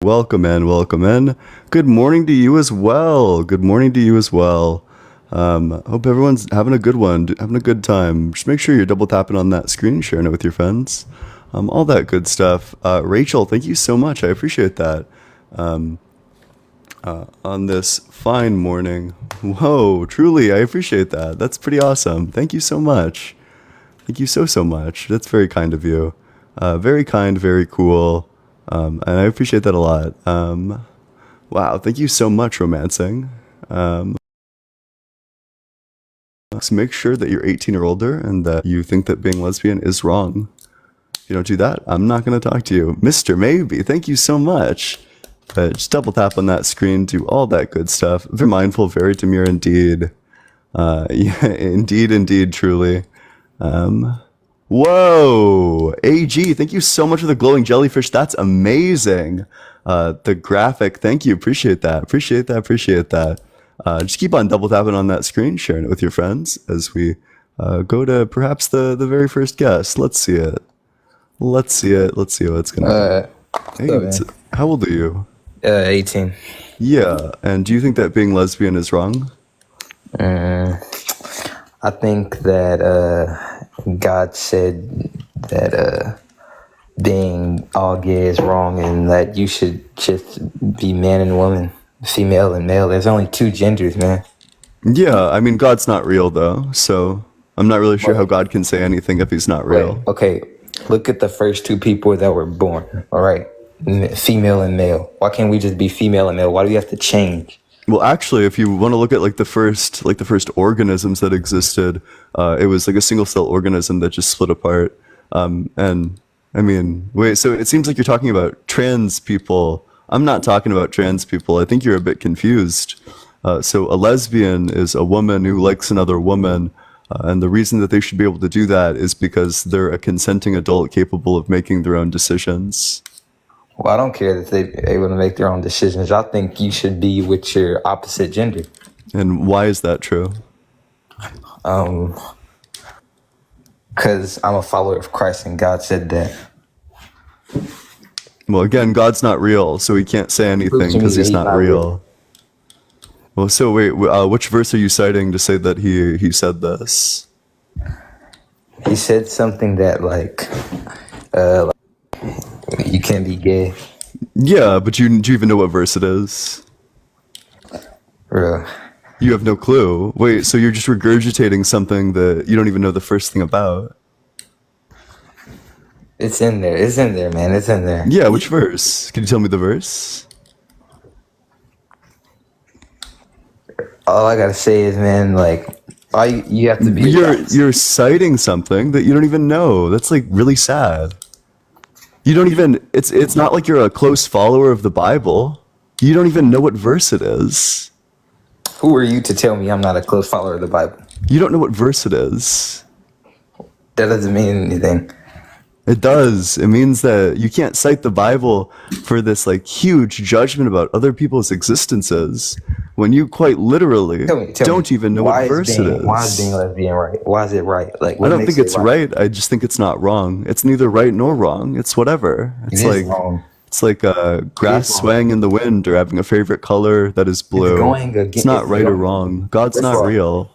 Welcome in, welcome in. Good morning to you as well. Good morning to you as well. Hope everyone's having a good one, having a good time. Just make sure you're double tapping on that screen, sharing it with your friends. All that good stuff. Rachel, thank you so much. I appreciate that. On this fine morning. Whoa, truly, I appreciate that. That's pretty awesome. Thank you so much. Thank you so much. That's very kind of you. Very kind, very cool. And I appreciate that a lot. Wow, thank you so much, Romancing. So make sure that you're 18 or older and that you think that being lesbian is wrong. If you don't do that, I'm not going to talk to you. Mr. Maybe, thank you so much. But just double tap on that screen, do all that good stuff. Very mindful, very demure indeed. Yeah, indeed, truly. Whoa, AG, thank you so much for the glowing jellyfish. That's amazing. The graphic, thank you. Appreciate that. Appreciate that. Just keep on double tapping on that screen, sharing it with your friends as we go to perhaps the very first guest. Let's see it. Let's see what's gonna be. Hey, how old are you? 18. Yeah, and do you think that being lesbian is wrong? I think that God said that being all gay is wrong and that you should just be man and woman, female and male. There's only two genders, man. Yeah, I mean, God's not real, though, so I'm not really sure how God can say anything if he's not real. Right. Okay, look at the first two people that were born, all right? Female and male. Why can't we just be female and male? Why do we have to change? Well, actually, if you want to look at the first organisms that existed, it was like a single cell organism that just split apart. And I mean, wait, so it seems like you're talking about trans people. I'm not talking about trans people. I think you're a bit confused. So a lesbian is a woman who likes another woman. And the reason that they should be able to do that is because they're a consenting adult capable of making their own decisions. Well, I don't care that they're able to make their own decisions. I think you should be with your opposite gender. And why is that true? Because I'm a follower of Christ and God said that. Well, again, God's not real, so he can't say anything because he's not real. Well, so wait, which verse are you citing to say that he said this? He said something that like you can't be gay. Yeah, but do you even know what verse it is? You have no clue. Wait, so you're just regurgitating something that you don't even know the first thing about? It's in there, man. It's in there. Yeah, which verse? Can you tell me the verse? All I gotta say is, man, like, you have to be. You're citing something that you don't even know. That's like really sad. You don't even. It's not like you're a close follower of the Bible. You don't even know what verse it is. Who are you to tell me I'm not a close follower of the Bible? You don't know what verse it is. That doesn't mean anything. It does. It means that you can't cite the Bible for this like huge judgment about other people's existences when you quite literally don't even know what verse it is. Why is being lesbian right? Why is it right? Like, I don't think it's right. I just think it's not wrong. It's neither right nor wrong. It's whatever. It's like wrong. It's like grass swaying in the wind or having a favorite color that is blue. It's not right or wrong. God's not real.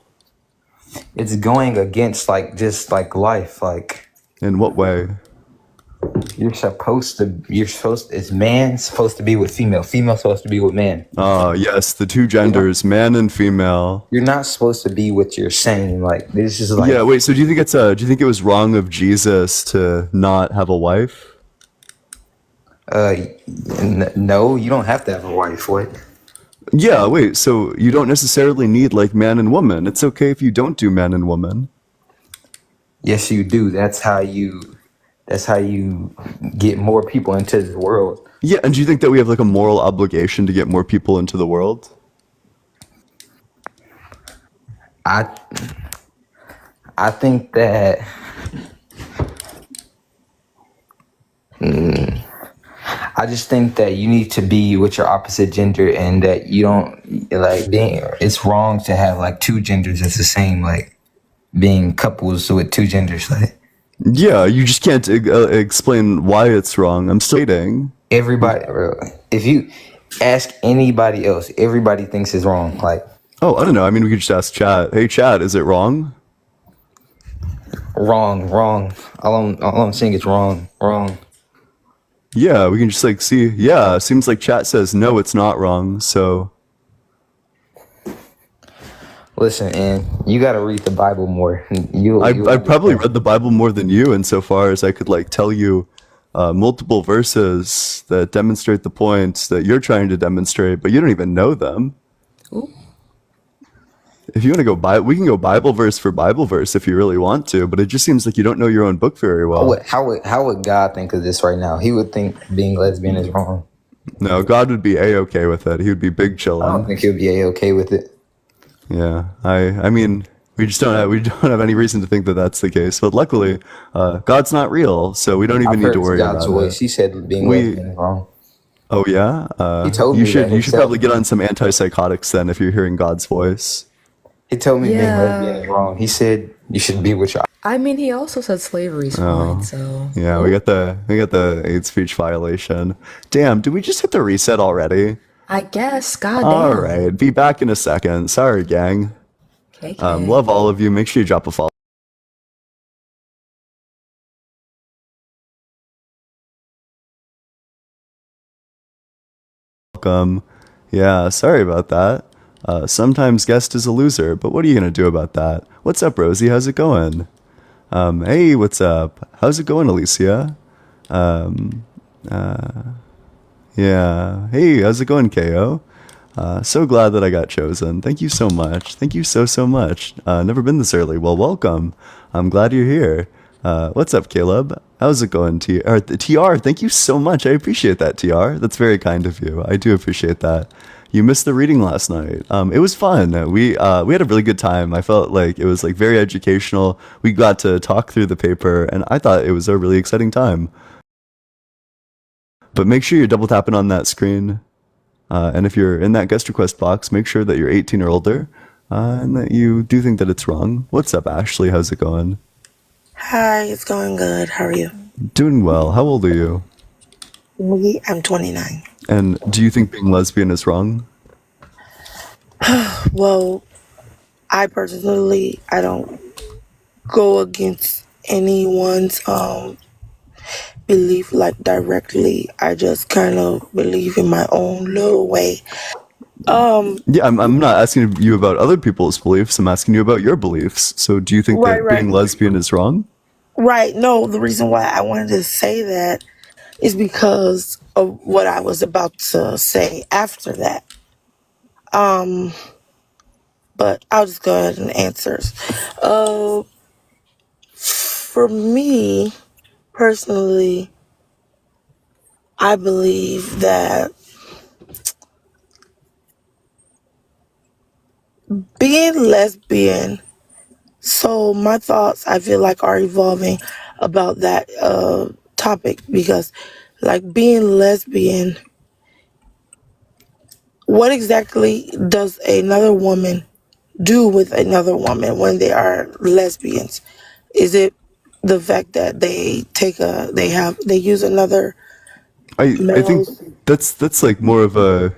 It's going against just life. Like, in what way? It's man supposed to be with female. Female supposed to be with man. Yes, the two genders, man and female. You're not supposed to be what you're saying. Like, this is like. Yeah, wait, so do you think it was wrong of Jesus to not have a wife? No, you don't have to have a wife. What? Yeah, wait, so you don't necessarily need like man and woman. It's okay if you don't do man and woman. Yes, you do. That's how you get more people into the world. Yeah, and do you think that we have like a moral obligation to get more people into the world? I think that I just think that you need to be with your opposite gender and that you don't it's wrong to have like two genders that's the same, like being couples with two genders. Like, yeah, you just can't explain why it's wrong. I'm stating everybody If you ask anybody else, everybody thinks it's wrong. Like, Oh, I don't know. I mean, we could just ask chat. Hey, chat, is it wrong? wrong. All I'm saying is wrong. Yeah, we can just like see. Yeah, seems like chat says no, it's not wrong. So Listen, and you got to read the Bible more. I've probably read the Bible more than you, insofar as I could like tell you multiple verses that demonstrate the points that you're trying to demonstrate, but you don't even know them. Ooh. If you want to go we can go Bible verse for Bible verse if you really want to, but it just seems like you don't know your own book very well. How would God think of this right now? He would think being lesbian is wrong. No, God would be a-okay with it. He would be big I don't chillin'. think he would be okay with it. Yeah, I mean, we don't have any reason to think that that's the case. But luckily, God's not real, so we don't even I've need heard to worry God's about voice. it. He said being We- lesbian is wrong. Oh yeah, He told you me should that you should himself. probably get on some antipsychotics then if you're hearing God's voice. He told me being Yeah. lesbian is wrong. He said you should be with your. I mean, he also said slavery's fine, so. Yeah, we got the hate speech violation. Damn, did we just hit the reset already? I guess, goddamn. All right, be back in a second. Sorry, gang. KK. Love all of you. Make sure you drop a follow. Welcome. Yeah, sorry about that. Sometimes guest is a loser, but what are you gonna do about that? What's up, Rosie? How's it going? Hey, what's up? How's it going, Alicia? Yeah. Hey, how's it going, KO? So glad that I got chosen. Thank you so much. Thank you so much. Never been this early. Well, welcome. I'm glad you're here. What's up, Caleb? How's it going, TR? Thank you so much. I appreciate that, TR. That's very kind of you. I do appreciate that. You missed the reading last night. It was fun. We had a really good time. I felt like it was like very educational. We got to talk through the paper, and I thought it was a really exciting time. But make sure you're double tapping on that screen. And if you're in that guest request box, make sure that you're 18 or older and that you do think that it's wrong. What's up, Ashley? How's it going? Hi, it's going good. How are you? Doing well. How old are you? I'm 29. And do you think being lesbian is wrong? Well, I personally, I don't go against anyone's belief like directly. I just kind of believe in my own little way. Yeah, I'm not asking you about other people's beliefs. I'm asking you about your beliefs. So do you think that Right. being lesbian is wrong? Right. No, the reason why I wanted to say that is because of what I was about to say after that. But I'll just go ahead and answer. For me, personally, I believe that being lesbian, so my thoughts I feel like are evolving about that topic because like being lesbian, what exactly does another woman do with another woman when they are lesbians? Is it the fact that they use another I think male's? that's like more of a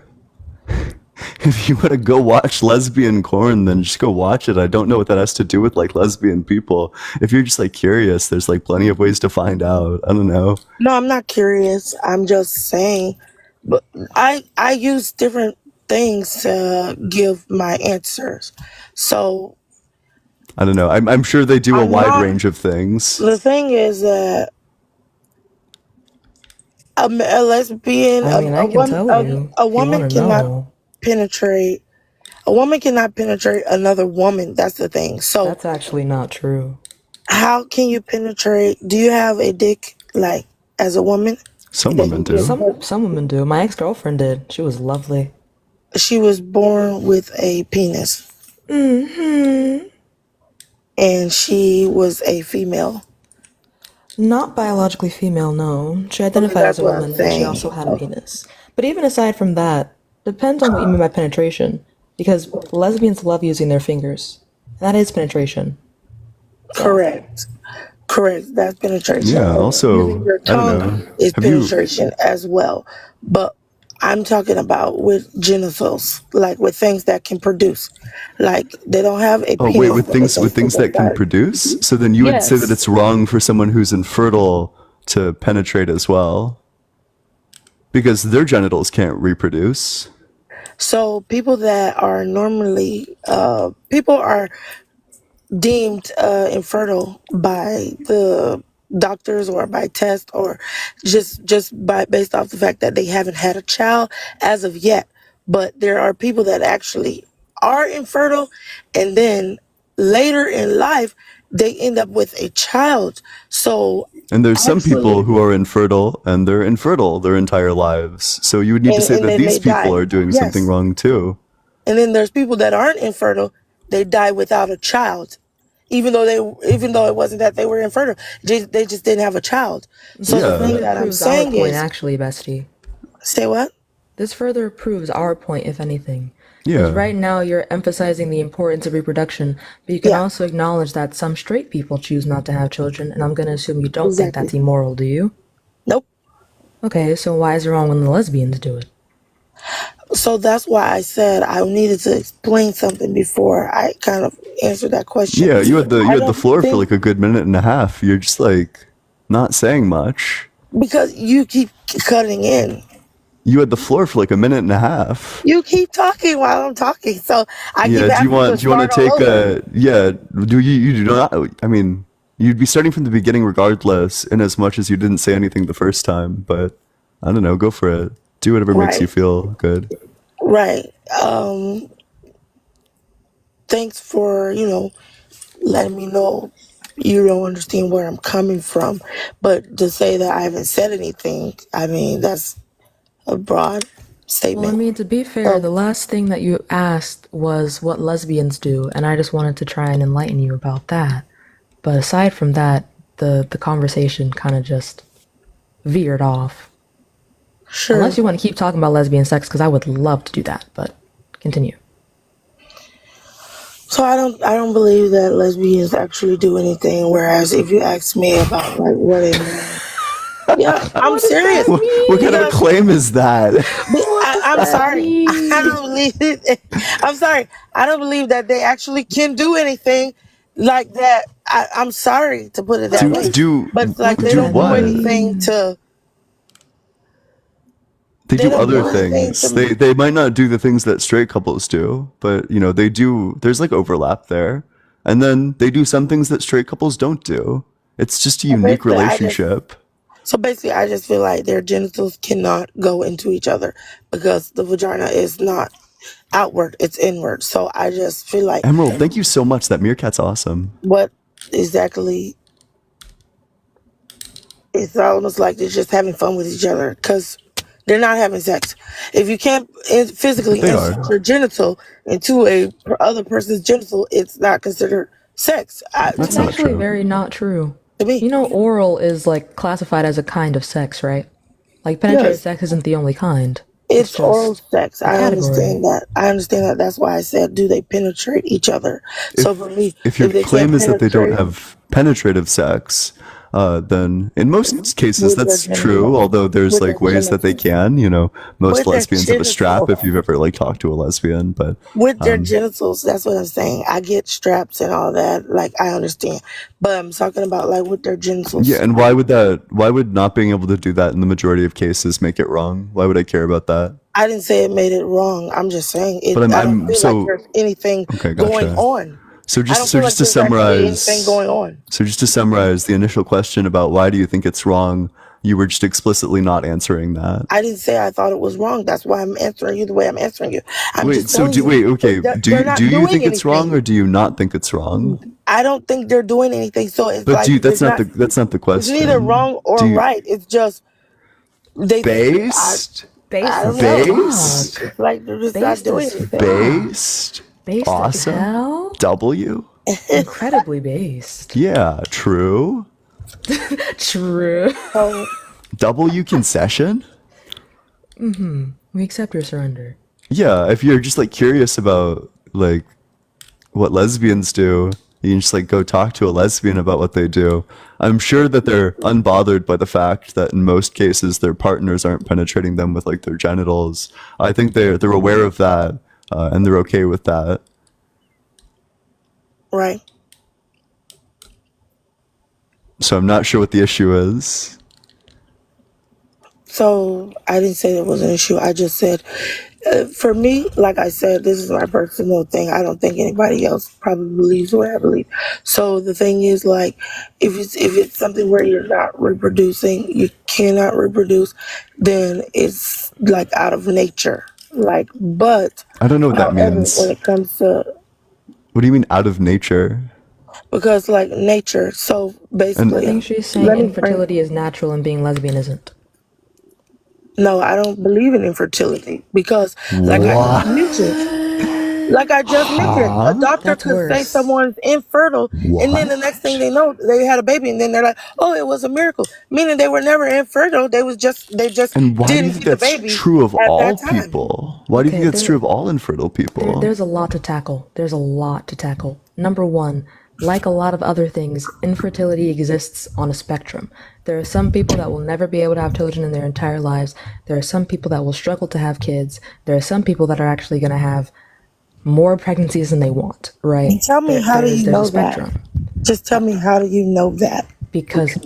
if you want to go watch lesbian porn, then just go watch it. I don't know what that has to do with like lesbian people. If you're just like curious, there's like plenty of ways to find out. I don't know. No, I'm not curious. I'm just saying. But I use different things to give my answers. So I don't know. I'm sure they do a I'm wide not. range of things. The thing is that a lesbian, I mean, I can tell you a if you woman want to cannot know. penetrate. A woman cannot penetrate another woman. That's the thing. So That's actually not true. how can you penetrate? Do you have a dick like as a woman? Some that women you do. can- Some women do. My ex-girlfriend did. She was lovely. She was born with a penis Mm-hmm. and she was a female. Not biologically female, no. She Okay, identified as that's a what I'm woman, and she saying. also had a penis. But even aside from that, depends on what you mean by penetration. Because lesbians love using their fingers. And that is penetration. Correct. Correct. That's penetration. Yeah. Also, Using your I don't tongue know. is Have you? penetration as well. But I'm talking about with genitals, like with things that can produce. Like they don't have a Oh wait, penis, but they can with still things that can produce. So then you would say that Yes. it's wrong for someone who's infertile to penetrate as well, because their genitals can't reproduce. So people that are normally people are deemed infertile by the doctors or by test or just by based off the fact that they haven't had a child as of yet. But there are people that actually are infertile, and then later in life they end up with a child. So And there's some people actually, who are infertile and they're infertile their entire lives. So you would need to say and that then these they people die. are doing something Yes. wrong too. And then there's people that aren't infertile, they die without a child. Even though it wasn't that they were infertile, they just didn't have a child. So This the Yeah. thing further that I'm proves our saying point, is, actually, bestie. say what? This further proves our point, if anything. Because Yeah. right now you're emphasizing the importance of reproduction, but you can Yeah, also acknowledge that some straight people choose not to have children, and I'm going to assume you don't think exactly. that's immoral, do you? Nope. Okay, so why is it wrong when the lesbians do it? So that's why I said I needed to explain something before I kind of answered that question. Yeah, you I had the don't floor for think like a good minute and a half. You're just like not saying much. because you keep cutting in. You had the floor for like a minute and a half. You keep talking while I'm talking, so I keep Yeah, having to do you want start to all take over. a yeah, do you do not I mean, you'd be starting from the beginning regardless in as much as you didn't say anything the first time, but I don't know, go for it. Do whatever makes you Right, feel good. right. Thanks for letting me know you don't understand where I'm coming from. But to say that I haven't said anything, I mean, that's a broad Well, I statement. mean, to be fair, So, the last thing that you asked was what lesbians do, and I just wanted to try and enlighten you about that. But aside from that, the conversation kind of just veered off. Unless sure. you want to keep talking about lesbian sex, because I would love to do that, but continue. So I don't believe that lesbians actually do anything. Whereas if you ask me about like what it means, yeah, I'm What does that serious What kind of a mean? because claim is that? What does I'm that sorry. I mean? don't believe it. I'm sorry. I don't believe that they actually can do anything like that. I'm sorry to put it that What do way, does do but it's like what they does do that don't do what? anything mean? to. They They do don't other do anything things. to. They might not do the things that straight couples do, but you know, they do there's like overlap there. And then they do some things that straight couples don't do. It's just a So unique basically, I just. relationship. So basically, I just feel like their genitals cannot go into each other because the vagina is not outward; it's inward. So I just feel like Emerald, thank you so much. That meerkat's awesome. what exactly it's almost like they're just having fun with each other because they're not having sex. If you can't physically They insert are. your genital into a other person's genital, it's not considered sex. To That's That's not me, actually true. very not true. to me, You know, oral is like classified as a kind of sex, right? Like penetrative yes, sex isn't the only kind. It's it's oral just sex. a I category. understand that. I understand that. That's why I said, do they penetrate each other? So for me, If your if they can't claim is that they don't penetrate have penetrative sex, then in most cases with their that's true. genital, Although there's with their like ways that they genitals, can. You know, most with their lesbians have a strap. genitals. If you've ever like talked to a lesbian, but With their um, genitals, that's what I'm saying. I get straps and all that, like I understand, but I'm talking about like with their yeah. genitals. And why would that? Why would not being able to do that in the majority of cases make it wrong? Why would I care about that? I didn't say it made it wrong. I'm just saying But it. I don't I'm feel like so there's anything okay. going Gotcha. on. I don't So feel like just to there's actually anything summarize, going on. the initial question about why do you think it's wrong, you were just explicitly not answering that. I didn't say I thought it was wrong. That's why I'm answering you the way I'm answering you. I'm Wait, just telling you okay. they're Do not you doing think it's wrong anything. or do you not think it's wrong? I don't think they're doing anything. So it's But like that's it's not not. the It's neither question. wrong or Do you right. It's just they. based I Based don't as know. based fuck. It's like they're just not Based doing as anything. fuck. based Based as awesome hell? W Incredibly based. yeah true True. So W concession. We accept your surrender. Yeah, if you're just like curious about like what lesbians do, You can just like go talk to a lesbian about what they do. I'm sure that they're unbothered by the fact that in most cases their partners aren't penetrating them with like their genitals. I think they're aware of that, and they're okay with that. Right. So I'm not sure what the issue is. So I didn't say there was an issue. I just said, for me, like I said, this is my personal thing. I don't think anybody else probably believes what I believe. So the thing is, like, if it's something where you're not reproducing, you cannot reproduce, then it's like out of nature. Like, but I don't know what that however, when means. it comes to, What do you mean out of nature? because like nature, so I basically, think she's saying let me bring. infertility is natural and being lesbian isn't. No, I don't believe in infertility because, like I just What? mentioned, like I just mentioned, a Huh? doctor That's could say worse. someone's infertile, and then the next thing What? they know, they had a baby, and then they're like, "Oh, it was a miracle," meaning they were never infertile. They just And why do you didn't think get the that's baby true of at all that time. people? Why do you think Okay, that's true of all infertile people? there's a lot to tackle. There's a lot to tackle. Number one, like a lot of other things, infertility exists on a spectrum. There are some people that will never be able to have children in their entire lives. There are some people that will struggle to have kids. There are some people that are actually going to have more pregnancies than they want, right? And tell me, how do you There's a know that? spectrum. Just tell me, how do you know that? Because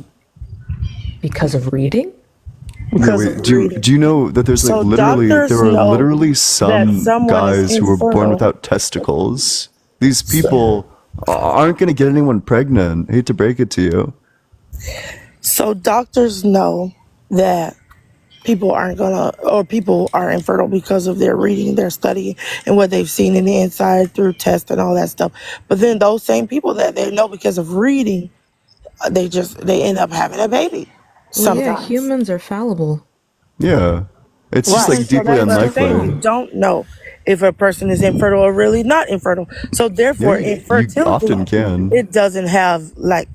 of reading. Yeah, Because wait, of do reading. you know that there's like So literally doctors there are know literally that some someone is guys who were born infertile. without testicles. These So, people aren't going to get anyone pregnant. I hate to break it to you. so doctors know that people aren't gonna, or people are infertile because of their reading, their studying, and what they've seen in the inside through tests and all that stuff. But then those same people that they know because of reading, they end up having a baby Well, yeah, sometimes. humans are fallible. Yeah. It's just Right. like So deeply that's what I'm saying. You unlikely. don't know if a person is infertile or really not infertile. So Yeah, therefore, you infertility, often can. it doesn't have like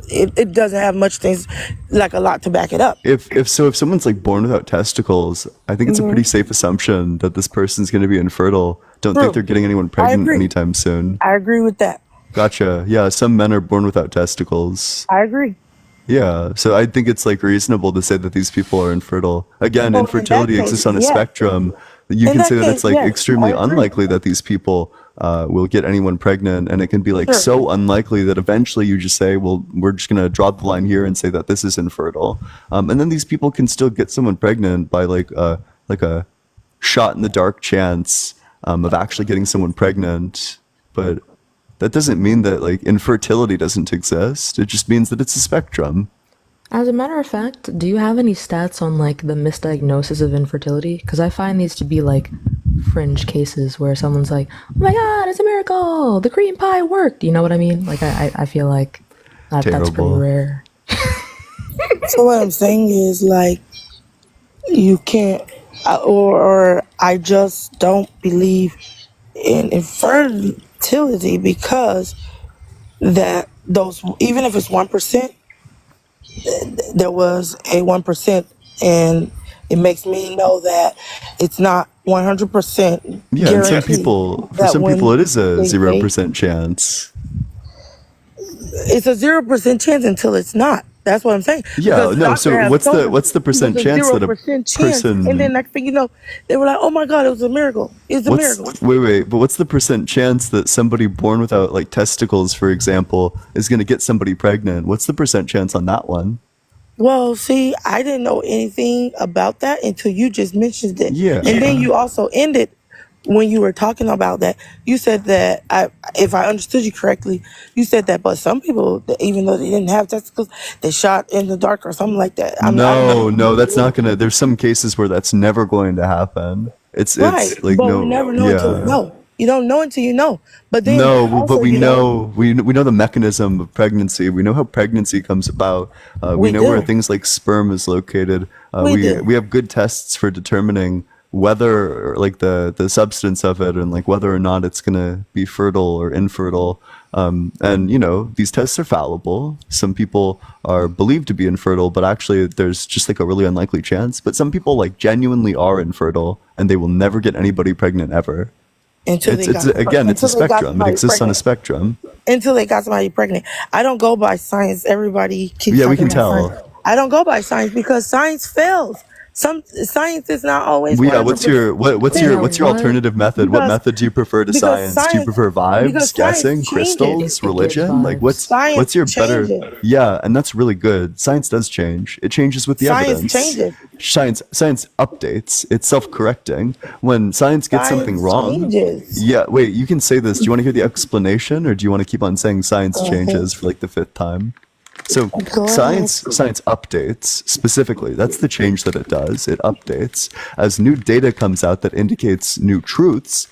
it doesn't have much things, like a lot to back it up. If someone's like born without testicles, I think it's a Hmm. pretty safe assumption that this person's going to be infertile. Don't think True. they're getting anyone I pregnant agree. anytime soon. I agree with that. Gotcha. Yeah, some men are born without testicles. I agree. Yeah, so I think it's like reasonable to say that these people are infertile. Again, So in that infertility case, exists on a yes. spectrum. You In can say that that it's case, like yes, extremely I agree. unlikely that these people will get anyone pregnant, and it can be like Sure. so unlikely that eventually you just say, well, we're just gonna draw the line here and say that this is infertile, and then these people can still get someone pregnant by like a shot in the dark chance of actually getting someone pregnant, but that doesn't mean that like infertility doesn't exist. It just means that it's a spectrum. As a matter of fact, do you have any stats on like the misdiagnosis of infertility? Because I find these to be like fringe cases where someone's like, "Oh my God, it's a miracle! The cream pie worked." You know what I mean? Like I feel like that's pretty Terrible. rare. So what I'm saying is, like, you can't, or I just don't believe in infertility because that those, even if it's 1%, there was a 1%, and it makes me know that it's not 100% Yeah, and guaranteed for that some people, when it is a they zero say percent chance. it's a 0% chance until it's not. That's what I'm saying. Yeah, Because the no. doctor So has told them what's the it was percent a chance zero that a percent chance, and then person next thing you know, they were like, "Oh my God, it was a miracle! It's a what's miracle!" wait, but what's the percent chance that somebody born without like testicles, for example, is going to get somebody pregnant? What's the percent chance on that one? Well, see, I didn't know anything about that until you just mentioned it, and then Yeah. you also ended when you were talking about that. You said that, if I understood you correctly, you said that, but some people, even though they didn't have testicles, they shot in the dark or something like that. I don't know. No, no, that's not gonna. There's some cases where that's never going to happen. Right, It's like but we no, never know until we yeah. know. You don't know until you know. But then No, but also, we know we know the mechanism of pregnancy. We know how pregnancy comes about. We we know where do. things like sperm is located. We do. We have good tests for determining whether like the substance of it and like whether or not it's gonna be fertile or infertile. And you know these tests are fallible. Some people are believed to be infertile, but actually there's just like a really unlikely chance. But some people like genuinely are infertile and they will never get anybody pregnant ever. until they It's got again, it's a until they got spectrum. It somebody exists on a pregnant. spectrum. Until they got somebody pregnant. I don't go by science. Everybody keeps Yeah, we talking can about science. tell. I don't go by science because science fails. Some science is not always Well, yeah, 100% Yeah, what's your what? alternative method? What because method do you prefer to because science? Do you science prefer vibes, because science guessing, changes. It, crystals, it gives religion? Like vibes. what's Science your better? changes. Yeah, and that's really good. Science does change. It changes with the Science evidence. changes. Science updates. It's self-correcting. When science gets something Science wrong, changes. yeah, wait, you can say this. Do you want to hear the explanation or do you want to keep on saying science Go ahead. changes for like the fifth time? So Go ahead. science updates specifically. That's the change that it does. It updates as new data comes out that indicates new truths.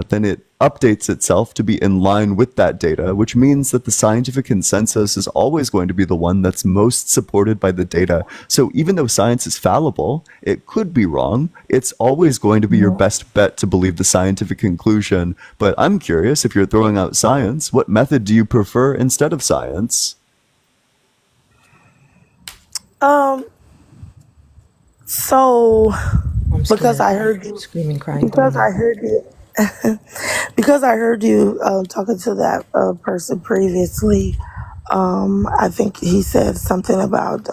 Then it updates itself to be in line with that data, which means that the scientific consensus is always going to be the one that's most supported by the data. So even though science is fallible, it could be wrong. It's always going to be your best bet to believe the scientific conclusion. But I'm curious, if you're throwing out science, what method do you prefer instead of science? Um. So I'm because scared. I heard you, Screaming, crying, because throwing I up. heard you, because I heard you talking to that person previously. I think he said something about.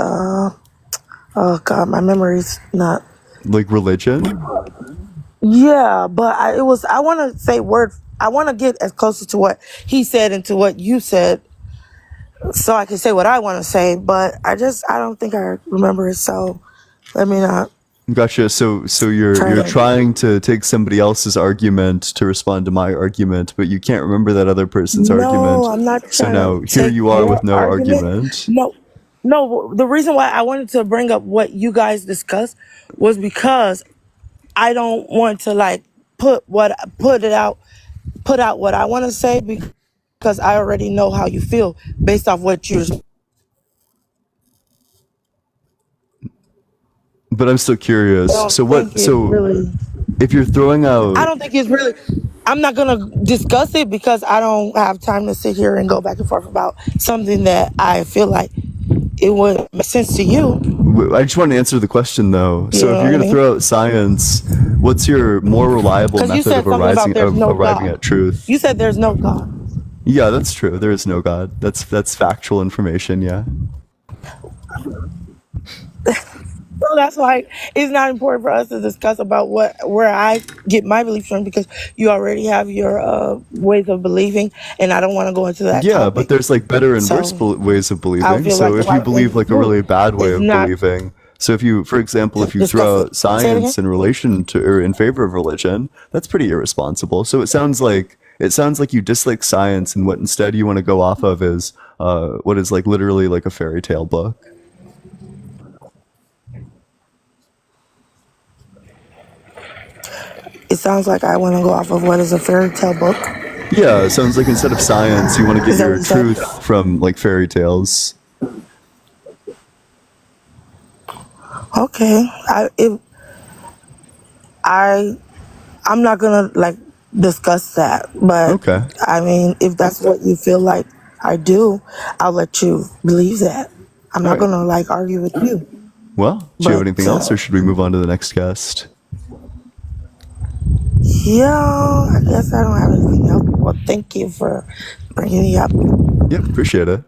Oh God, my memory's not. Like religion? Yeah, but it was. I want to say word. I want to get as close to what he said and to what you said, so I can say what I want to say. But I don't think I remember it. So let me not Gotcha. So try you're to. trying to take somebody else's argument to respond to my argument, but you can't remember that other person's No, argument. I'm not So trying now to here take you are with your no argument. argument. No, no. The reason why I wanted to bring up what you guys discussed was because I don't want to like put out what I want to say because I already know how you feel based off what you're. But I'm still I curious. don't So think what? it's So really. if you're throwing I out, don't think it's really. I'm not gonna discuss it because I don't have time to sit here and go back and forth about something that I feel like it would make sense to you. I just want to answer the question though. You So if know you're what I going to mean? throw out science, what's your more reliable Because you method said something about there's of no arriving God. at truth? You said there's no God. Yeah, that's true. There is no God. That's factual information. Yeah. So that's why it's not important for us to discuss about where I get my beliefs from because you already have your ways of believing, and I don't want to go into that Yeah, but topic. there's like better and worse So ways of I believing. feel So like the if you right thing believe to like a do really bad way is of not believing, so if you, for example, if you discuss throw it. out Say it again. science in relation to or in favor of religion, that's pretty irresponsible. So it sounds like you dislike science, and what instead you want to go off of is what is like literally like a fairy tale book. It sounds like I want to go off of what is a fairy tale book. Yeah, it sounds like instead of science, you want to get Is that what your you said? truth from like fairy tales. Okay. I I'm not gonna like discuss that, but Okay. I mean, if that's what you feel like I do, I'll let you believe that. I'm All not right. gonna like argue with you, Well, do you have but anything else, or should we move on to the next guest? yeah, I guess I don't have anything else. Well, thank you for bringing me up. Yep, appreciate it.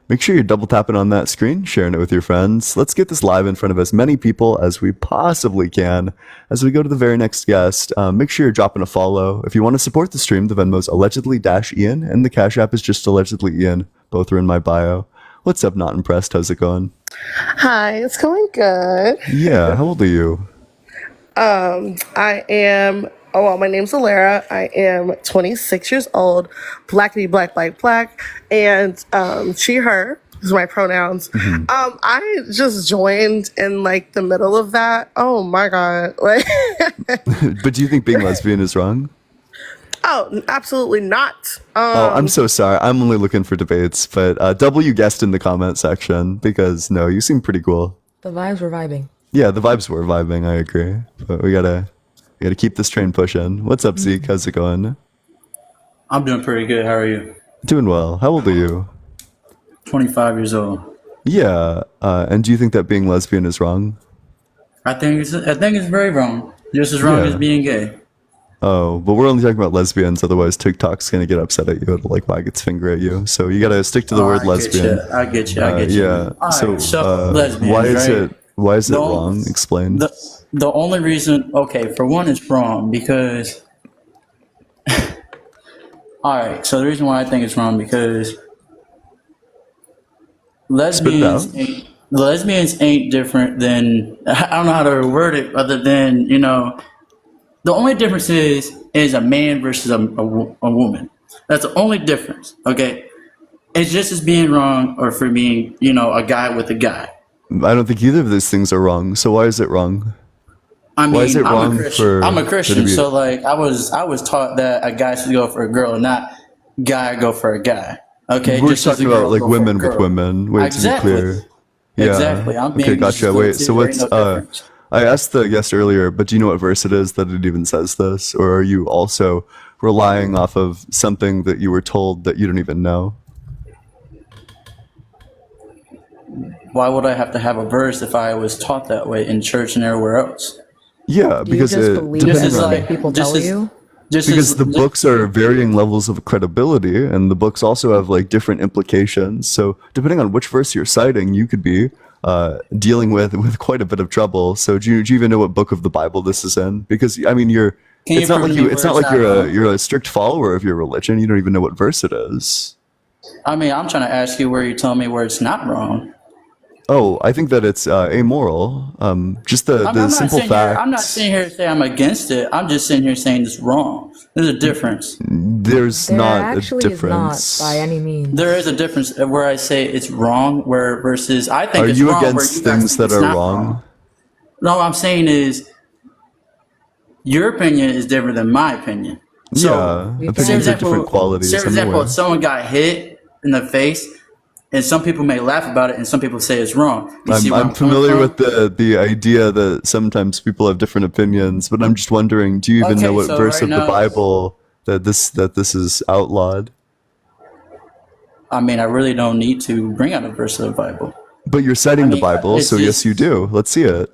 Make sure you're double tapping on that screen, sharing it with your friends. Let's get this live in front of as many people as we possibly can. As we go to the very next guest, make sure you're dropping a follow. If you want to support the stream, the Venmo's allegedly-Ian, and the Cash App is just allegedly Ian. Both are in my bio. What's up, Not Impressed? How's it going? Hi, it's going good. Yeah, how old are you? I am, oh, well, my name's Alara. I am 26 years old, blackity black, black, and she, her is my pronouns. I just joined in like the middle of that. Oh my God. Like, But do you think being lesbian is wrong? oh, absolutely not. Oh, I'm so sorry. I'm only looking for debates, but W guessed in the comment section because no, you seem pretty cool. The vibes were vibing. Yeah, the vibes were vibing. I agree, but we gotta keep this train pushing. What's up, Zeke? How's it going? I'm doing pretty good. How are you? Doing well. How old are you? 25 years old. Yeah, and do you think that being lesbian is wrong? I think it's very wrong. Just as wrong as Yeah. being gay. Oh, but we're only talking about lesbians. Otherwise, TikTok's gonna get upset at you. It'll like wag its finger at you. So you gotta stick to the word lesbian. I get you. I get you. Yeah. All So, right, lesbians, why is right? it The- wrong? Explain. The only reason, okay, for one, it's wrong because. All right, so the reason why I think it's wrong because lesbians ain't different than, I don't know how to word it other than, the only difference is a man versus a woman. That's the only difference. Okay, it's just as being wrong or for being a guy with a guy. I don't think either of these things are wrong. So why is it wrong? I mean, Why is it I'm wrong a Christian. for I'm a there Christian, to be- so like I was taught that a guy should go for a girl, and not guy go for a guy. Okay, We're just as a talking girl about like go for a women with girl. women. Wait, Exactly. to be clear. Yeah. Exactly. I'm being Okay, gotcha. Wait, so there ain't what's no difference. I asked the guest earlier, but do you know what verse it is that it even says this? Or are you also relying off of something that you were told that you don't even know? Why would I have to have a verse if I was taught that way in church and everywhere else? Yeah, Do you because just it believe depends Just as on everything like people just tell as you? just because as the books are varying levels of credibility and the books also have like different implications. So depending on which verse you're citing, you could be dealing with quite a bit of trouble. So do you even know what book of the Bible this is in? Because I mean, Can you it's not prove like to me it's where not it's like not wrong? you're a strict follower of your religion. You don't even know what verse it is. I mean, I'm trying to ask you where you tell me where it's not wrong. Oh, I think that it's amoral. Just the I'm not simple sitting here. I'm not facts. sitting here to say I'm against it. I'm just sitting here saying it's wrong. There's a difference. There's There not a actually is not difference. by any means. There is a difference where I say it's wrong, where versus I think Are it's you wrong. Where against you guys things think that it's are not wrong? No, what I'm saying is your opinion is different than my opinion. So, Yeah, Say opinions are different qualities say for example, anyway. if someone got hit in the face, and some people may laugh about it, and some people say it's wrong. You see where I'm I'm coming familiar from? with the idea that sometimes people have different opinions, but I'm just wondering, do you even know Okay, what so verse right of the now, Bible that this is outlawed? I mean, I really don't need to bring out a verse of the Bible. But you're citing the mean, Bible, it's so yes, just- you do. Let's see it.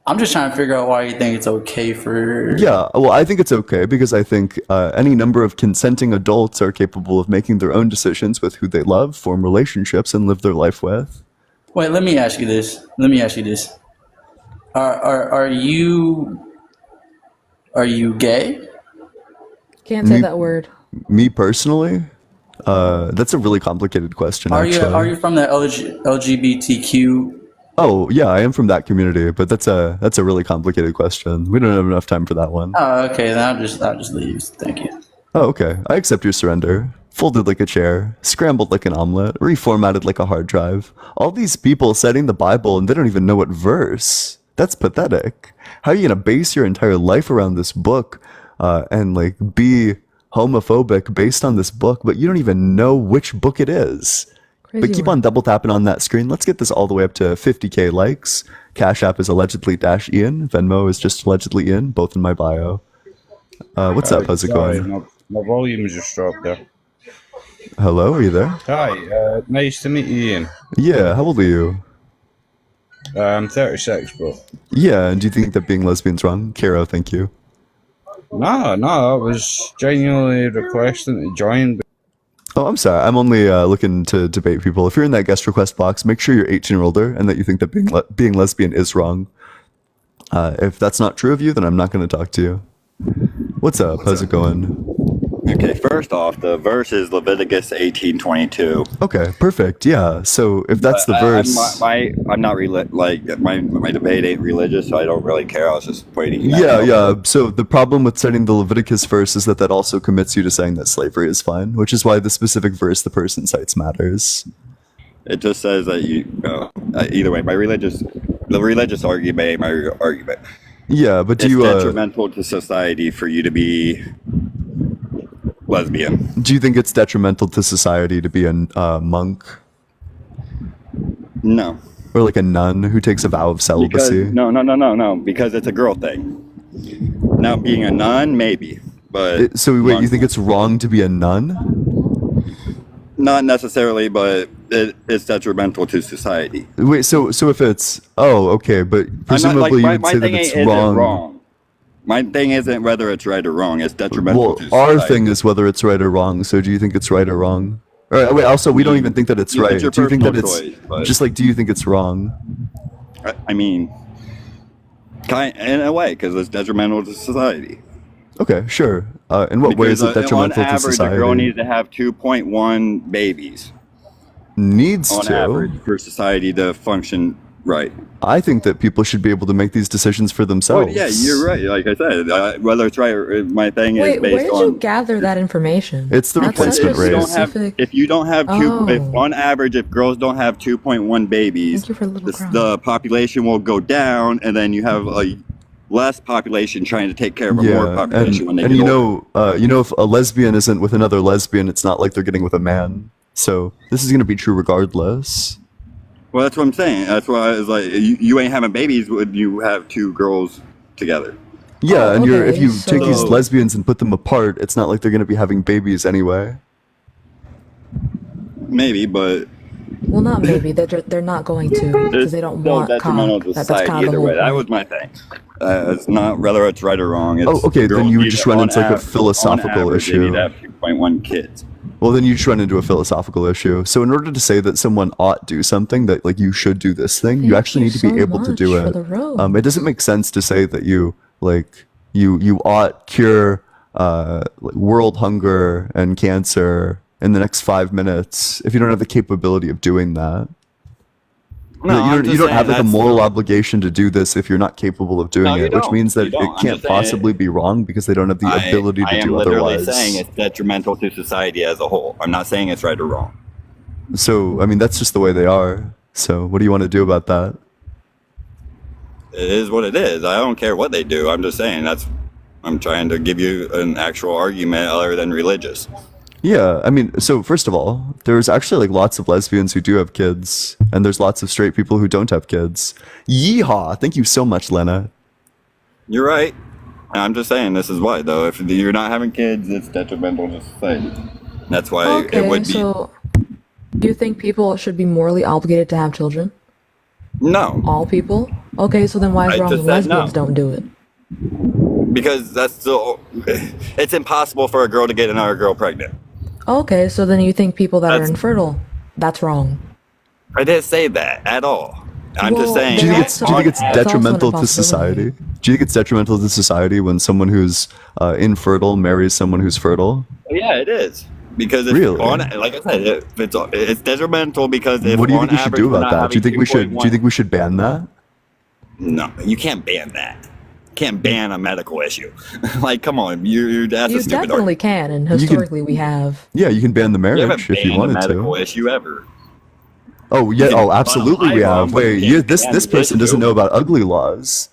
I'm just trying to figure out why you think it's okay for. Yeah, well, I think it's okay because I think any number of consenting adults are capable of making their own decisions with who they love, form relationships, and live their life with. Wait, let me ask you this. Are you gay? Can't say Me- that word. Me personally, that's a really complicated question, Are actually. you from the LGBTQ? Oh, yeah, I am from that community, but that's a really complicated question. We don't have enough time for that one. Oh, okay. Then I'll just leave. Thank you. Oh, okay. I accept your surrender. Folded like a chair, scrambled like an omelet, reformatted like a hard drive. All these people citing the Bible and they don't even know what verse. That's pathetic. How are you gonna base your entire life around this book and like be homophobic based on this book, but you don't even know which book it is? Crazy But keep word. on double tapping on that screen. Let's get this all the way up to 50K likes. Cash App is allegedly -Ian. Venmo is just allegedly Ian, both in my bio. What's up? How's it Sorry, going? my volume just dropped there. Hello, are you there? Hi, nice to meet you, Ian. Yeah, how old are you? I'm 36, bro. Yeah, and do you think that being lesbian's wrong? Karo, thank you. No, I was genuinely requesting to join. Oh, I'm sorry. I'm only looking to debate people. If you're in that guest request box, make sure you're 18 or older and that you think that being lesbian is wrong. If that's not true of you, then I'm not going to talk to you. What's up? How's it going? Okay, first off, the verse is Leviticus 18:22. Okay, perfect. Yeah. So if that's the verse, I'm not my debate ain't religious, so I don't really care. I was just waiting. yeah. So the problem with citing the Leviticus verse is that also commits you to saying that slavery is fine, which is why the specific verse the person cites matters. It just says that either way, the religious argument ain't my argument. Yeah, but do It's you detrimental to society for you to be lesbian. do you think it's detrimental to society to be a monk No, or like a nun who takes a vow of because celibacy? no, because it's a girl thing. Now, being a nun, maybe, but So wait, you monk- think it's wrong to be a nun? not necessarily, but it's detrimental to society. Wait, so if it's okay, but I'm not, presumably you would my say that thing it's isn't wrong. wrong. My thing isn't whether it's right or wrong. It's detrimental Well, to society. our thing is whether it's right or wrong. So do you think it's right or wrong? Or wait, also, we don't even think that it's It's right. your Do you think that it's personal choice, but- just like? Do you think it's wrong? I mean, in a way, because it's detrimental to society. Okay, sure. In what way is it detrimental on average, to society? a girl needs to have 2.1 babies Needs on to. average for society to function right. I think that people should be able to make these decisions for Oh themselves. yeah, you're right. Like I said, whether it's right or my thing Wait, is where based did you on. gather that information? It's the That's such replacement a rate. specific- If you don't have two, if Oh. on average, if girls don't have 2.1 babies, Thank you for the little crown. the population will go down, and then you have a less population trying to take care of a more Yeah, population when they and get you older. know, if a lesbian isn't with another lesbian, it's not like they're getting with a man. So this is going to be true regardless. Well, that's what I'm saying. That's why it's like you ain't having babies when you have two girls together. Yeah, Oh, and okay, if you so- take these lesbians and put them apart, it's not like they're going to be having babies anyway. Maybe, but Well, not maybe. They're not going to it's because they don't still want detrimental cock. to That's society kind of the either whole way. That point. was my thing. It's not whether it's right or wrong. It's Oh, okay, then girls you would need just to- run on into, like, a average- philosophical on average, issue. They need to have 2.1 kids. Well, then you just run into a philosophical issue. So in order to say that someone ought do something, that like you should do this thing, you Thank actually you need to be so able to much do for it. the rose. It doesn't make sense to say that you ought cure like world hunger and cancer in the next 5 minutes if you don't have the capability of doing that. No, I'm you just don't saying have like a that's- moral obligation to do this if you're not capable of doing No, you it, which don't. means that You don't. it I'm can't just saying possibly be wrong because they don't have the ability to I am do literally otherwise. saying it's detrimental to society as a whole. I'm not saying it's right or wrong. So, I mean, that's just the way they are. So, what do you want to do about that? It is what it is. I don't care what they do. I'm just saying I'm trying to give you an actual argument other than religious. Yeah, I mean, so first of all, there's actually like lots of lesbians who do have kids, and there's lots of straight people who don't have kids. Yeehaw! Thank you so much, Lena. You're right. I'm just saying this is why though. If you're not having kids, it's detrimental to society. That's why it Okay, would be. so do you think people should be morally obligated to have children? No, All people? Okay, so then why is I it wrong just when said no. lesbians don't do it? because that's still. It's impossible for a girl to get another girl pregnant. Okay, so then you think people that are That's- infertile, that's wrong. I didn't say that at all. I'm just Well, saying. Do you think That's it's, do you think also- it's that's also detrimental an to impossibility. society? Do you think it's detrimental to society when someone who's infertile marries someone who's fertile? Yeah, it is. Because it's Really? like I said, it's detrimental because if What do you on think we should average do we're about not that? Do you having think we should? Do you 2.1 think we should ban that? No, you can't ban that. Can't ban a medical issue. Like, come on, that's You a stupid definitely argument. can, and can- historically we have. Yeah, you can ban the You marriage haven't if you banned a wanted medical to. issue ever. Oh yeah, can oh ban absolutely a we firearm, have. but Wait, you can't this ban this the person doesn't issue. know about ugly laws.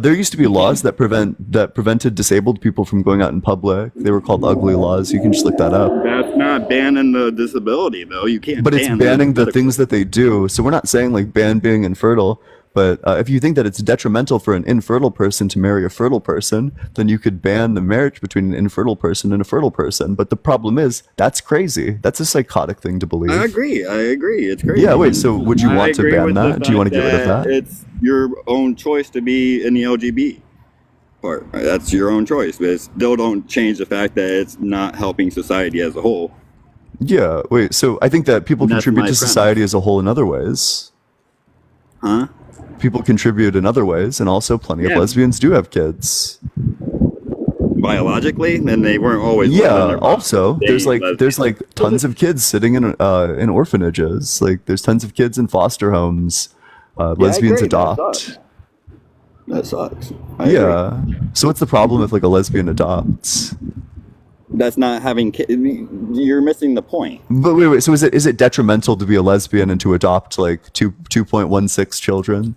There used to be laws that prevented disabled people from going out in public. They were called ugly laws. You can just look that up. That's not banning the disability, though. You can't. But it's ban banning the medical- things that they do. So we're not saying like ban being infertile. But if you think that it's detrimental for an infertile person to marry a fertile person, then you could ban the marriage between an infertile person and a fertile person. But the problem is, that's crazy. That's a psychotic thing to believe. I agree. It's crazy. Yeah, wait, so would you I want to agree ban with the that? Do you want to fact get rid of that? It's your own choice to be in the LGBT part. That's your own choice. But it still don't change the fact that it's not helping society as a whole. Yeah, wait, so I think that people That's contribute my to premise. society as a whole in other ways. Huh? People contribute in other ways, and also plenty of Yeah. lesbians do have kids. Biologically, then they weren't always. living Yeah. their Also, bodies. there's They- there's like tons of kids sitting in orphanages. Like there's tons of kids in foster homes. Lesbians agree, that adopt. sucks. That sucks. I agree. Yeah. So what's the problem if like a lesbian adopts? That's not having kids. You're missing the point. But wait. So is it detrimental to be a lesbian and to adopt like 2.16 children?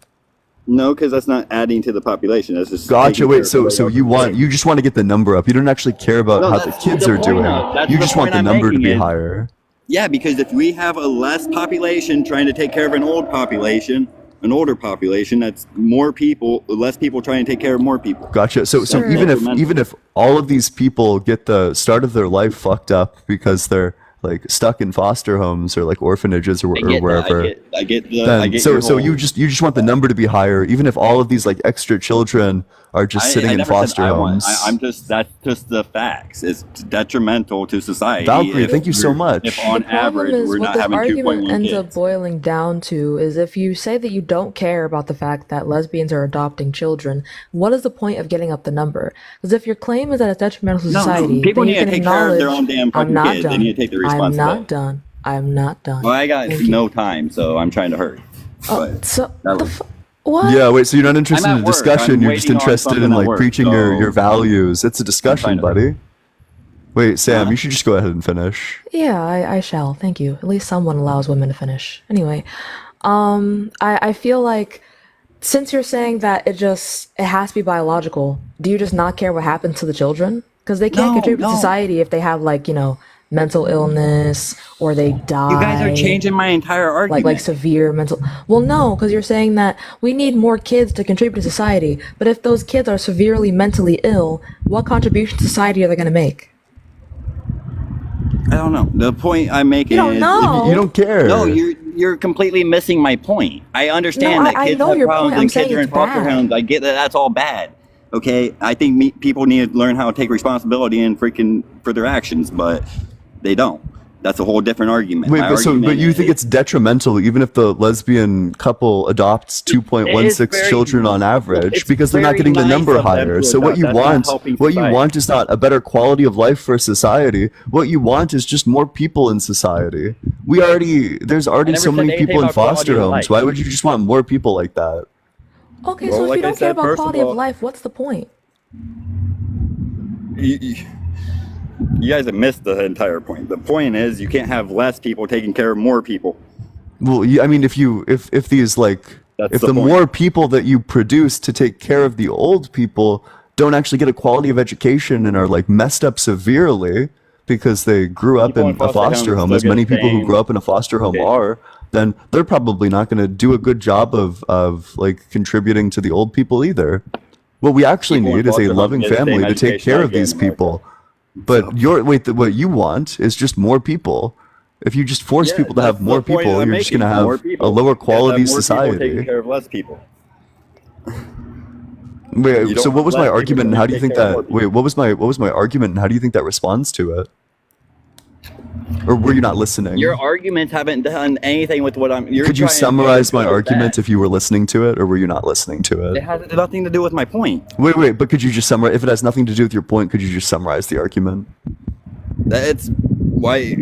No, because that's not adding to the population. That's just Gotcha. taking care Wait. of So everybody else. you just want to get the number up. You don't actually care about No, how the that's kids the are point doing. of- that's You the just want point the I'm number to making be is- higher. Yeah, because if we have a less population trying to take care of an old population, an older population, that's more people, less people trying to take care of more people. Gotcha. So Sure. even if all of these people get the start of their life fucked up because they're like stuck in foster homes or like orphanages or, I or get wherever, that. I get the. then I get so your so whole- you just want the number to be higher, even if all of these like extra children are just sitting I in never said foster I homes. want. I'm just that's just the facts. It's detrimental to society. Valkyrie, if thank you so we're- much. If on The problem average is we're what not this having argument 2.1 ends kids. up boiling down to is if you say that you don't care about the fact that lesbians are adopting children, what is the point of getting up the number? Because if your claim is that it's detrimental to No, society, people then you need to can take care of their acknowledge own damn I'm fucking not kids. They done. need to take the I'm responsibility. not done. I'm not done. Well, I got Thank you. no time, so I'm trying to hurry. Oh, But so that the was- what? Yeah, wait, so you're not interested I'm in at a work. discussion, I'm you're just waiting on interested in something at like work, preaching your so values. It's a discussion, trying to hurry. buddy. Wait, Sam, Huh? you should just go ahead and finish. Yeah, I shall. Thank you. At least someone allows women to finish. Anyway, I feel like since you're saying that it has to be biological, do you just not care what happens to the children? Because they can't No, contribute to no. society if they have like, mental illness or they die. You guys are changing my entire argument. like severe mental. Well, no, because you're saying that we need more kids to contribute to society. But if those kids are severely mentally ill, what contribution to society are they going to make? I don't know. The point I'm making You don't is know. You don't care. No, you're completely missing my point. I understand No, that I kids know have your problems point. I'm and kids saying are in it's foster bad. homes. I get that that's all bad. Okay, I think people need to learn how to take responsibility and freaking for their actions, but they don't. That's a whole different argument. Wait, My but argument you think is- it's detrimental even if the lesbian couple adopts 2.16 very- children on average it's because they're not very getting the nice number of them higher. to So what adopt. you That's not want, helping what you society. want is not a better quality of life for society. What you want is just more people in society. There's already never so said many anything people in about quality foster of homes. life. Why would you just want more people like that? Okay, Well, so if like you I don't care said, about first of quality of all- life, what's the point? You guys have missed the entire point. The point is you can't have less people taking care of more people. Well, I mean, if these That's if the the point. more people that you produce to take care of the old people don't actually get a quality of education and are like messed up severely because they grew up People in in a foster foster homes home, still as get many people who same grew up in a foster home education. are, then they're probably not going to do a good job of like contributing to the old people either. What we actually People in need is foster a homes loving get the same family to take education care I of get in these America. people. But what you want is just more people. If you just force Yeah, people to have that's more the point people, I'm you're just making. going to More have people. a lower You have to have quality more people society. taking care of less people. Wait, You so don't what was let my people argument and how do you take think care of that more people. what was my argument and how do you think that responds to it? Or were you not listening? Your arguments haven't done anything with what I'm. You're Could you trying to summarize my sugarcoat argument that. if you were listening to it or were you not listening to It it? has nothing to do with my point. Wait, but could you just summarize if it has nothing to do with your point, could you just summarize the argument? That's why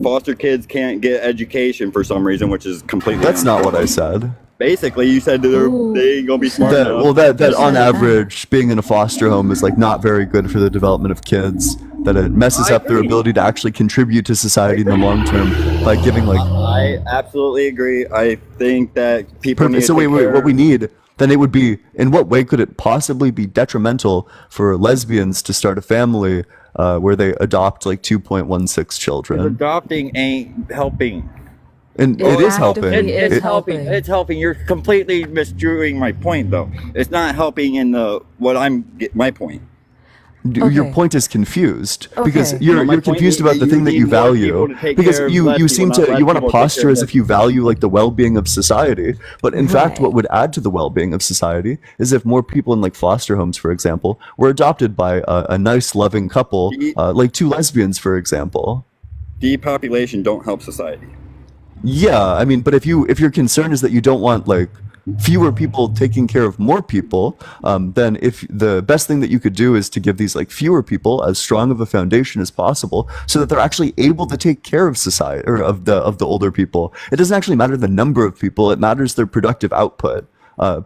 foster kids can't get education for some reason, which is completely. That's not what I untrue. said. Basically, you said that they ain't gonna be smart That enough. well that on said that? average being in a foster home is like not very good for the development of kids. That it messes I up their agree. ability to actually contribute to society in the long term by giving like I absolutely agree. I think that people need perfect. So to take wait, care what we need then it would be in what way could it possibly be detrimental for lesbians to start a family where they adopt like 2.16 children? adopting ain't helping. And It it is actively helping. is It- helping. It's helping. You're completely misconstruing my point, though. It's not helping in my point. Your Okay. point is confused because Okay. you're No, my you're point confused is about that the thing you that need you more value people to take because care of you less you people, seem not to less you want to people to take posture care of as less if you value like the well-being of society, but in fact Right. what would add to the well-being of society is if more people in like foster homes, for example, were adopted by a nice loving couple like two lesbians, for example. Depopulation don't help society. Yeah, I mean, but if your concern is that you don't want like fewer people taking care of more people, then if the best thing that you could do is to give these like fewer people as strong of a foundation as possible, so that they're actually able to take care of society or of the older people. It doesn't actually matter the number of people; it matters their productive output.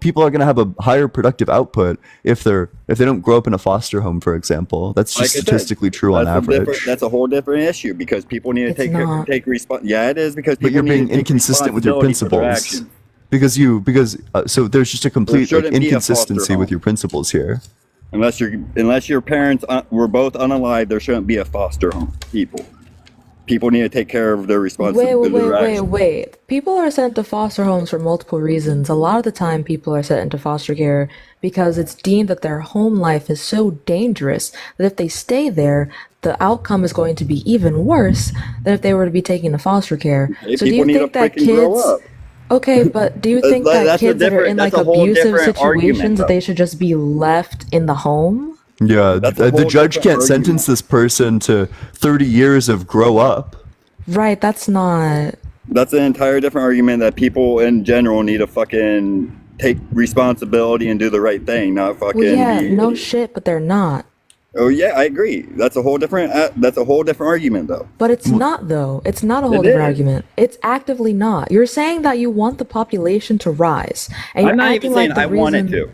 People are going to have a higher productive output if they don't grow up in a foster home, for example. That's just Like I said, statistically true on average. That's a whole different issue because people need to It's not. take response. Yeah, it is because But people you're need being to take inconsistent with your responsibility for their principles. actions. Because so there's just a complete like, shouldn't be a foster inconsistency with home. your principles here. Unless your parents were both unalive, there shouldn't be a foster home. People need to take care of their responsibility. Wait. People are sent to foster homes for multiple reasons. A lot of the time, people are sent into foster care because it's deemed that their home life is so dangerous that if they stay there, the outcome is going to be even worse than if they were to be taken to foster care. Hey, So do people you need think to that freaking grow kids? up. Okay, but do you think that That's a kids that are in different. like That's a whole abusive different argument, situations that though. they should just be left in the home? Yeah, That's a the whole judge different can't argument. sentence this person to 30 years of grow up. Right, that's not. That's an entire different argument that people in general need to fucking take responsibility and do the right thing, not fucking Well, yeah, be. no shit, but they're not. Oh yeah, I agree. That's a whole different. That's a whole different argument, though. But it's not, though. It's not a whole It different is. argument. It's actively not. You're saying that you want the population to rise, and you're I'm not acting even saying like the I want it reason. to.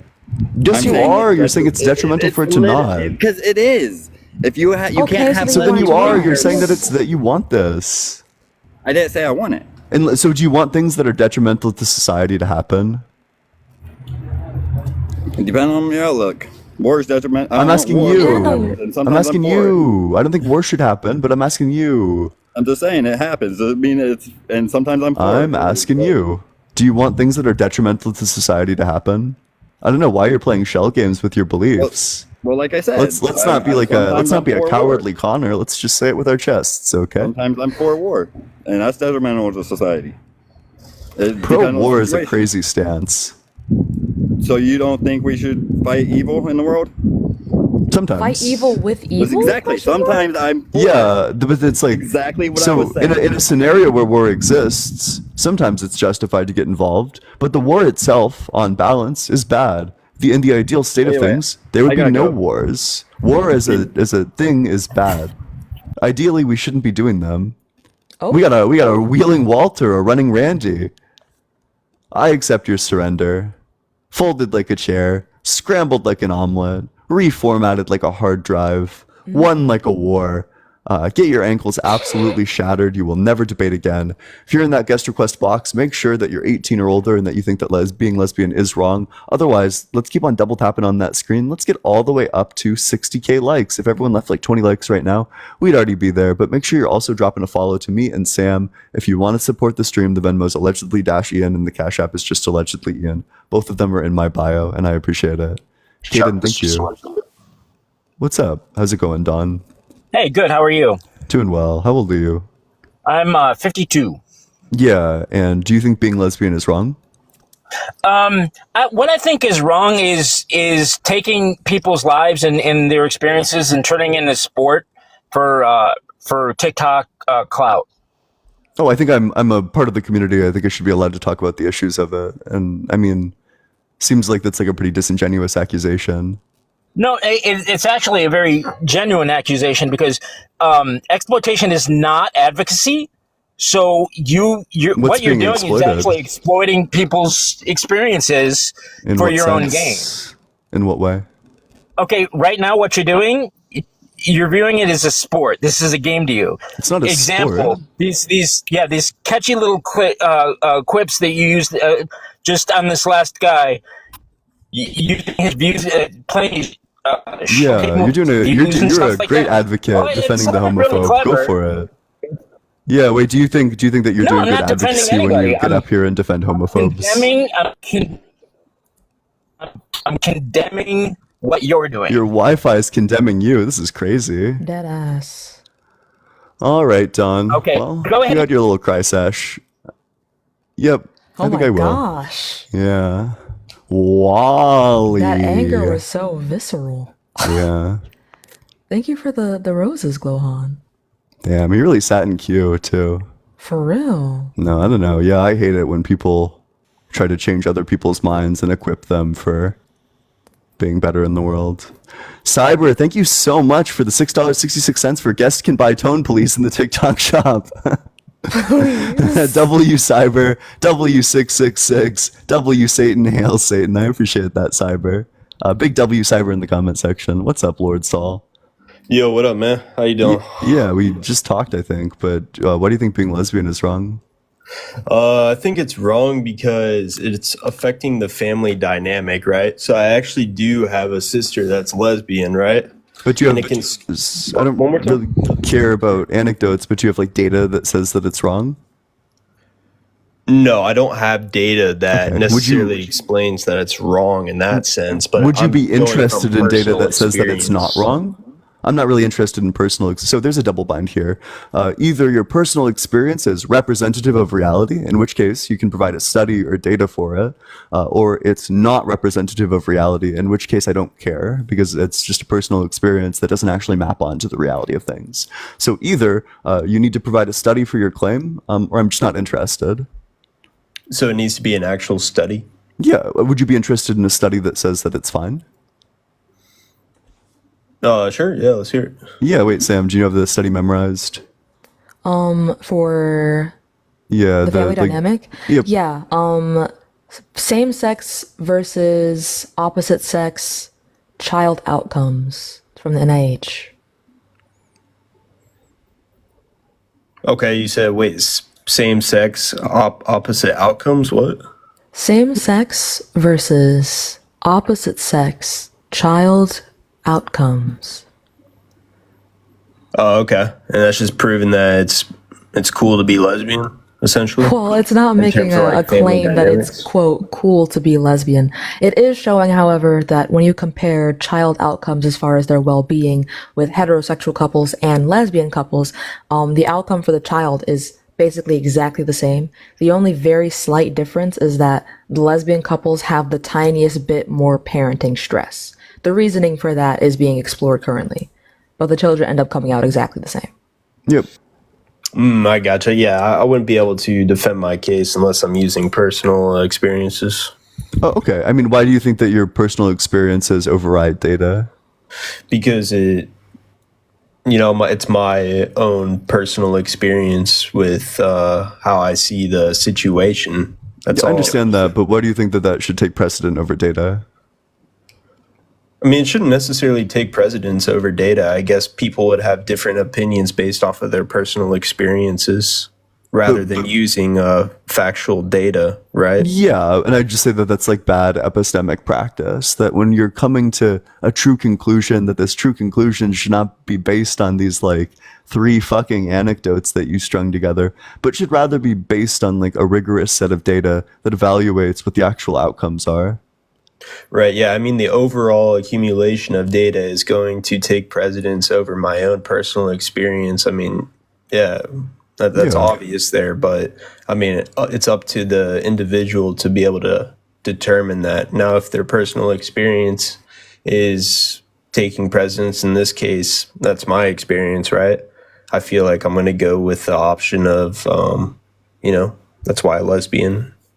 Yes, I'm you saying are. You're it's- saying it's detrimental for it to not. Because it is. If you you Okay, can't so have. then So then why you do are. you You're saying rise? that it's that you want this. I didn't say I want it. And so do you want things that are detrimental to society to happen? Depending on your outlook. War is detrimental. I'm asking you. Yeah, no, I'm asking you. I don't think war should happen, but I'm asking you. I'm just saying it happens. I mean, and sometimes I'm. I'm asking you. Do you want things that are detrimental to society to happen? I don't know why you're playing shell games with your beliefs. Well, like I said, Let's not be like a let's not be a cowardly Connor. Let's just say it with our chests, okay? Sometimes I'm for war, and that's detrimental to society. It depends on the Pro-war is a situation. crazy stance. So you don't think we should fight evil in the world? Sometimes. Fight evil with That's evil? exactly. Question mark? Sometimes I'm. For Yeah, but it's like exactly what I so was saying. in a scenario where war exists, sometimes it's justified to get involved, but the war itself, on balance, is bad. In the ideal state of Wait, wait. things, there would I be gotta no go. wars. War as a thing is bad. Ideally, we shouldn't be doing them. Oh, We got a wheeling Walter, a running Randy. I accept your surrender. Folded like a chair, scrambled like an omelet, reformatted like a hard drive, won like a war. Get your ankles absolutely shattered. You will never debate again. If you're in that guest request box, make sure that you're 18 or older and that you think that being lesbian is wrong. Otherwise, let's keep on double tapping on that screen. Let's get all the way up to 60K likes. If everyone left like 20 likes right now, we'd already be there. But make sure you're also dropping a follow to me and Sam. If you want to support the stream, the Venmo's allegedly -Ian and the Cash App is just allegedly Ian. Both of them are in my bio, and I appreciate it. Kaden, thank you. What's up? How's it going, Don? Hey, good. How are you? Doing well. How old are you? I'm 52. Yeah, and do you think being lesbian is wrong? What I think is wrong is taking people's lives and their experiences and turning into sport for TikTok clout. Oh, I think I'm a part of the community. I think I should be allowed to talk about the issues of it. And I mean, seems like that's like a pretty disingenuous accusation. No, it's actually a very genuine accusation because exploitation is not advocacy. So what you're being doing exploited? is actually exploiting people's experiences In for what your own gain. sense? In what way? Okay, right now what you're doing, you're viewing it as a sport. This is a game to you. It's not a Example, sport. these catchy little quips that you used just on this last guy. Using his views, playing. Yeah, you're a great advocate defending the homophobe. Go for it. Yeah, wait. Do you think that you're No, doing I'm good not defending advocacy when you anybody. get up here and defend homophobes? I'm condemning what you're doing. Your Wi-Fi is condemning you. This is crazy. dead ass. All right, Don. Okay, well, go ahead. You had your little cry sesh. Yep. Oh I think my I will. gosh. Yeah. Wally. That anger was so visceral. Yeah. Thank you for the roses, Glohan. Damn, he really sat in queue too. For real. No, I don't know. Yeah, I hate it when people try to change other people's minds and equip them for being better in the world. Cyber, thank you so much for the $6.66 for guests can buy Tone Police in the TikTok shop. W Cyber, W666, W Satan, Hail Satan. I appreciate that, Cyber. Big W Cyber in the comment section. What's up, Lord Saul? Yo, what up, man? How you doing? Yeah, we just talked, I think, but why do you think being lesbian is wrong? I think it's wrong because it's affecting the family dynamic, right? So I actually do have a sister that's lesbian, right? But you have, And it can- I don't One more time. really care about anecdotes, but you have like data that says that it's wrong? No, I don't have data that Okay. necessarily explains that it's wrong in that sense. But Would you I'm be going from interested in data personal that says that it's not experience. wrong? I'm not really interested in so there's a double bind here. Either your personal experience is representative of reality, in which case you can provide a study or data for it, or it's not representative of reality, in which case I don't care, because it's just a personal experience that doesn't actually map onto the reality of things. So either you need to provide a study for your claim, or I'm just not interested. So it needs to be an actual study? Yeah, would you be interested in a study that says that it's fine? Sure, yeah, let's hear it. Yeah, wait, Sam, do you have the study memorized? For Yeah, the family dynamic? Yep. Yeah, same sex versus opposite sex child outcomes from the NIH. Okay, you said, wait, same sex, opposite outcomes, what? Same sex versus opposite sex child outcomes. Oh, okay. And that's just proving that it's cool to be lesbian, essentially? Well, it's not making terms of, a like, family claim that it's, dynamics? quote, cool to be lesbian. It is showing, however, that when you compare child outcomes as far as their well-being with heterosexual couples and lesbian couples, the outcome for the child is basically exactly the same. The only very slight difference is that the lesbian couples have the tiniest bit more parenting stress. The reasoning for that is being explored currently, but the children end up coming out exactly the same. Yep. I gotcha. Yeah, I wouldn't be able to defend my case unless I'm using personal experiences. Oh, okay. I mean, why do you think that your personal experiences override data? Because it's my own personal experience with how I see the situation. That's I all. understand that, but why do you think that should take precedent over data? I mean, it shouldn't necessarily take precedence over data. I guess people would have different opinions based off of their personal experiences rather than using factual data, right? Yeah, and I'd just say that that's like bad epistemic practice, that when you're coming to a true conclusion, that this true conclusion should not be based on these like 3 fucking anecdotes that you strung together, but should rather be based on like a rigorous set of data that evaluates what the actual outcomes are. Right. Yeah. I mean, the overall accumulation of data is going to take precedence over my own personal experience. I mean, yeah, that's obvious there. But I mean, it's up to the individual to be able to determine that. Now, if their personal experience is taking precedence in this case, that's my experience, right? I feel like I'm going to go with the option of, that's why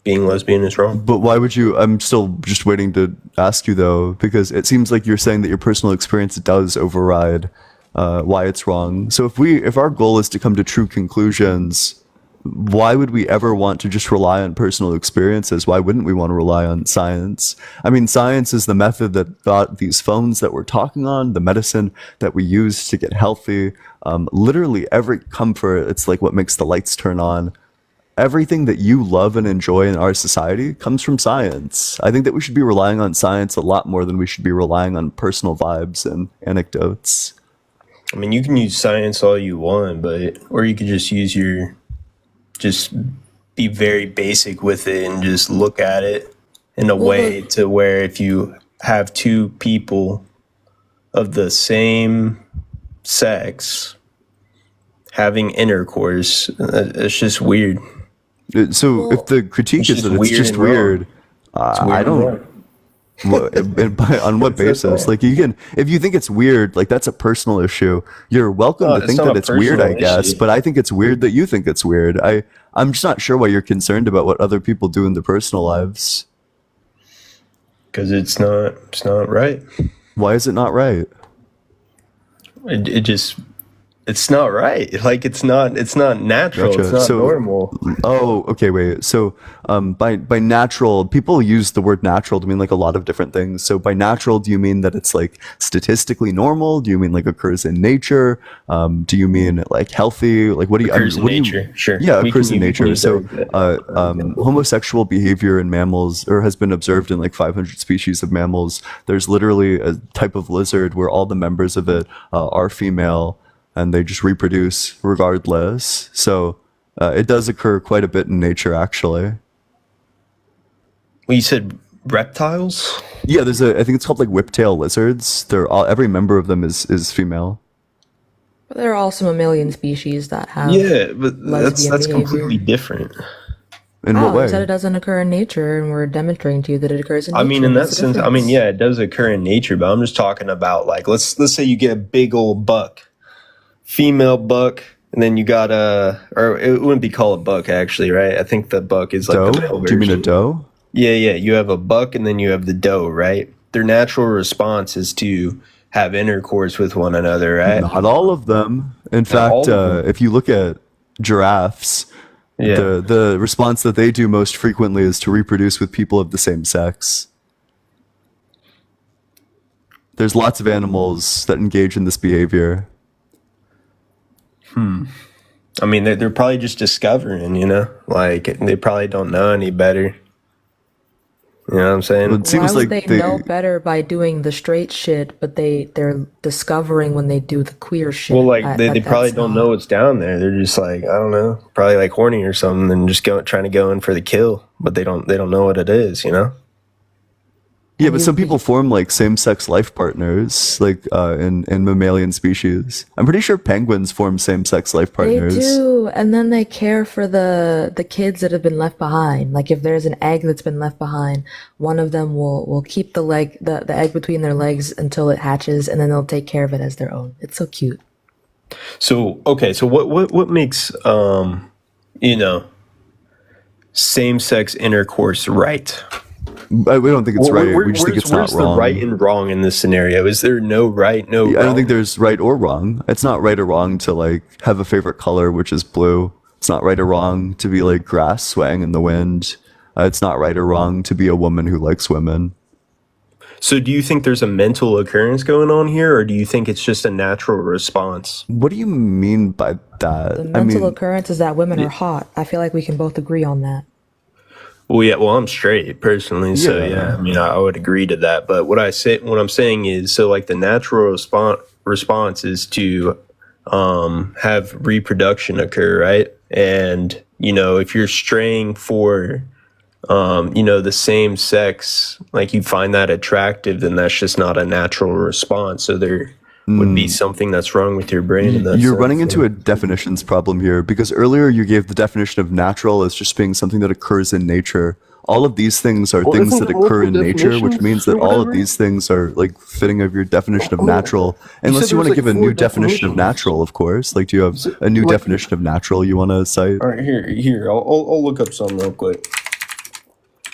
being lesbian is wrong. But why would you? I'm still just waiting to ask you though, because it seems like you're saying that your personal experience does override why it's wrong. So if our goal is to come to true conclusions, why would we ever want to just rely on personal experiences? Why wouldn't we want to rely on science? I mean, science is the method that got these phones that we're talking on, the medicine that we use to get healthy, literally every comfort. It's like what makes the lights turn on. Everything that you love and enjoy in our society comes from science. I think that we should be relying on science a lot more than we should be relying on personal vibes and anecdotes. I mean, you can use science all you want, or you could just just be very basic with it and just look at it in a way to where if you have 2 people of the same sex having intercourse, it's just weird. So if the critique is that it's just weird, I don't. On what basis? Like if you think it's weird, like that's a personal issue. You're welcome to think that it's weird, I guess. But I think it's weird that you think it's weird. I'm just not sure why you're concerned about what other people do in their personal lives. Because it's not right. Why is it not right? It's not right. Like it's not natural. Gotcha. It's not normal. Oh, okay, wait. So, by natural, people use the word natural to mean like a lot of different things. So, by natural, do you mean that it's like statistically normal? Do you mean like occurs in nature? Do you mean like healthy? Like what do you? Occurs in nature. Sure. Yeah, occurs in nature. So, homosexual behavior in mammals, or has been observed in like 500 species of mammals. There's literally a type of lizard where all the members of it are female, and they just reproduce regardless. So it does occur quite a bit in nature, actually. Well, you said reptiles? Yeah, I think it's called like whiptail lizards. Every member of them is female. But there are also mammalian species that have Yeah, but lesbian that's behavior. completely different. In what Oh, you said way? it doesn't occur in nature, and we're demonstrating to you that it occurs in I nature. mean, in What's that the sense, I mean, difference? yeah, it does occur in nature, but I'm just talking about like let's say you get a big old buck, female buck, and then you got or it wouldn't be called a buck actually, right? I think the buck is like Doe? the male Do you mean a version. doe? Yeah, you have a buck and then you have the doe, right? Their natural response is to have intercourse with one another, right? Not all of them. In fact, all of them. if you look at giraffes, Yeah. the response that they do most frequently is to reproduce with people of the same sex. There's lots of animals that engage in this behavior. I mean, they're probably just discovering, like they probably don't know any better. You know what I'm saying? Well, it Why seems would like they know better by doing the straight shit, but they're discovering when they do the queer shit? Well, like they probably don't know what's down there. They're just like, I don't know, probably like horny or something, and just trying to go in for the kill, but they don't know what it is, Yeah, but some people form like same-sex life partners, like in mammalian species. I'm pretty sure penguins form same-sex life partners. They do, and then they care for the kids that have been left behind. Like if there's an egg that's been left behind, one of them will keep the egg between their legs until it hatches, and then they'll take care of it as their own. It's so cute. So okay, so what makes same-sex intercourse right? We don't think it's right. We just think it's not where's wrong. the right and wrong in this scenario? Is there no right, no wrong? I don't think there's right or wrong. It's not right or wrong to like have a favorite color, which is blue. It's not right or wrong to be like grass swaying in the wind. It's not right or wrong to be a woman who likes women. So do you think there's a mental occurrence going on here, or do you think it's just a natural response? What do you mean by that? The mental occurrence is that women are hot. I feel like we can both agree on that. Well, yeah. Well, I'm straight personally, so yeah. I mean, I would agree to that. But what I'm saying is, so like the natural response is to have reproduction occur, right? And if you're straying for the same sex, like you find that attractive, then that's just not a natural response. So there would be something that's wrong with your brain. You're running into a definitions problem here, because earlier you gave the definition of natural as just being something that occurs in nature. All of these things are things that occur in nature, which means that all of these things are like fitting of your definition of natural. Unless you want to give a new definition of natural, of course. Like, do you have a new definition of natural you want to cite? All right, here. I'll look up something real quick.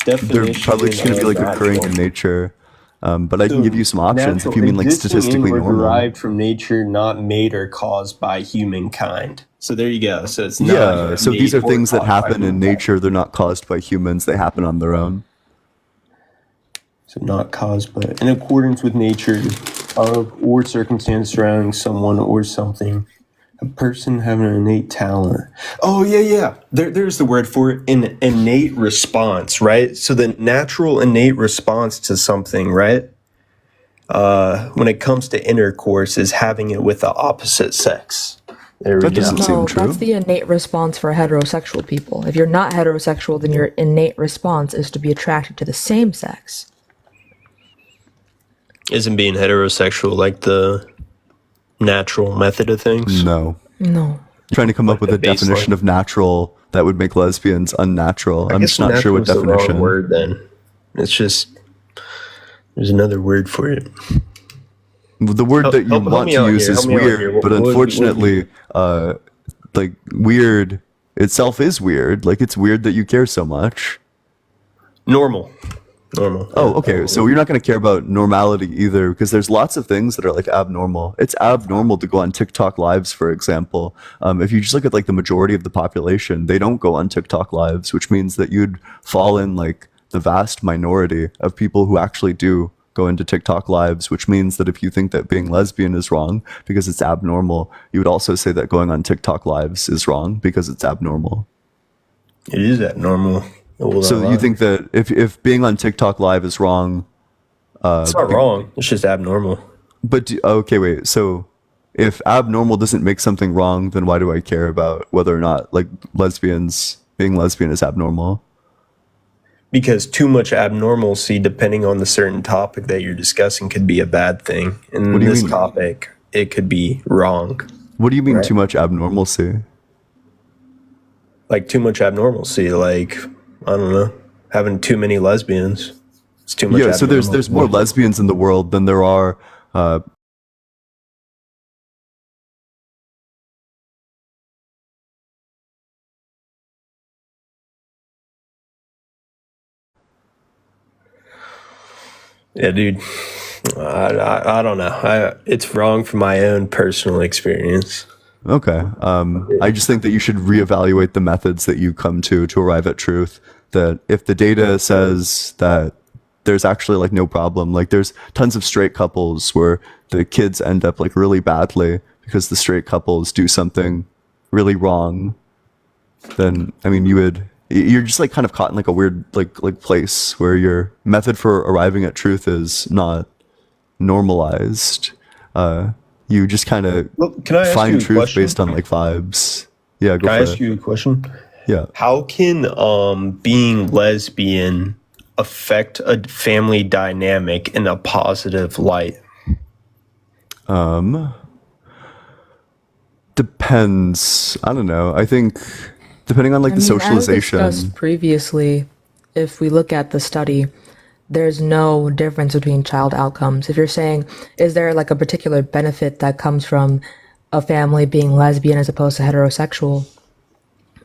They're probably just going to be like occurring in nature. But I can give you some options if you mean like statistically normal. Derived from nature, not made or caused by humankind. So there you go. So it's not so these are things that happen in nature. nature. They're not caused by humans. They happen on their own. So not caused by, in accordance with nature of or circumstance surrounding someone or something. A person having an innate talent. Oh, yeah. There's the word for it, an innate response, right? So the natural innate response to something, right? When it comes to intercourse is having it with the opposite sex. There we That go. doesn't seem true. That's the innate response for heterosexual people. If you're not heterosexual, then your innate response is to be attracted to the same sex. Isn't being heterosexual like the natural method of things? No. Trying to come up with the a definition baseline. of natural that would make lesbians unnatural. I'm guess just not sure what natural's the wrong definition. word then. It's just there's another word for it. The word that you help want me to out use here, is help me out weird, here. but What- unfortunately, like weird itself is weird. Like it's weird that you care so much. Normal. Oh, okay. So you're not going to care about normality either, because there's lots of things that are like abnormal. It's abnormal to go on TikTok lives, for example. If you just look at like the majority of the population, they don't go on TikTok lives, which means that you'd fall in like the vast minority of people who actually do go into TikTok lives, which means that if you think that being lesbian is wrong because it's abnormal, you would also say that going on TikTok lives is wrong because it's abnormal. It is abnormal. So you think that if being on TikTok live is wrong, it's not wrong. It's just abnormal. but okay, wait. So if abnormal doesn't make something wrong, then why do I care about whether or not like being lesbian is abnormal? because too much abnormalcy, depending on the certain topic that you're discussing, could be a bad thing. And in this topic, it could be wrong. What do you mean too much abnormalcy? Like too much abnormalcy, like, I don't know, having too many lesbians. It's too much. Yeah, so there's more lesbians in the world than there are Yeah, dude. I don't know. It's wrong from my own personal experience. Okay. I just think that you should reevaluate the methods that you come to arrive at truth. That if the data says that there's actually like no problem, like there's tons of straight couples where the kids end up like really badly because the straight couples do something really wrong, then I mean you're just like kind of caught in like a weird like place where your method for arriving at truth is not normalized. You just kind of find truth based on like vibes. Yeah, go for it. Can I ask you a question? Yeah. How can being lesbian affect a family dynamic in a positive light? Depends. I don't know. I think depending on like the socialization. As discussed previously, if we look at the study, there's no difference between child outcomes. If you're saying, is there like a particular benefit that comes from a family being lesbian as opposed to heterosexual?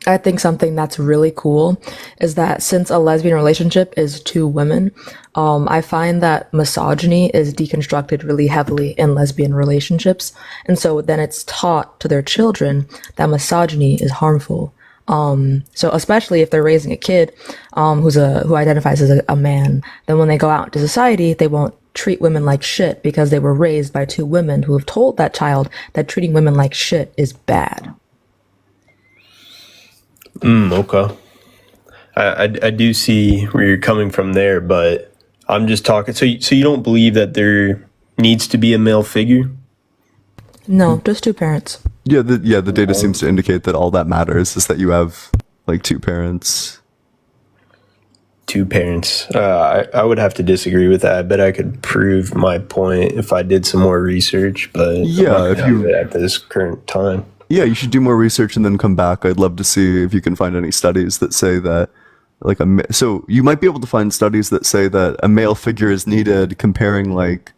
I think something that's really cool is that since a lesbian relationship is two women, I find that misogyny is deconstructed really heavily in lesbian relationships. And so then it's taught to their children that misogyny is harmful. So especially if they're raising a kid who identifies as a man, then when they go out into society, they won't treat women like shit because they were raised by two women who have told that child that treating women like shit is bad. Okay. I do see where you're coming from there, but I'm just talking. So you don't believe that there needs to be a male figure? No, just two parents. Yeah, the data seems to indicate that all that matters is that you have like two parents. Two parents. I would have to disagree with that. I bet I could prove my point if I did some more research, but yeah, if you at this current time. Yeah, you should do more research and then come back. I'd love to see if you can find any studies that say that, like so you might be able to find studies that say that a male figure is needed comparing like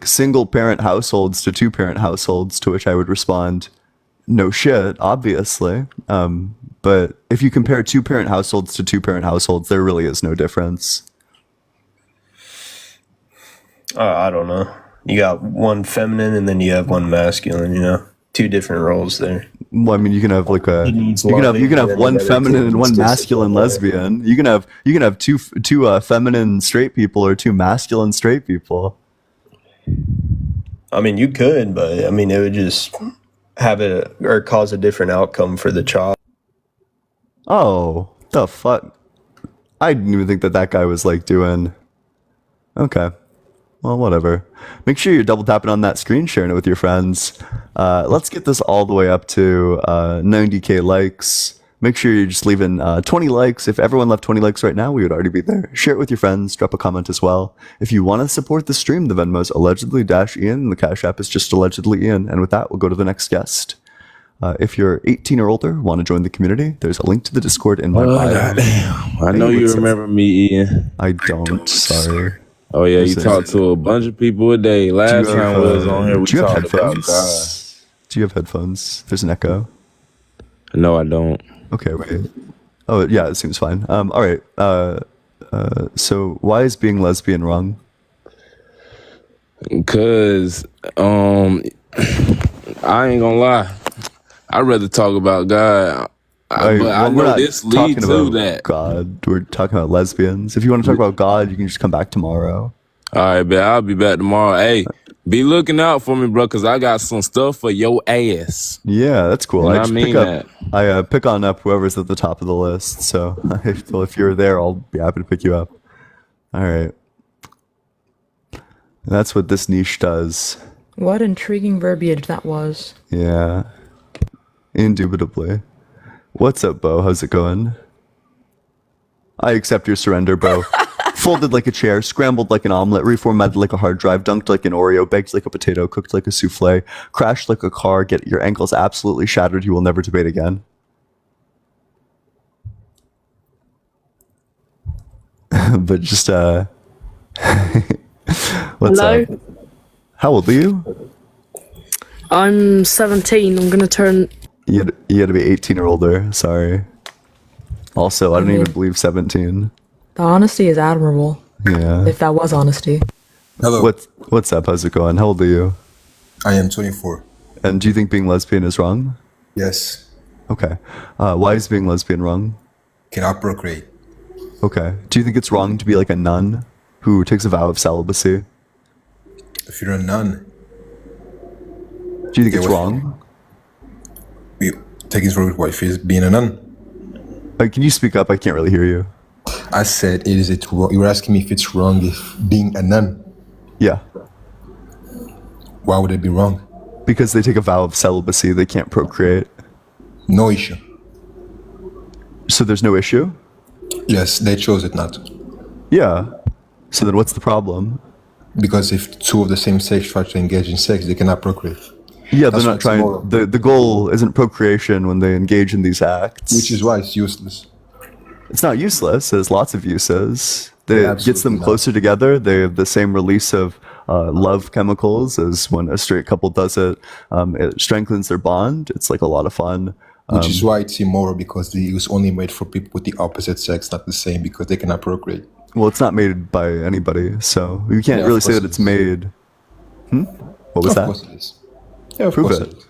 single parent households to two parent households, to which I would respond, no shit, obviously. But if you compare two parent households to two parent households, there really is no difference. I don't know. You got one feminine and then you have one masculine, you know? Two different roles there. Well, I mean, you can have like you can have one feminine and one masculine lesbian. You can have two feminine straight people or two masculine straight people. I mean, you could, but I mean, it would just cause a different outcome for the child. Oh, the fuck! I didn't even think that guy was like doing. Okay. Well, whatever. Make sure you're double tapping on that screen, sharing it with your friends. Let's get this all the way up to 90K likes. Make sure you're just leaving 20 likes. If everyone left 20 likes right now, we would already be there. Share it with your friends. Drop a comment as well. If you want to support the stream, the Venmo's allegedly-Ian, and the Cash App is just allegedly Ian. And with that, we'll go to the next guest. If you're 18 or older, want to join the community, there's a link to the Discord in my bio. Goddamn. I know you remember me, Ian. I don't. Sorry. Oh yeah, you talked to a bunch of people a day. Last time we was on here, we talked about God. Do you have headphones? There's an echo. No, I don't. Okay, wait. Oh yeah, it seems fine. All right. So why is being lesbian wrong? Cause I ain't gonna lie. I'd rather talk about God. But I know this leads to that. God, we're talking about lesbians. If you want to talk about God, you can just come back tomorrow. All right, but I'll be back tomorrow. Hey, be looking out for me, bro, because I got some stuff for your ass. Yeah, that's cool. And I mean that. I pick on up whoever's at the top of the list. So if you're there, I'll be happy to pick you up. All right. That's what this niche does. What intriguing verbiage that was. Yeah. Indubitably. What's up, Bo? How's it going? I accept your surrender, bro. Folded like a chair, scrambled like an omelet, reformatted like a hard drive, dunked like an Oreo, baked like a potato, cooked like a souffle, crashed like a car, get your ankles absolutely shattered, you will never debate again. But just, what's Hello? up? How old are you? I'm 17. I'm gonna turn. You had to be 18 or older, sorry. Also, I don't even believe 17. The honesty is admirable. Yeah. If that was honesty. Hello. What's up? How's it going? How old are you? I am 24. And do you think being lesbian is wrong? Yes. Okay. Why is being lesbian wrong? Cannot procreate. Okay. Do you think it's wrong to be like a nun who takes a vow of celibacy? If you're a nun, do you think it's wrong? Taking for wife is being a nun. Can you speak up? I can't really hear you. I said, is it wrong? You were asking me if it's wrong if being a nun. Yeah. Why would it be wrong? Because they take a vow of celibacy. They can't procreate. No issue. So there's no issue? Yes, they chose it not to. Yeah. So then what's the problem? Because if two of the same sex try to engage in sex, they cannot procreate. Yeah, they're not trying. The goal isn't procreation when they engage in these acts. Which is why it's useless. It's not useless. There's lots of uses. It gets them closer together. They have the same release of love chemicals as when a straight couple does it. It strengthens their bond. It's like a lot of fun. Which is why it's immoral, because it was only made for people with the opposite sex, not the same, because they cannot procreate. Well, it's not made by anybody, so you can't really say that it's made. What was that? Of course it is. Yeah, of course it is.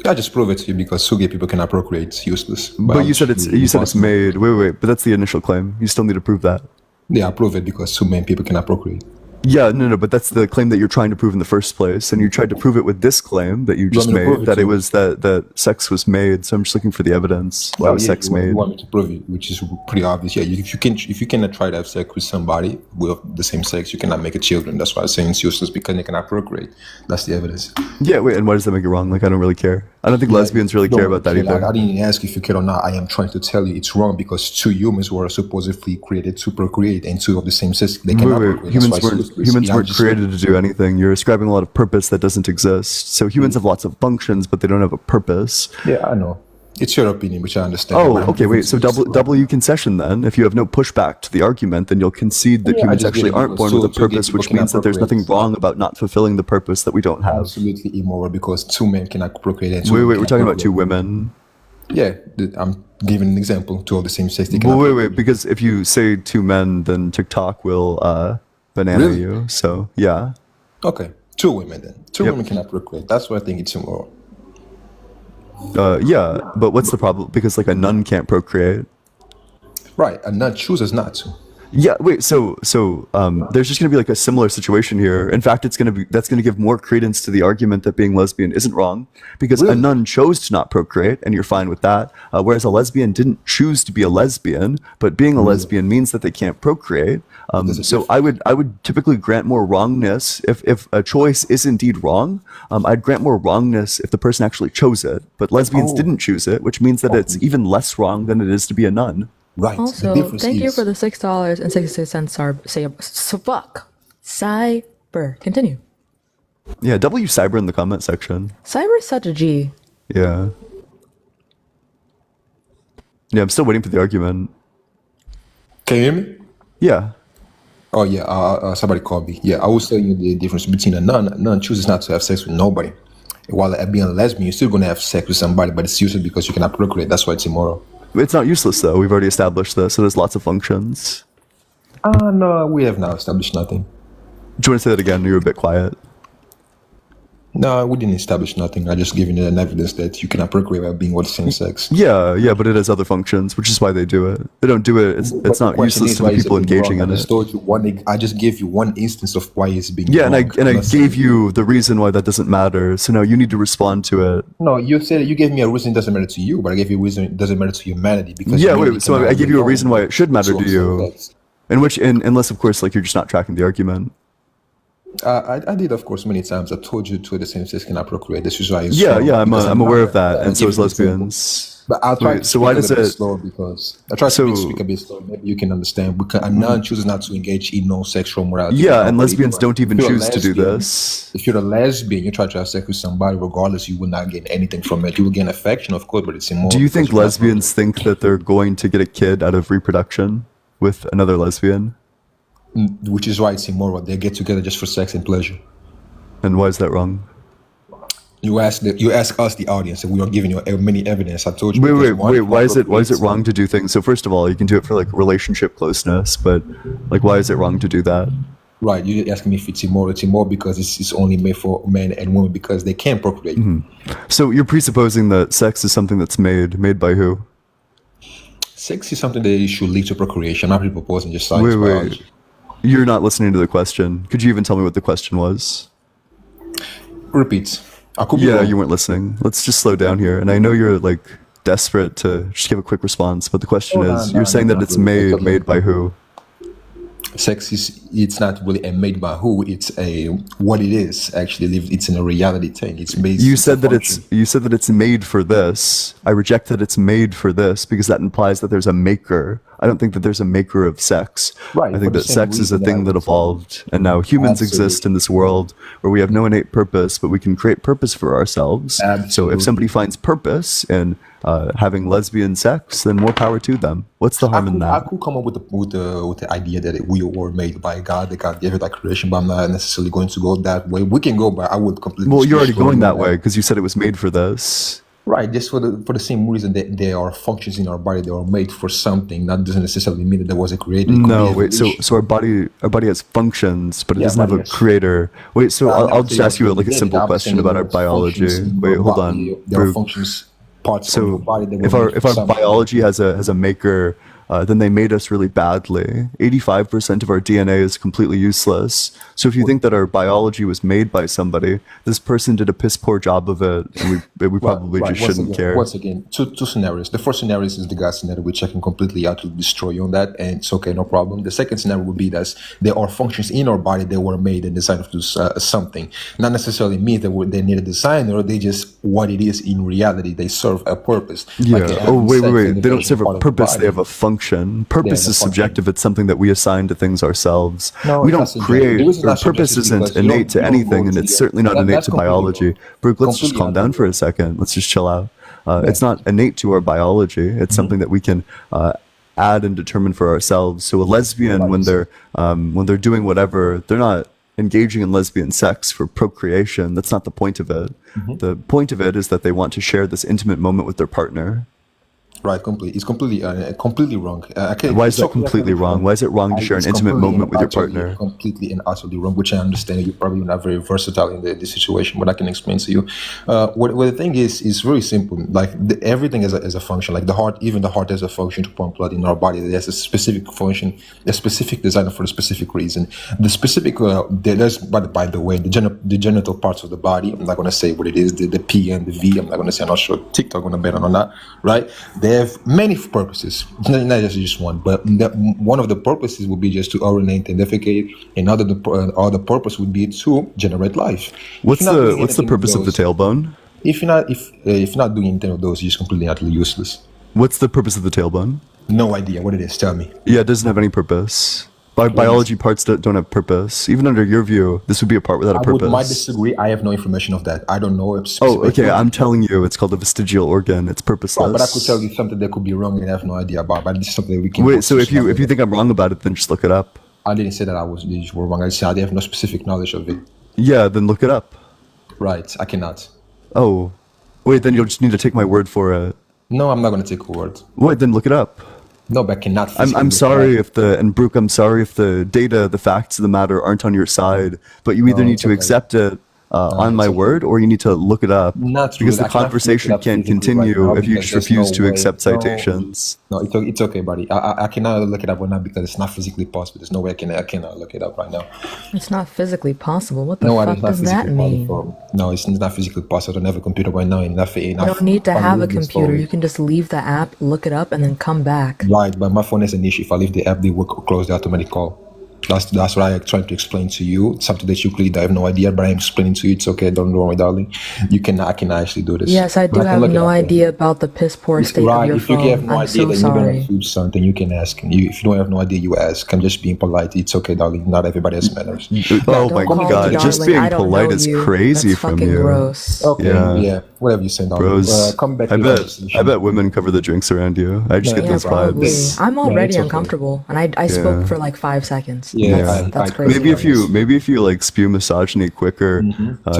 I just prove it to you because two gay people cannot procreate. It's useless. But you said it's made. Wait. But that's the initial claim. You still need to prove that. Yeah, I prove it because two men people cannot procreate. Yeah, no, but that's the claim that you're trying to prove in the first place, and you tried to prove it with this claim that you just made, that it was that sex was made. So I'm just looking for the evidence. Why was sex made? You want me to prove it, which is pretty obvious. Yeah, if you cannot try to have sex with somebody with the same sex, you cannot make a children. That's why I'm saying it's useless, because they cannot procreate. That's the evidence. Yeah, wait, and why does that make it wrong? Like, I don't really care. I don't think lesbians really care about that either. I didn't ask if you care or not. I am trying to tell you it's wrong because two humans were supposedly created to procreate, and two of the same sex, they cannot procreate. Humans weren't created to do anything. You're ascribing a lot of purpose that doesn't exist. So humans have lots of functions, but they don't have a purpose. Yeah, I know. It's your opinion, which I understand. Oh, okay, wait. So double you concession then. If you have no pushback to the argument, then you'll concede that humans actually aren't born with a purpose, which means that there's nothing wrong about not fulfilling the purpose that we don't have. Absolutely immoral, because two men cannot procreate. Wait, we're talking about two women. Yeah, I'm giving an example. Two of the same sex. Wait, because if you say two men, then TikTok will banana you. So yeah. Okay, two women then. Two women cannot procreate. That's why I think it's immoral. Yeah, but what's the problem? Because like a nun can't procreate. Right, a nun chooses not to. Yeah, wait. So there's just gonna be like a similar situation here. In fact, that's gonna give more credence to the argument that being lesbian isn't wrong, because a nun chose to not procreate, and you're fine with that. Whereas a lesbian didn't choose to be a lesbian, but being a lesbian means that they can't procreate. So I would typically grant more wrongness if a choice is indeed wrong. I'd grant more wrongness if the person actually chose it, but lesbians didn't choose it, which means that it's even less wrong than it is to be a nun. Right. Also, thank you for the $6.66 fuck. Cyber. Continue. Yeah, W Cyber in the comment section. Cyber is such a G. Yeah. Yeah, I'm still waiting for the argument. Can you hear me? Yeah. Oh yeah, somebody called me. Yeah, I was telling you the difference between a nun. A nun chooses not to have sex with nobody. While being a lesbian, you're still going to have sex with somebody, but it's useless because you cannot procreate. That's why it's immoral. It's not useless though. We've already established this. So there's lots of functions. No, we have now established nothing. Do you want to say that again? You're a bit quiet. No, we didn't establish nothing. I just given it an evidence that you cannot procreate by being with the same sex. Yeah, but it has other functions, which is why they do it. They don't do it. It's not useless to the people engaging in it. I just gave you one instance of why it's being wrong. And I gave you you the reason why that doesn't matter. So now you need to respond to it. No, you said you gave me a reason it doesn't matter to you, but I gave you a reason it doesn't matter to humanity. Because so I gave you a reason why it should matter to you. Unless of course like you're just not tracking the argument. I did, of course, many times. I told you two the same sex cannot procreate. This is why it's Yeah, slow, yeah, because I'm not aware of gonna that, and so give is you an example. lesbians. But I'll try Wait, to so speak why a does little bit it? slower because I try to speak a bit slower. Maybe you can understand. Because a nun chooses not to engage in no sexual morality. Yeah, and lesbians don't even If you're a choose to do lesbian, this. if you're a lesbian, you try to have sex with somebody, regardless, you will not gain anything from it. You will gain affection, of course, but it's immoral. Do you because think you're not lesbians think that they're going to get a kid out of reproduction with another lesbian? which is why it's immoral. They get together just for sex and pleasure. And why is that wrong? You ask us, the audience, and we are giving you many evidence. I told you. Wait. Why is it wrong to do things? So first of all, you can do it for like relationship closeness, but like, why is it wrong to do that? Right, you're asking me if it's immoral. It's immoral because it's only made for men and women because they can't procreate. So you're presupposing that sex is something that's made by who? Sex is something that should lead to procreation. I'm not proposing just science biology. You're not listening to the question. Could you even tell me what the question was? Repeat. I could be Yeah, wrong. you weren't listening. Let's just slow down here. And I know you're like desperate to just give a quick response, but the question is, you're saying that it's made by who? Sex it's not really a made by who, it's a what it is actually. It's in a reality thing. It's made. You said that it's made for this. I reject that it's made for this because that implies that there's a maker. I don't think that there's a maker of sex. Right, I for think the that same sex is a reason thing that evolved, and now humans exist in this world where we have no innate purpose, but we can create purpose for ourselves. So if somebody finds purpose in having lesbian sex, then more power to them. What's the harm in that? I could come up with the idea that we were made by God, that God gave it like creation, but I'm not necessarily going to go that way. We can go, but I would completely. Well, you're already going that way because you said it was made for this. Right, just for the same reason that there are functions in our body that are made for something. That doesn't necessarily mean that there was a creator. No, wait. So our body has functions, but it doesn't have a creator. Wait. So I'll just ask you like a simple question about our biology. Wait, hold on. There are functions, parts of your body that were if our biology has a maker, then they made us really badly. 85% of our DNA is completely useless. So if you think that our biology was made by somebody, this person did a piss poor job of it, and we probably just shouldn't care. Once again, two scenarios. The first scenario is the God scenario, which I can completely utterly destroy you on that, and it's okay, no problem. The second scenario would be that there are functions in our body that were made and designed to do something. Not necessarily mean that they need a designer, they just what it is in reality. They serve a purpose. Yeah. Like Wait. They don't serve a purpose. They have a function. Purpose is subjective. It's something that we assign to things ourselves. No, we don't create. Purpose isn't innate to anything, and it's certainly not innate to biology. Brooke, let's just calm down for a second. Let's just chill out. It's not innate to our biology. It's something that we can add and determine for ourselves. So a lesbian, when they're doing whatever, they're not engaging in lesbian sex for procreation. That's not the point of it. The point of it is that they want to share this intimate moment with their partner. Right, it's completely wrong. Why is that completely wrong? Why is it wrong to share an intimate moment with your partner? Completely and utterly wrong, which I understand. You're probably not very versatile in this situation, but I can explain to you. What the thing is very simple. Like everything is a function. Like the heart, even the heart has a function to pump blood in our body. There's a specific function, a specific design for a specific reason. The specific, there's by the way, the genital parts of the body. I'm not going to say what it is. The P and the V. I'm not going to say. I'm not sure TikTok going to bet on that. Right? They have many purposes, not just one, but one of the purposes would be just to urinate and defecate. Another purpose would be to generate life. What's the purpose of the tailbone? If you're not doing anything of those, you're just completely utterly useless. What's the purpose of the tailbone? No idea what it is. Tell me. Yeah, it doesn't have any purpose. Biology parts don't have purpose. Even under your view, this would be a part without a purpose. I might disagree. I have no information of that. I don't know. Okay. I'm telling you, it's called a vestigial organ. It's purposeless. But I could tell you something that could be wrong and I have no idea about. But this is something that we can. Wait. So if you think I'm wrong about it, then just look it up. I didn't say that you were wrong. I said I have no specific knowledge of it. Yeah. Then look it up. Right. I cannot. Oh. Wait. Then you'll just need to take my word for it. No, I'm not going to take your word. Wait. Then look it up. No, but I cannot. I'm sorry if Brooke, I'm sorry if the data, the facts of the matter aren't on your side, but you either need to accept it on my word, or you need to look it up. Because the conversation can't continue if you just refuse to accept citations. No, it's okay, buddy. I cannot look it up right now because it's not physically possible. There's no way I cannot look it up right now. It's not physically possible. What the fuck does that mean? No, it's not physically possible. I don't have a computer right now. You don't need to have a computer. You can just leave the app, look it up, and then come back. Right, but my phone has an issue. If I leave the app, they will close the automatic call. That's what I'm trying to explain to you. Something that you clearly have no idea, but I'm explaining to you. It's okay. Don't worry, darling. I can actually do this. Yes, I do have no idea about the piss poor state of your If you have phone. no I'm idea, so then you don't sorry. have something. You can ask. If you don't have no idea, you ask. I'm just being polite. It's okay, darling. Not everybody has manners. Oh my Don't call me god, just darling. being I don't polite know is you. crazy That's from fucking you. gross. Okay, yeah. Whatever you say, darling. Bros, Come back to I the bet conversation. women cover the drinks around you. I just get Yeah, those probably. vibes. I'm already it's okay. uncomfortable, and I spoke for like 5 seconds. Yeah, That's I crazy. Maybe if you like spew misogyny quicker,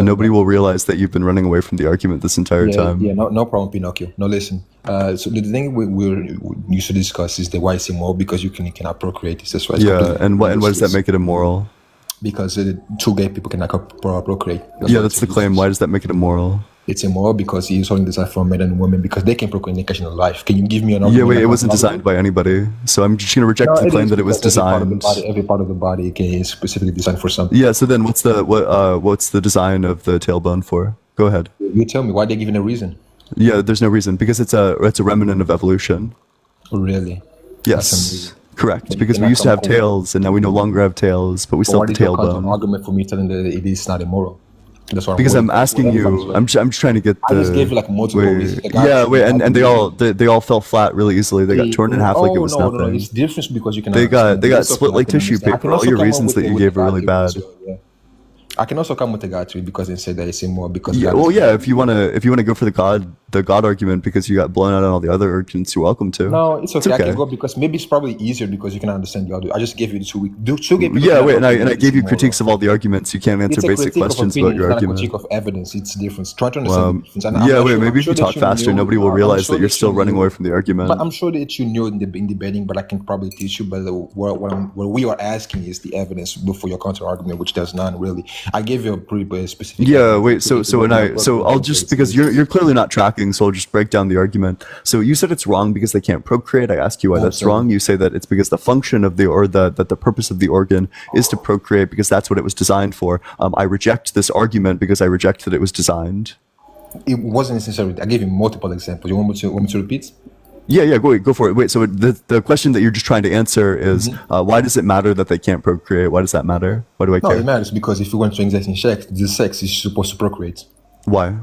nobody will realize that you've been running away from the argument this entire time. Yeah, no problem, Pinocchio. No, listen. So the thing we should discuss is the why it's immoral because you cannot procreate. That's why. Yeah, and what does that make it immoral? Because two gay people cannot procreate. That's the claim. Why does that make it immoral? It's immoral because he's only designed for men and women because they can procreate in occasional life. Can you give me an argument? Yeah, wait, it wasn't designed by anybody. So I'm just going to reject the claim that it was designed. Every part of the body is specifically designed for something. Yeah, so then what's the design of the tailbone for? Go ahead. You tell me, why they giving a reason? Yeah, there's no reason because it's a remnant of evolution. Really? Yes. Correct, because we used to have tails and now we no longer have tails, but we still have the tailbone. An argument for me telling that it is not immoral. That's what because I'm asking you. I'm just trying to get the. I just gave you like multiple reasons. And they all fell flat really easily. They got torn in half like it was nothing. No, it's different because you can. They got split like tissue paper. All your reasons that you gave are really bad. I can also come with the God tree because they say that it's immoral because. If you wanna go for the God argument because you got blown out on all the other arguments, you're welcome to. No, it's okay. I can go because maybe it's probably easier because you can understand the other. I just gave you the 2 weeks. And I gave you critiques of all the arguments. You can't answer basic questions about your argument. It's not a critique of evidence. It's different. Try to understand the difference. Maybe if you talk faster, nobody will realize that you're still running away from the argument. But I'm sure that you knew in debating, but I can probably teach you. But what we are asking is the evidence before your counter argument, which does none really. I gave you a pretty specific. So I'll just because you're clearly not tracking, so I'll just break down the argument. So you said it's wrong because they can't procreate. I asked you why that's wrong. You say that it's because the function of that the purpose of the organ is to procreate because that's what it was designed for. I reject this argument because I reject that it was designed. It wasn't necessarily. I gave you multiple examples. You want me to repeat? Yeah, go for it. Wait, so the question that you're just trying to answer is why does it matter that they can't procreate? Why does that matter? Why do I care? No, it matters because if you want to engage in sex, the sex is supposed to procreate. Why?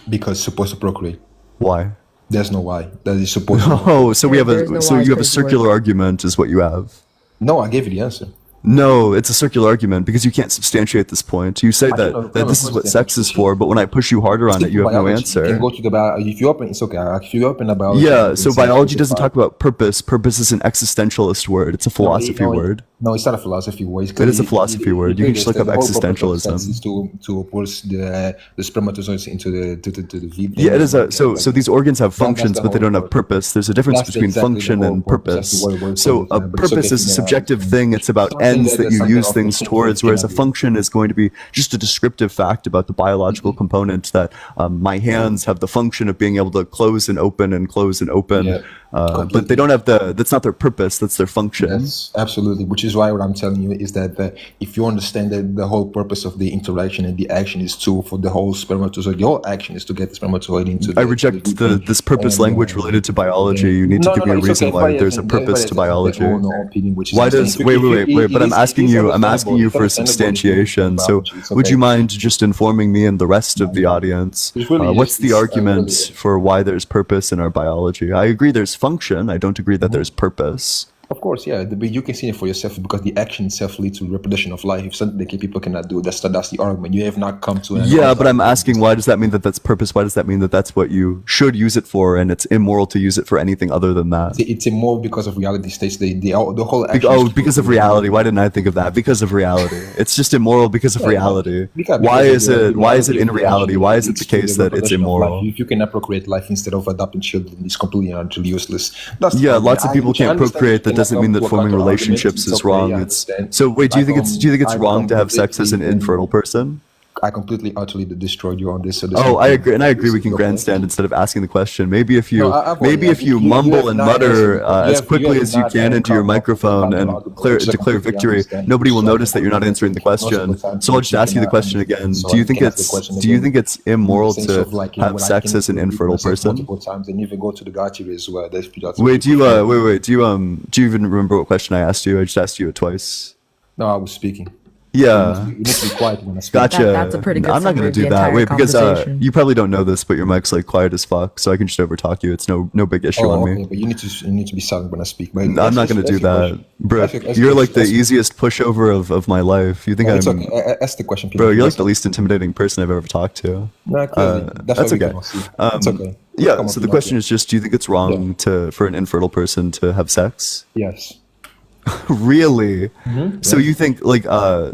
Because it's supposed to procreate. Why? There's no why. That is supposed to. Oh, so you have a circular argument is what you have. No, I gave you the answer. No, it's a circular argument because you can't substantiate this point. You say that this is what sex is for, but when I push you harder on it, you have no answer. You can go to the if you open, it's okay. If you open about so biology doesn't talk about purpose. Purpose is an existentialist word. It's a philosophy word. No, it's not a philosophy word. It is a philosophy word. You can just look up existentialism. Is to push the spermatozoids into the V. Yeah, it is so these organs have functions, but they don't have purpose. There's a difference between function and purpose. So a purpose is a subjective thing. It's about ends that you use things towards, whereas a function is going to be just a descriptive fact about the biological component that my hands have the function of being able to close and open and close and open. But they don't have that's not their purpose, that's their function. Yes, absolutely. Which is why what I'm telling you is that if you understand that the whole purpose of the interaction and the action is for the whole spermatozoid, the whole action is to get the spermatozoid into I reject this purpose language related to biology. You need to give me a reason why there's a purpose to biology. Why does wait, but I'm asking you for substantiation. So would you mind just informing me and the rest of the audience what's the argument for why there's purpose in our biology? I agree there's function. I don't agree that there's purpose. Of course, yeah. You can see it for yourself because the action itself leads to reproduction of life. If something that people cannot do, that's the argument. You have not come to. But I'm asking, why does that mean that that's purpose? Why does that mean that that's what you should use it for, and it's immoral to use it for anything other than that? It's immoral because of reality states. The whole action. Because of reality. Why didn't I think of that? Because of reality. It's just immoral because of reality. Why is it in reality? Why is it the case that it's immoral? If you cannot procreate life instead of adopting children, it's completely and utterly useless. Lots of people can't procreate. That doesn't mean that forming relationships is wrong. So wait, do you think it's wrong to have sex as an infertile person? I completely utterly destroyed you on this. I agree. We can grandstand instead of asking the question. Maybe if you mumble and mutter as quickly as you can into your microphone and declare victory, nobody will notice that you're not answering the question. So I'll just ask you the question again. Do you think it's immoral to have sex as an infertile person? Wait, do you even remember what question I asked you? I just asked you it twice. No, I was speaking. Yeah. You need to be quiet when I speak. Gotcha. That's a pretty good I'm not summary gonna of the do that. entire Wait, because conversation. you probably don't know this, but your mic's like quiet as fuck, so I can just overtalk you. It's no big issue on okay, me. but you need to be silent when I speak. But I'm not gonna do that, bro. You're like the easiest pushover of my life. You think It's I'm? okay. Ask the question, Bro, you're like please. the least intimidating person I've ever talked to. No, clearly. That's what we okay. cannot see. It's okay. Yeah. Come on, So the Pinocchio. question is just: do you think it's wrong for an infertile person to have sex? Yes. Really? So you think like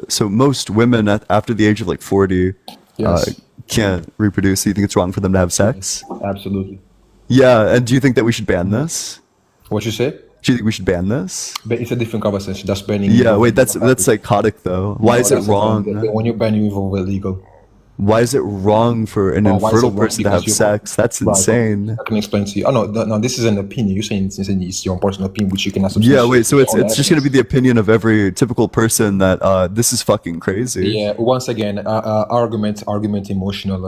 so most women after the age of like 40 Yes. can't reproduce, so you think it's wrong for them to have sex? Absolutely. Yeah, and do you think that we should ban this? What you say? Do you think we should ban this? But it's a different conversation. That's banning. Yeah, wait, that's psychotic though. Why is it wrong? When you're banning, you involve illegal. Why is it wrong for an Why is it infertile wrong? person to Because have you're- sex? That's Right. insane. I can explain to you. Oh no, this is an opinion. You're saying it's your personal opinion, which you cannot. Yeah, wait, so substantiate it's all just gonna be evidence. the opinion of every typical person that this is fucking crazy. Yeah. Once again, argument, emotional.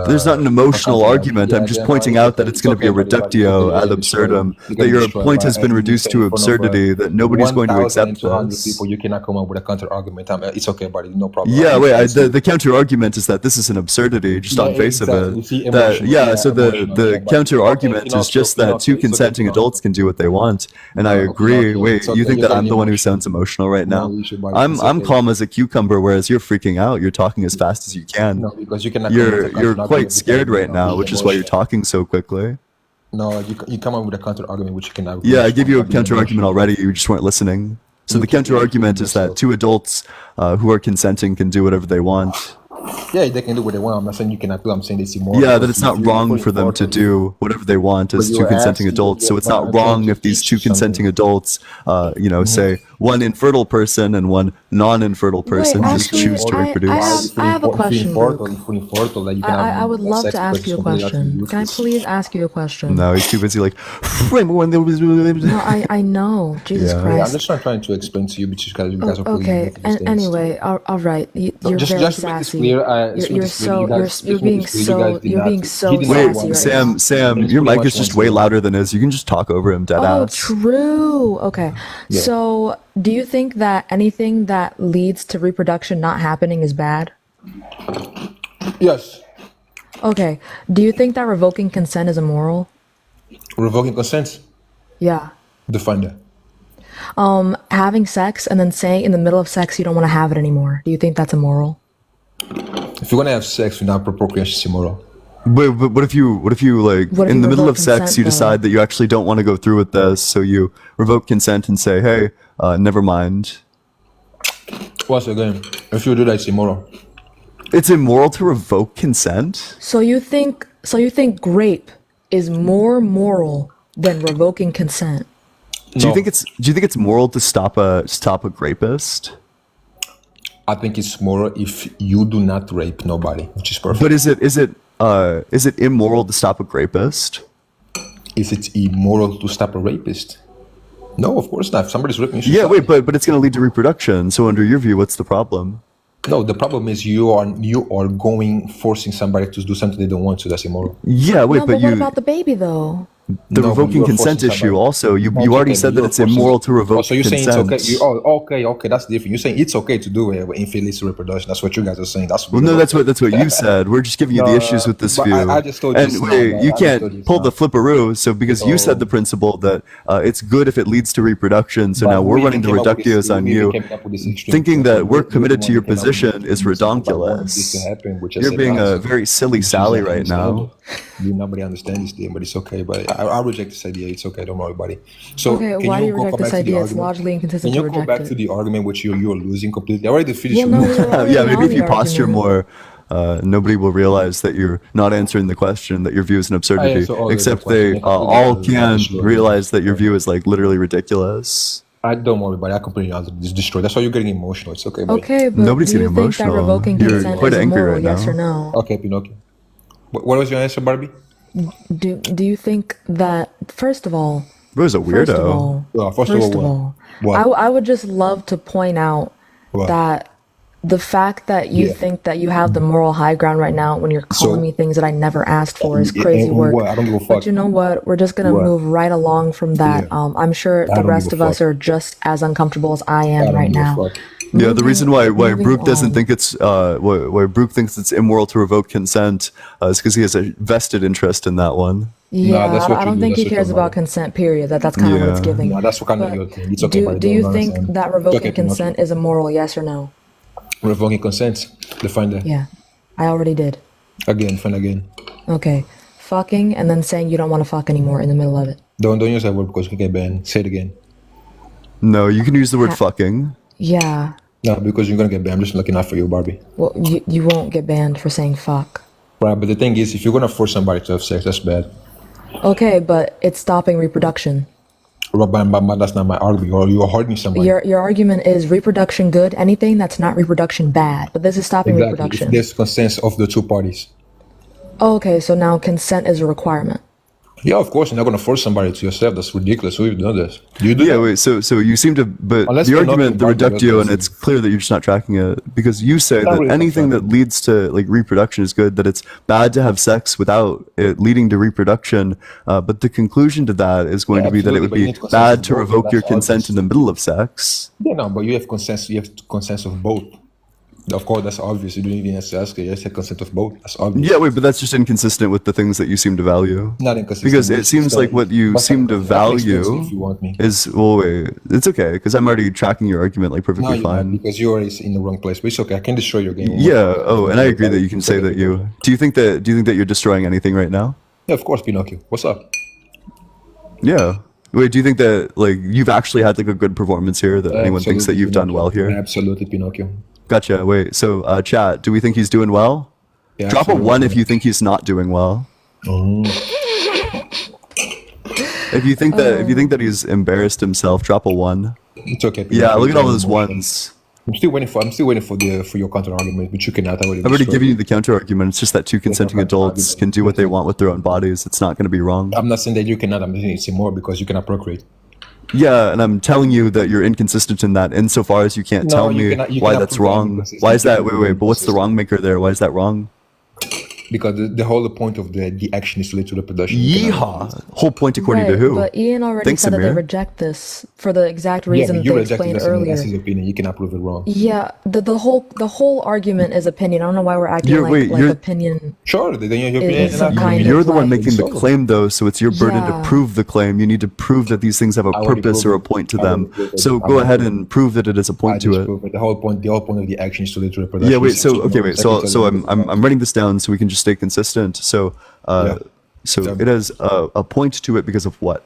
There's not an emotional content. argument. I'm just pointing out that it's going to be a reductio ad absurdum, that your point has been reduced to absurdity, that nobody's going to accept 1,200 this. people, you cannot come up with a counter argument. It's okay, buddy. No problem. Yeah, wait, the counter argument is that this is an absurdity, just on Yeah, face of exactly. it. See, That, emotional, yeah, yeah, so emotional, the yeah, but- counter Okay, argument is just that two it's okay, consenting Pinocchio. adults can do what they want. And I Okay, agree. Pinocchio, Wait, it's you okay, think you're that I'm getting the one who emotional. sounds emotional right now? No, you should, buddy. I'm It's okay. calm as a cucumber, whereas you're freaking out. You're talking as fast as you can. No, because you cannot. come with a You're counter quite argument scared because right now, you're which is why you're emotional. talking so quickly. No, you come up with a counter argument which you cannot. Yeah, I gave you a counter argument already. You just weren't listening. So the counter argument is that two adults who are consenting can do whatever they want. Yeah, they can do what they want. I'm not saying you cannot do. I'm saying it's immoral. Yeah, that it's not wrong for them to do whatever they want as But two you're consenting asking- adults. So it's but not I'm trying wrong to if these teach two you something. consenting adults, say one infertile person and one non-infertile person just actually, choose to I reproduce. have a question, Luke. I would love to ask you a question. Can I please ask you a question? No, he's too busy like. No, I know. Jesus Yeah. I'm Christ. just trying to explain to you because you guys are putting Okay. both of these things. Anyway, all right. You're Just- very just to make this sassy. clear, You're being so Wait, sassy right Sam, now. Sam, your mic is just way louder than his. You can just talk over him, dead Oh, ass. true. Okay. Yeah. So, do you think that anything that leads to reproduction not happening is bad? Yes. Okay. Do you think that revoking consent is immoral? Revoking consent. Yeah. Define that. Having sex and then saying in the middle of sex you don't want to have it anymore. Do you think that's immoral? If you're gonna have sex without procreation, it's immoral. But what if you like What if in you the middle revoke of sex consent, you though? decide that you actually don't want to go through with this, so you revoke consent and say, hey, never mind. Once again, if you do that, it's immoral. It's immoral to revoke consent? So you think grape is more moral than revoking consent? Do you think it's moral to stop a rapist? I think it's moral if you do not rape nobody, which is perfect. But is it immoral to stop a rapist? Is it immoral to stop a rapist? No, of course not. If somebody's raping, you should Yeah, stop wait, it. but it's going to lead to reproduction. So under your view, what's the problem? No, the problem is you are forcing somebody to do something they don't want to. That's immoral. Yeah, wait, No, but but what about the baby though? the No, but revoking you're consent forcing issue somebody. also. You That's already okay, said but that it's you're forcing- immoral to revoke so you're saying consent. it's okay. Okay, that's different. You're saying it's okay to do it with infelice reproduction. That's what you guys are saying. That's Well, no, that's what you said. We're just giving you the No, issues with this but view. I just told you and it's not, wait, man. you I just told you can't it's pull the not. flipperoo. So because you said the principle that it's good if it leads to reproduction. So But now we're we running the came up with this- reductios on we you, came up with this extreme thinking principle. that we're We're committed the to your one that came up with position this is principle about wanting this redonkulous. to happen, which I You're said being a nonsense. very silly Which is Sally right now. understandable. Nobody understands this thing, but it's okay. But I reject this idea. It's okay. Don't worry, buddy. So Okay, can why do you go reject back this to the idea? It's argument? logically inconsistent Can to you go reject back it. to the argument which you're losing completely? I already finished Well, your no, move. we're already Yeah, on maybe if the you posture argument. more, nobody will realize that you're not answering the question, that your view is an absurdity. answer all the Except questions. they Make it all clear. can Sure. realize that your view is like literally ridiculous. I don't worry, buddy. I completely destroy. That's why you're getting emotional. It's okay, buddy. Okay, but Nobody's do you getting think that emotional. revoking You're consent quite is angry immoral? right Yes now. or no? Okay, Pinocchio. What was your answer, Barbie? Do you think that first of all, Bro's a First of weirdo. all, Well, first first of of all, all, what? I would just love to point out What? that the fact that you Yeah. think that you have the moral high ground right now when you're calling So- me things that I never asked for is Yeah, crazy and work. what? I don't give a fuck. But you know what? We're just gonna What? move right along from that. Yeah. I'm sure I the don't rest give of a us fuck. are just as uncomfortable as I I am don't right give a now. fuck. Yeah, the reason why Brooke doesn't think it's why Brooke thinks it's immoral to revoke consent is because he has a vested interest in that one. Yeah, that's what I you don't do. think That's he what cares you're about about. consent. Period. That's kind of what it's Yeah. giving. No, that's what kind of But your thing. It's okay, but do you you don't think understand. that It's revoking okay, Pinocchio. consent is immoral? Yes or no? Revoking consent. Define that. Yeah, I already did. Again, find again. Okay, fucking and then saying you don't want to fuck anymore in the middle of it. Don't use that word because you can get banned. Say it again. No, you can use the word Ha- fucking. Yeah. No, because you're gonna get banned. I'm just looking out for you, Barbie. Well, you won't get banned for saying fuck. Right, but the thing is, if you're gonna force somebody to have sex, that's bad. Okay, but it's stopping reproduction. But that's not my argument. Or you're hurting somebody. Your argument is reproduction good, anything that's not reproduction bad. But this is stopping Exactly. If reproduction. there's consent of the two parties. Okay, so now consent is a requirement. Yeah, of course, you're not gonna force somebody to yourself. That's ridiculous. We've done this. Do you do Yeah, that? wait. So you seem to, but Unless the you're not argument, the being Barbie, reductio, and that's- it's clear that you're just not tracking it because you say Not that really anything that tracking. leads to like reproduction is good. That it's bad to have sex without it leading to reproduction. But the conclusion to that is going Yeah, to be that it absolutely, would but you be need consent bad of to both, revoke your that's consent obvious. in the middle of sex. Yeah, no, but you have consent. You have consent of both. Of course, that's obvious. You don't even have to ask it. You have consent of both. That's obvious. Yeah, wait, but that's just inconsistent with the things that you seem to value. Not inconsistent. Because it It's seems not- like what you but seem to I can explain value if you want me. is, well, wait, it's okay because I'm already tracking your argument like No, perfectly you're not, fine. because you're already in the wrong place. But it's okay. I can destroy your game. Yeah. Oh, and I agree that you can say that you. Do you think that you're destroying anything right now? Yeah, of course, Pinocchio. What's up? Yeah. Wait, do you think that like you've actually had like a good performance here? That anyone thinks that Absolutely, you've done well Pinocchio. here? Absolutely, Pinocchio. Gotcha. Wait. So, chat. Do we think he's doing well? Yeah, Drop a absolutely. 1 if you think he's not doing well. If you think that he's embarrassed himself, drop a 1. It's okay. Yeah. Pinocchio. Look at all those 1s. I'm still waiting for your counter argument, but you cannot already. I've already given you the counter argument. It's just that two consenting adults can do what they want with their own bodies. It's not going to be wrong. I'm not saying that you cannot. I'm saying it's more because you cannot procreate. Yeah, and I'm telling you that you're inconsistent in that insofar as you can't No, tell you me cannot- you why cannot that's prove that wrong. inconsistent. Why is You that? cannot Wait, prove wait, but what's the inconsistent. wrong maker there? Why is that wrong? Because the whole point of the action is to lead to reproduction. You cannot- Yeehaw! Whole point according to Right, who? but Ian already Thanks, said that they Amir. reject this for the exact Yeah, reason but you they rejected explained that's earlier. his opinion. You cannot prove it wrong. Yeah, the whole argument is opinion. I don't know why we're acting like opinion Sure, then your opinion is is some not. kind of You're the one like- making the So- claim, though, so it's your burden Yeah. to prove the claim. You need to prove that these things have a I already purpose or a proved it. point to I already them. proved it. So I go already ahead proved and prove that it is a I point to just it. proved it. The whole point of the action is to lead to reproduction. Yeah, wait. So It's okay, wait. So technically- I'm writing this down so we can just stay consistent. So Yeah. so Tell me. it has a point to it because of what?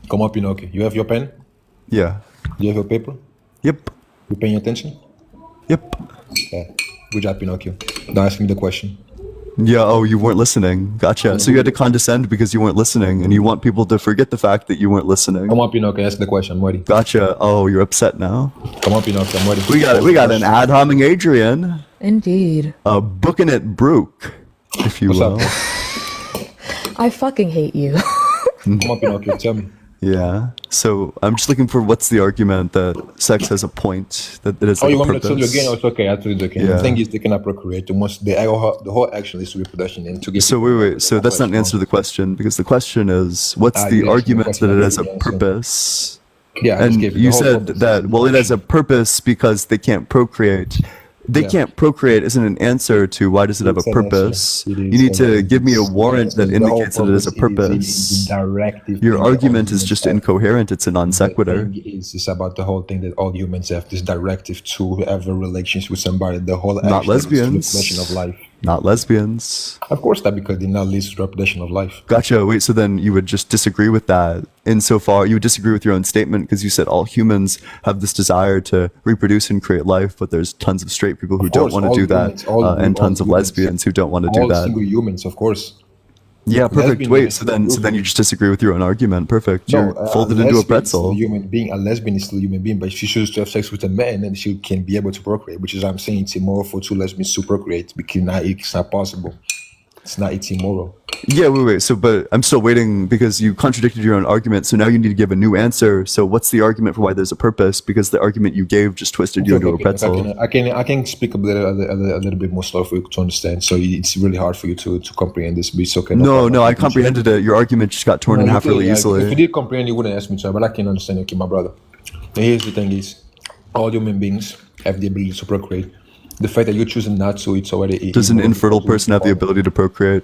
Come on, Pinocchio. You have your pen. Yeah. You have your paper. Yep. You paying attention? Yep. Yeah. Good job, Pinocchio. Now ask me the question. Yeah. Oh, you weren't listening. Gotcha. So you had to condescend because you weren't listening, and you want people to forget the fact that you weren't listening. Come on, Pinocchio. Ask the question. I'm ready. Gotcha. Oh, you're upset now. Come on, Pinocchio. I'm ready. We got an ad homing Adrian. Indeed. Booking it Brooke, if you What's will. up? I fucking hate you. Come on, Pinocchio. Tell me. Yeah. So I'm just looking for what's the argument that sex has a point, that it is Oh, like you a want me to tell you purpose. again? Oh, it's okay. I told you again. Yeah. The thing is, they cannot procreate. The whole action is to reproduction and to give. So wait. So that's not an answer to the question because the question is, what's You the asked me the argument question, that I it gave has you a the answer. purpose? Yeah, I just And gave you the whole said purpose that, is well, it has a action. purpose because they can't procreate. They Yeah. can't procreate isn't an answer to why does it have a It's an answer. purpose. It You is need an to give me a answer. warrant that The whole indicates that it has a purpose purpose. is the directive Your thing that all argument is humans just have. incoherent. It's a non The sequitur. thing is about the whole thing that all humans have this directive to have a relationship with somebody. The whole Not action is to lesbians. reproduction of life. Not lesbians. Of course, that because they not leads to reproduction of life. Gotcha. Wait, so then you would just disagree with that insofar you would disagree with your own statement because you said all humans have this desire to reproduce and create life, but there's tons of straight people who Of don't course, want to all do that, humans, all and tons of humans. lesbians who don't want to do All that. single humans, of course. Yeah, perfect. Lesbian Wait, is so then still you just disagree with your own argument. Perfect. You're folded into a lesbian is still pretzel. a human being. A lesbian is still a human being, but if she chooses to have sex with a man, then she can be able to procreate. Which is I'm saying it's immoral for two lesbians to procreate because it's not possible. It's immoral. Yeah, wait. So, but I'm still waiting because you contradicted your own argument. So now you need to give a new answer. So what's the argument for why there's a purpose? Because the argument you gave just twisted you into a pretzel. I can speak a little bit more slow for you to understand. So it's really hard for you to comprehend this. But it's okay. No, I comprehended it. Your argument just got torn in half really If you easily. did comprehend, you wouldn't ask me to. But I can understand. Okay, my brother. And here's the thing: is all human beings have the ability to procreate. The fact that you're choosing not to, it's already. Does an infertile person have the ability to procreate?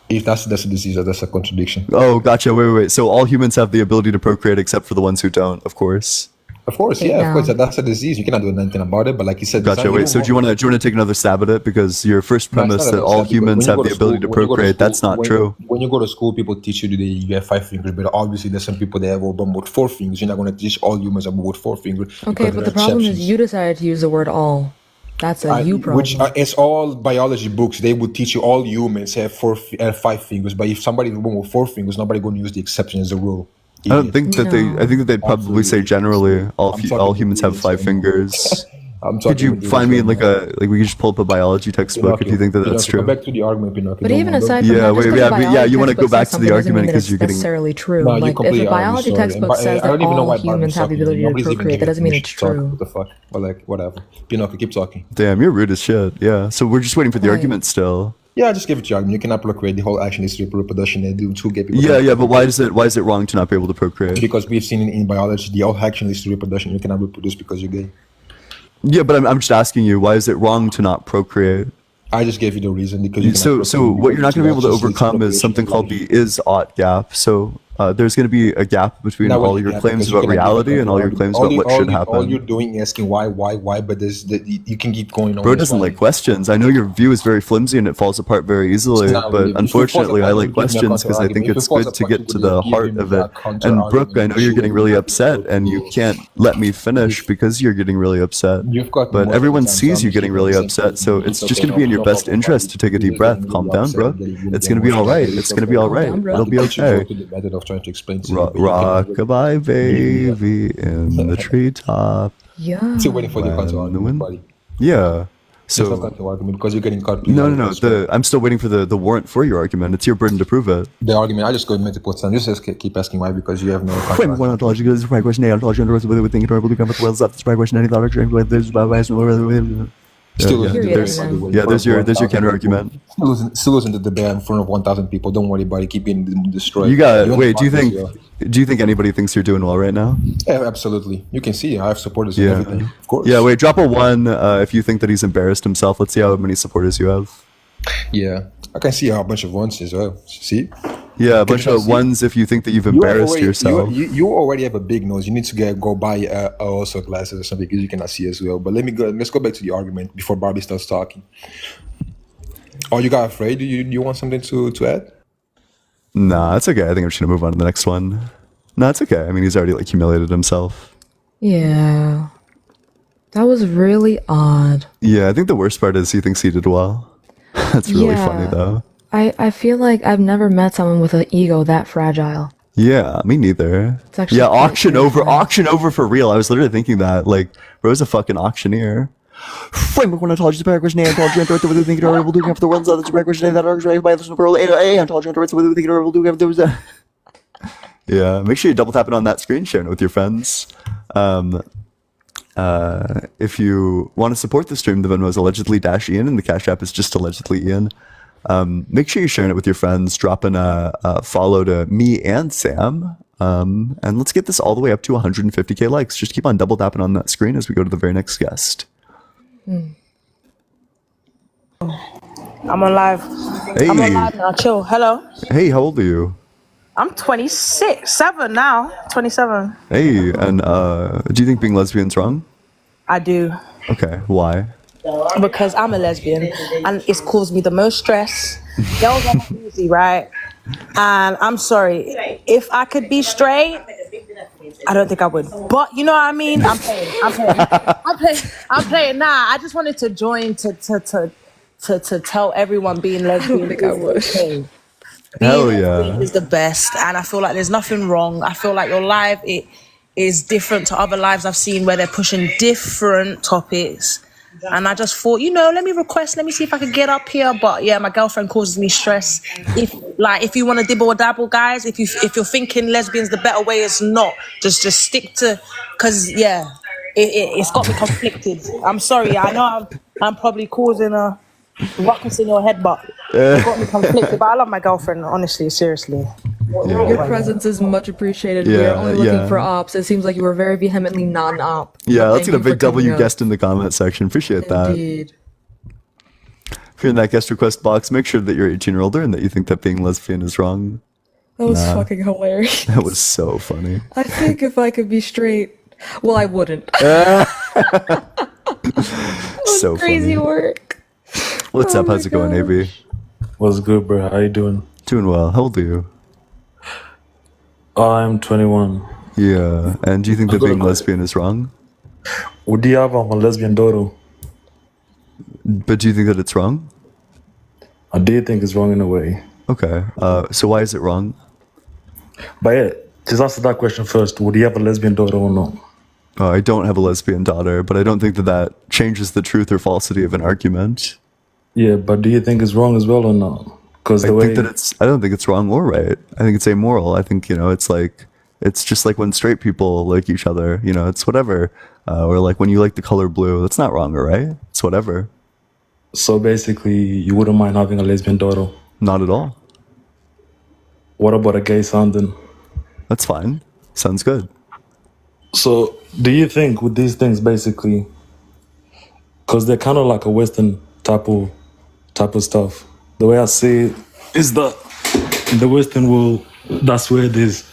If that's a disease, that's a contradiction. Oh, gotcha. Wait. So all humans have the ability to procreate except for the ones who don't, of course. Of course, yeah, of course. That's a disease. You cannot do anything about it. But like you said, gotcha. Wait. So do you want to take another stab at it? Because your first premise that all humans have the ability to procreate, that's not true. When you go to school, people teach you that you have 5 fingers, but obviously there's some people that have all born with 4 fingers. You're not going to teach all humans are born with 4 fingers. Okay, but the problem is you decided to use the word all. That's a you problem. Which it's all biology books. They would teach you all humans have 5 fingers. But if somebody is born with 4 fingers, nobody going to use the exception as a rule. I don't think that I think that they'd probably say generally all humans have 5 fingers. Could you find me in we could just pull up a biology textbook if you think that that's true? Go back to the argument, Pinocchio. But even aside from that, you want to go back to the argument because you're getting necessarily true. No, like if a biology textbook says that all humans have the ability to procreate, that doesn't mean it's true. What the fuck? But like whatever. Pinocchio, keep talking. Damn, you're rude as shit. Yeah. So we're just waiting for the argument still. Yeah, just give it to you. You cannot procreate. The whole action is reproduction. They do 2 gay people. Yeah, but why is it wrong to not be able to procreate? Because we've seen in biology, the whole action is reproduction. You cannot reproduce because you're gay. Yeah, but I'm just asking you, why is it wrong to not procreate? I just gave you the reason because so what you're not going to be able to overcome is something called the is-ought gap. So there's going to be a gap between all your claims about reality and all your claims about what should happen. All you're doing is asking why, but you can keep going on. Bro doesn't like questions. I know your view is very flimsy and it falls apart very easily, but unfortunately I like questions because I think it's good to get to the heart of it. And Brooke, I know you're getting really upset and you can't let me finish because you're getting really upset. But everyone sees you getting really upset, so it's just going to be in your best interest to take a deep breath. Calm down, Brooke. It's going to be all right. It's going to be all right. It'll be okay. Trying to explain to you. Rockabye baby in the treetop. Yeah. Still waiting for the counter. Yeah. So because you're getting caught. No. I'm still waiting for the warrant for your argument. It's your burden to prove it. The argument. I just go multiple times. Just keep asking why because you have no. Wait, one ontology. This is the right question. Ontology. Understood. We think it. We come with the world's left. This is the right question. Any thought or this by there's your counter argument. Still losing the debate in front of 1,000 people. Don't worry about it. Keep getting destroyed. Do you think anybody thinks you're doing well right now? Yeah, absolutely. You can see I have supporters and everything. Of course. Yeah. Wait. Drop a 1 if you think that he's embarrassed himself. Let's see how many supporters you have. Yeah, I can see a bunch of 1s as well. See. Yeah, a bunch of 1s if you think that you've embarrassed yourself. You already have a big nose. You need to go buy also glasses or something because you cannot see as well. But let's go back to the argument before Barbie starts talking. Oh, you got afraid? Do you want something to add? Nah, it's okay. I think I'm just gonna move on to the next one. Nah, it's okay. I mean, he's already humiliated himself. Yeah. That was really odd. Yeah, I think the worst part is he thinks he did well. That's really funny though. I feel like I've never met someone with an ego that fragile. Yeah, me neither. It's actually auction over for real. I was literally thinking that, like, bro's a fucking auctioneer. Framework one ontology, the question, ontology, and whether we think it or will do have the world's other question, that argues right by the world, ontology, and whether we think it or will do have those. Yeah, make sure you double tap it on that screen, sharing it with your friends. If you want to support the stream, the Venmo is allegedly -Ian, and the Cash App is just allegedly Ian. Make sure you're sharing it with your friends, dropping a follow to me and Sam, and let's get this all the way up to 150k likes. Just keep on double tapping on that screen as we go to the very next guest. I'm alive. Hey. I'm alive now. Chill. Hello. Hey, how old are you? I'm 7 now. 27. Hey, and do you think being lesbian's wrong? I do. Okay, why? Because I'm a lesbian and it's caused me the most stress. Girls are not easy, right? And I'm sorry, if I could be straight, I don't think I would. But you know what I mean? I'm playing. Nah, I just wanted to join to tell everyone being lesbian. I don't think I would. Okay. Hell yeah. Is the best, and I feel like there's nothing wrong. I feel like your life is different to other lives I've seen where they're pushing different topics. And I just thought, let me see if I could get up here. But yeah, my girlfriend causes me stress. If you want to dibble or dabble, guys, if you're thinking lesbian's the better way, it's not. Just stick to, because yeah, it's got me conflicted. I'm sorry, I know I'm probably causing a ruckus in your head, but it got me conflicted. But I love my girlfriend, honestly, seriously. Your presence is much appreciated. We are only looking for ops. It seems like you were very vehemently non-op. Yeah, let's Thank get a you for big W coming up. guest in the comment section. Appreciate that. Indeed. If you're in that guest request box, make sure that you're 18 or older and that you think that being lesbian is wrong. That was fucking hilarious. That was so funny. I think if I could be straight, well, I wouldn't. So Crazy funny. work. What's Oh up? my How's it going, gosh. AB? What's good, bro? How you doing? Doing well. How old are you? I'm 21. Yeah. And do you think that being lesbian is wrong? Would you have a lesbian daughter? But do you think that it's wrong? I do think it's wrong in a way. Okay. So why is it wrong? But yeah, just answer that question first. Would you have a lesbian daughter or not? I don't have a lesbian daughter, but I don't think that that changes the truth or falsity of an argument. Yeah, but do you think it's wrong as well or not? Because I don't think it's wrong or right. I think it's amoral. I think, it's just like when straight people like each other, it's whatever. Or like when you like the color blue, that's not wrong or right. It's whatever. So basically, you wouldn't mind having a lesbian daughter? Not at all. What about a gay son then? That's fine. Sounds good. So do you think with these things basically, because they're kind of like a Western type of stuff, the way I see it is that in the Western world, that's where it is.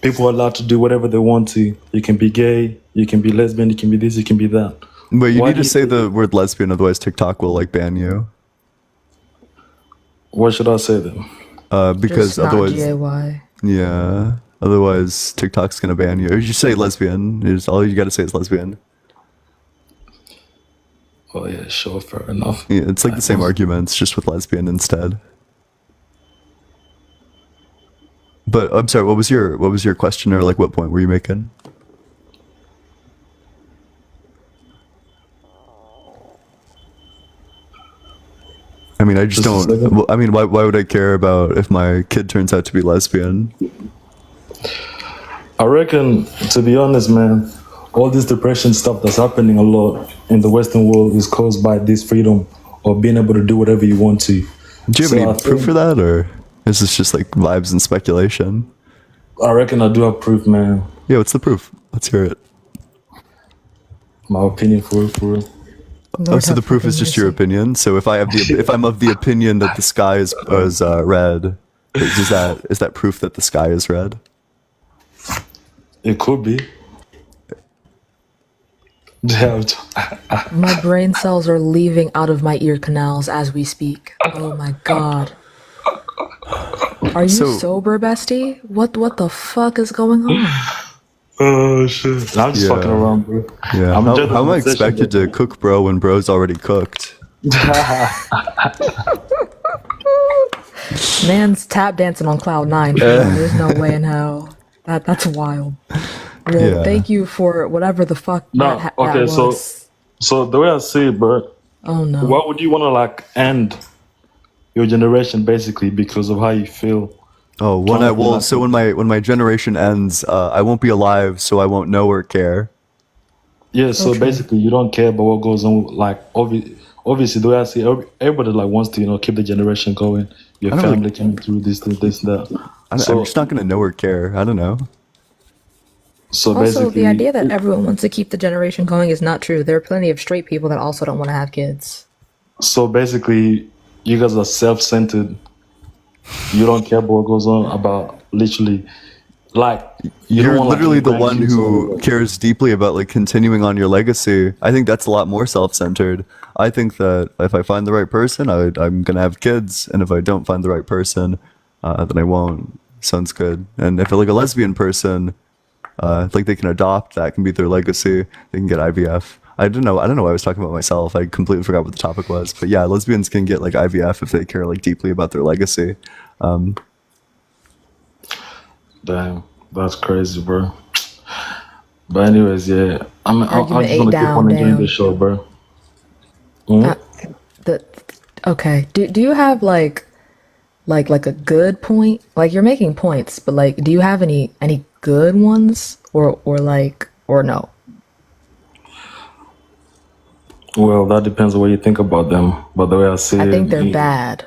People are allowed to do whatever they want to. You can be gay, you can be lesbian, you can be this, you can be that. But you need to say the word lesbian, otherwise TikTok will ban you. What should I say then? Because Just not otherwise, GAY. yeah. Otherwise, TikTok's gonna ban you. Or you just say lesbian. All you gotta say is lesbian. Oh yeah, sure, fair enough. Yeah, it's like the same arguments, just with lesbian instead. But I'm sorry. What was your question, or like what point were you making? I mean, I just don't. Well, I mean, why would I care about if my kid turns out to be lesbian? I reckon, to be honest, man, all this depression stuff that's happening a lot in the Western world is caused by this freedom of being able to do whatever you want to. Do you have any proof for that, or is this just like vibes and speculation? I reckon I do have proof, man. Yeah, what's the proof? Let's hear it. My opinion for real. So the proof is just your opinion. So if I'm of the opinion that the sky is red, is that proof that the sky is red? It could be. My brain cells are leaving out of my ear canals as we speak. Oh my god. Are you sober, bestie? What the fuck is going on? Oh shit! I'm just fucking around, bro. Yeah. How am I expected to cook, bro, when bro's already cooked? Man's tap dancing on cloud 9. There's no way in hell. That's wild. Well, Yeah. thank you for whatever the fuck that was. So the way I see it, bro. Oh no. Why would you want to like end your generation basically because of how you feel? Oh, when my generation ends, I won't be alive, so I won't know or care. Yeah, so basically you don't care about what goes on. Like obviously, the way I see it, everybody like wants to keep the generation going. Your family coming through this, that. I'm just not gonna know or care. I don't know. So Also, basically, the idea that everyone wants to keep the generation going is not true. There are plenty of straight people that also don't want to have kids. So basically, you guys are self-centered. You don't care about what goes on about literally, like You're literally the one who cares deeply about like continuing on your legacy. I think that's a lot more self-centered. I think that if I find the right person, I'm gonna have kids, and if I don't find the right person, then I won't. Sounds good. And if like a lesbian person, like they can adopt, that can be their legacy. They can get IVF. I don't know why I was talking about myself. I completely forgot what the topic was. But yeah, lesbians can get like IVF if they care like deeply about their legacy. Damn, that's crazy, bro. But anyways, yeah, I just want to keep on enjoying the show, bro. Okay. Do you have like a good point? Like you're making points, but like, do you have any good ones or no? Well, that depends on what you think about them. But the way I see it, I think they're bad.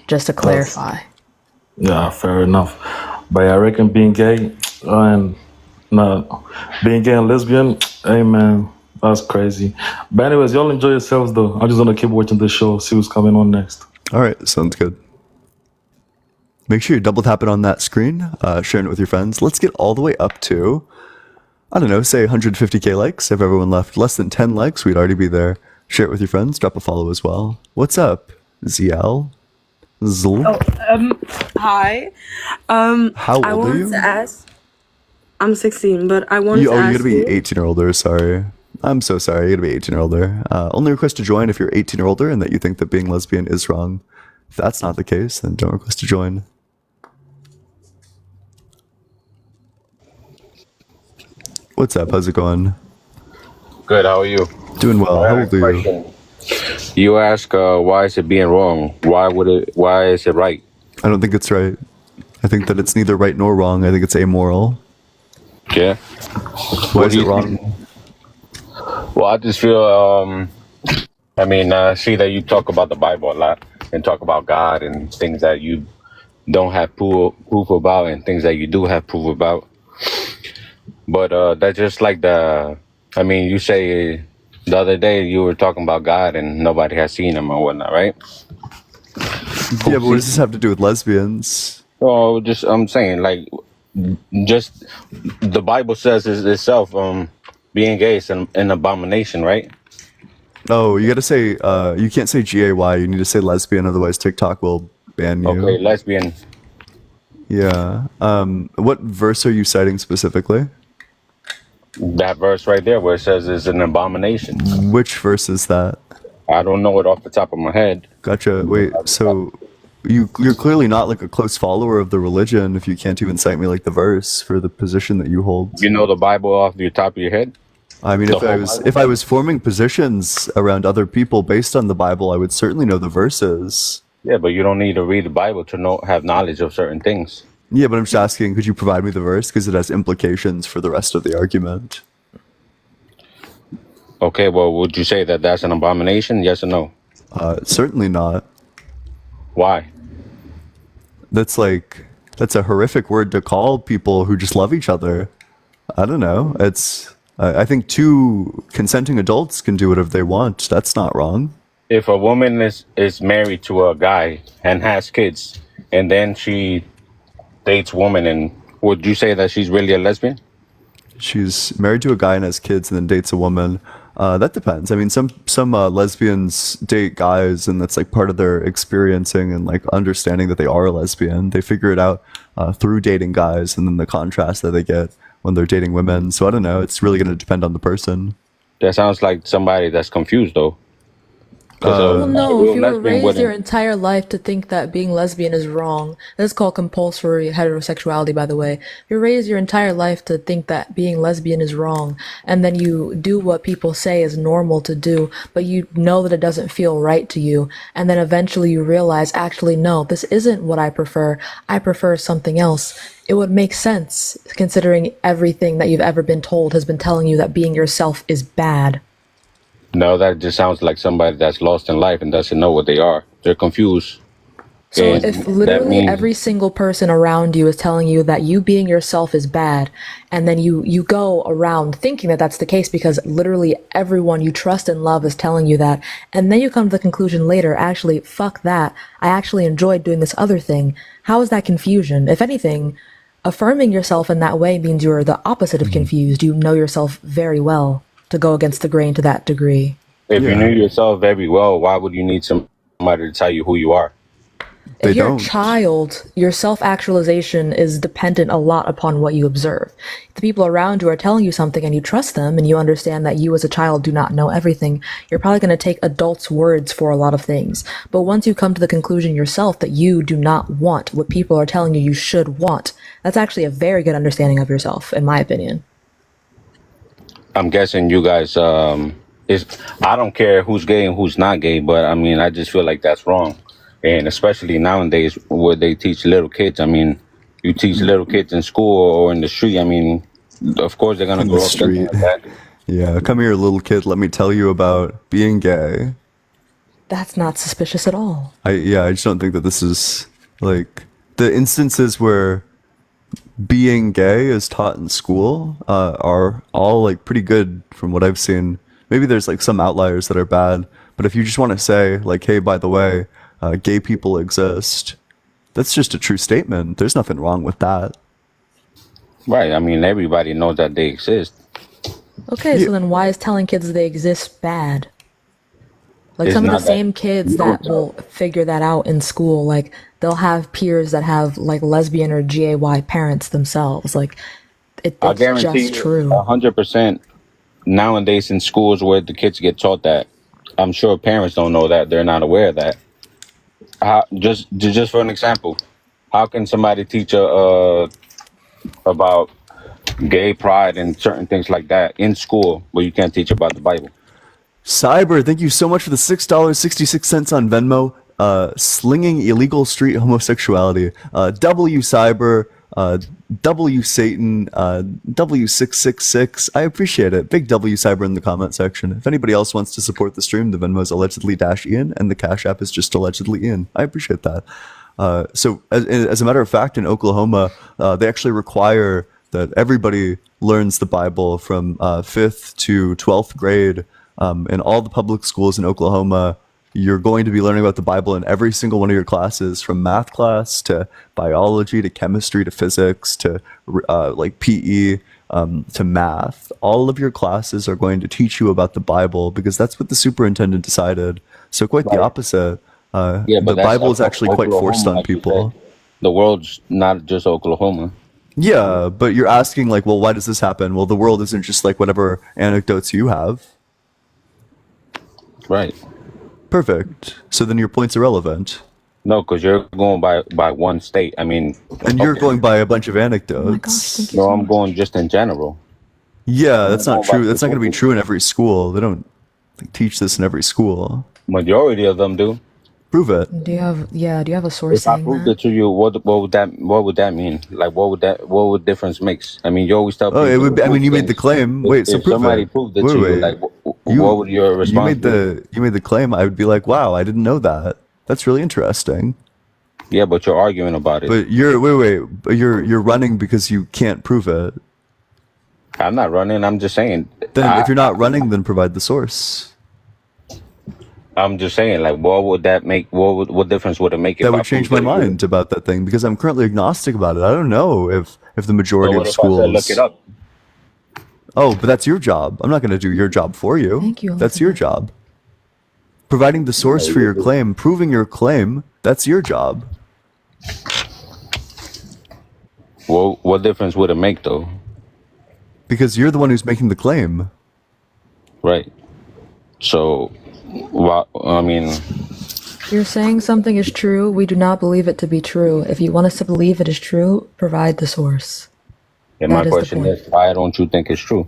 Just to clarify. Yeah, fair enough. But I reckon being gay and no, being gay and lesbian, hey man, that's crazy. But anyways, y'all enjoy yourselves though. I'm just gonna keep watching the show, see who's coming on next. All right, sounds good. Make sure you double tap it on that screen, sharing it with your friends. Let's get all the way up to, I don't know, say 150k likes. If everyone left less than 10 likes, we'd already be there. Share it with your friends, drop a follow as well. What's up, ZL? Zl? Hi. How old I are wanted you? to ask. I'm 16, but I wanted to You ask gotta be you. 18 or older, sorry. I'm so sorry, you gotta be 18 or older. Only request to join if you're 18 or older and that you think that being lesbian is wrong. If that's not the case, then don't request to join. What's up? How's it going? Good. How are you? Doing well. How old are you? Question. You ask, why is it being wrong? Why is it right? I don't think it's right. I think that it's neither right nor wrong. I think it's amoral. Yeah. Why is it wrong? Well, I just feel, I see that you talk about the Bible a lot and talk about God and things that you don't have proof about and things that you do have proof about. But that's just like you say the other day you were talking about God and nobody has seen him or whatnot, right? Yeah, but what does this have to do with lesbians? Oh, I'm saying, like, just the Bible says itself, being gay is an abomination, right? Oh, you gotta say, you can't say gay. You need to say lesbian, otherwise TikTok will ban you. Okay, lesbian. Yeah. What verse are you citing specifically? That verse right there where it says it's an abomination. Which verse is that? I don't know it off the top of my head. Gotcha. Wait, so you're clearly not like a close follower of the religion if you can't even cite me like the verse for the position that you hold. You know the Bible off the top of your head? I mean, if I was forming positions around other people based on the Bible, I would certainly know the verses. Yeah, but you don't need to read the Bible to have knowledge of certain things. Yeah, but I'm just asking, could you provide me the verse? Because it has implications for the rest of the argument. Okay, well, would you say that that's an abomination? Yes or no? Certainly not. Why? That's a horrific word to call people who just love each other. I don't know. I think two consenting adults can do whatever they want. That's not wrong. If a woman is married to a guy and has kids, and then she dates woman, and would you say that she's really a lesbian? She's married to a guy and has kids and then dates a woman. That depends. I mean, some lesbians date guys, and that's like part of their experiencing and like understanding that they are a lesbian. They figure it out through dating guys, and then the contrast that they get when they're dating women. So I don't know. It's really going to depend on the person. That sounds like somebody that's confused, though. Well, no, if you were raised wouldn't. your entire life to think that being lesbian is wrong, that's called compulsory heterosexuality, by the way. If you're raised your entire life to think that being lesbian is wrong, and then you do what people say is normal to do, but you know that it doesn't feel right to you, and then eventually you realize, actually, no, this isn't what I prefer something else. It would make sense, considering everything that you've ever been told has been telling you that being yourself is bad. No, that just sounds like somebody that's lost in life and doesn't know what they are. They're confused. So And if that literally means every single person around you is telling you that you being yourself is bad, and then you go around thinking that that's the case because literally everyone you trust and love is telling you that, and then you come to the conclusion later, actually, fuck that, I actually enjoyed doing this other thing, how is that confusion? If anything, affirming yourself in that way means you're the opposite of confused. You know yourself very well to go against the grain to that degree. if you knew yourself very well, why would you need somebody to tell you who you are? If you're a child, your self-actualization is dependent a lot upon what you observe. The people around you are telling you something and you trust them and you understand that you as a child do not know everything. You're probably going to take adults' words for a lot of things. But once you come to the conclusion yourself that you do not want what people are telling you you should want, that's actually a very good understanding of yourself, in my opinion. I'm guessing you guys, I don't care who's gay and who's not gay, but I mean, I just feel like that's wrong. And especially nowadays where they teach little kids. I mean, you teach little kids in school or in the street. I mean, of course they're going to In grow the up thinking street. like that. Yeah, come here, little kid. Let me tell you about being gay. That's not suspicious at all. I just don't think that this is like the instances where being gay is taught in school are all like pretty good from what I've seen. Maybe there's like some outliers that are bad, but if you just want to say like, hey, by the way, gay people exist, that's just a true statement. There's nothing wrong with that. Right. I mean, everybody knows that they exist. Okay, so then why is telling kids they exist bad? Like It's some of the not that- same kids that will figure that out in school, like they'll have peers that have like lesbian or gay parents themselves. Like I it's guarantee just you, true. 100% nowadays in schools where the kids get taught that. I'm sure parents don't know that. They're not aware of that. Just for an example, how can somebody teach about gay pride and certain things like that in school where you can't teach about the Bible? Cyber, thank you so much for the $6.66 on Venmo. Slinging illegal street homosexuality. W Cyber, W Satan, W666. I appreciate it. Big W Cyber in the comment section. If anybody else wants to support the stream, the Venmo is allegedly -Ian, and the Cash App is just allegedly Ian. I appreciate that. So as a matter of fact, in Oklahoma, they actually require that everybody learns the Bible from 5th to 12th grade. In all the public schools in Oklahoma, you're going to be learning about the Bible in every single one of your classes, from math class to biology to chemistry to physics to like PE to math. All of your classes are going to teach you about the Bible because that's what the superintendent decided. So quite the opposite. But The that's Bible is actually quite Oklahoma, forced on like you people. said. The world's not just Oklahoma. Yeah, but you're asking like, well, why does this happen? Well, the world isn't just like whatever anecdotes you have. Right. Perfect. So then your point's irrelevant. No, because you're going by one state. I mean, And you're going by a bunch of anecdotes. no, I'm going just in general. Yeah, that's not going by true. That's not going to be people. true in every school. They don't like, teach this in every school. Majority of them do. Prove it. Do you have a source If I saying proved that? it to you, what would that mean? Like, what would difference makes? I mean, you always tell people. Oh, it would be, I to mean, you prove made the things. claim. Wait, so If prove somebody it. proved it Wait, to you, wait. like, what would your response be? You made the claim. I would be like, wow, I didn't know that. That's really interesting. Yeah, but you're arguing about it. But but you're running because you can't prove it. I'm not running. I'm just saying. Then if you're not running, then provide the source. I'm just saying, like, what would that make? What difference would it make? That if I would change my proved it? mind about that thing because I'm currently agnostic about it. I don't know if the majority So of what if I schools said, look it up? Oh, but that's your job. I'm not going to do your job for you. Thank you, That's your job. Providing the source for your claim, proving your claim, that's your job. Well, what difference would it make, though? Because you're the one who's making the claim. Right. So, I mean, You're saying something is true. We do not believe it to be true. If you want us to believe it is true, provide the source. and my That is the question point. is, why don't you think it's true?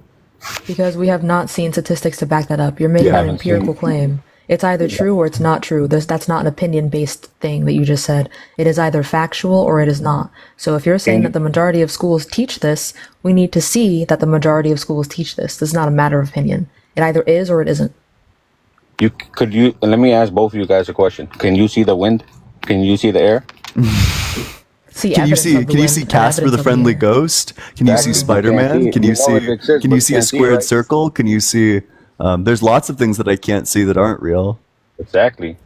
Because we have not seen statistics to back that up. You're making an haven't empirical seen- claim. It's either true or it's not true. That's not an opinion-based thing that you just said. It is either factual or it is not. So if you're saying that the majority of schools teach this, we need to see that the majority of schools teach this. This is not a matter of opinion. It either is or it isn't. Let me ask both of you guys a question. Can you see the wind? Can you see the air? See Can you evidence see? of the Can you wind see and Casper evidence the of Friendly air. Ghost? Can you see Exactly. You Spider can't see Man? it. Can You you know see? it exists, Can but you you see a can't see it, squared right? circle? Can you see? There's lots of things that I can't see that aren't real. Exactly.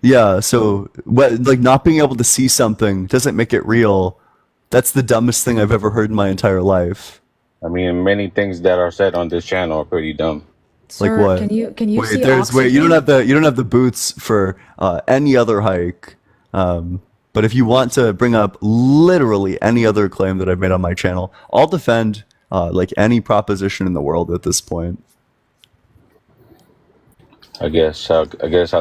Yeah. So like not being able to see something doesn't make it real. That's the dumbest thing I've ever heard in my entire life. I mean, many things that are said on this channel are pretty dumb. Like Sir, what? Can you Wait, see you don't oxygen? have the boots for any other hike. But if you want to bring up literally any other claim that I've made on my channel, I'll defend like any proposition in the world at this point. I guess I'll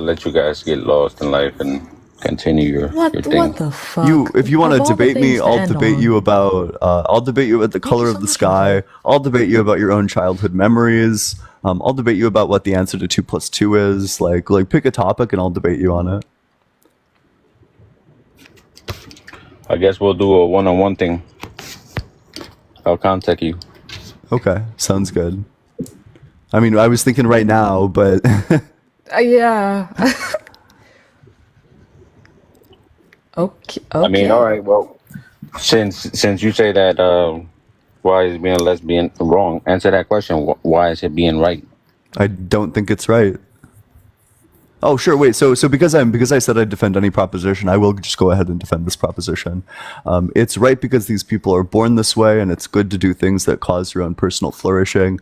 let you guys get lost in life and continue your thing. What the fuck? If you want Of to all the debate me, things to I'll end debate on. you about the color of the sky. I'll debate you about your own childhood memories. I'll debate you about what the answer to 2 + 2 is. Like pick a topic and I'll debate you on it. I guess we'll do a one-on-one thing. I'll contact you. Okay, sounds good. I mean, I was thinking right now, but Yeah. Okay. I mean, all right. Well, since you say that, why is being a lesbian wrong? Answer that question. Why is it being right? I don't think it's right. Oh, sure. Wait. So because I said I'd defend any proposition, I will just go ahead and defend this proposition. It's right because these people are born this way, and it's good to do things that cause your own personal flourishing.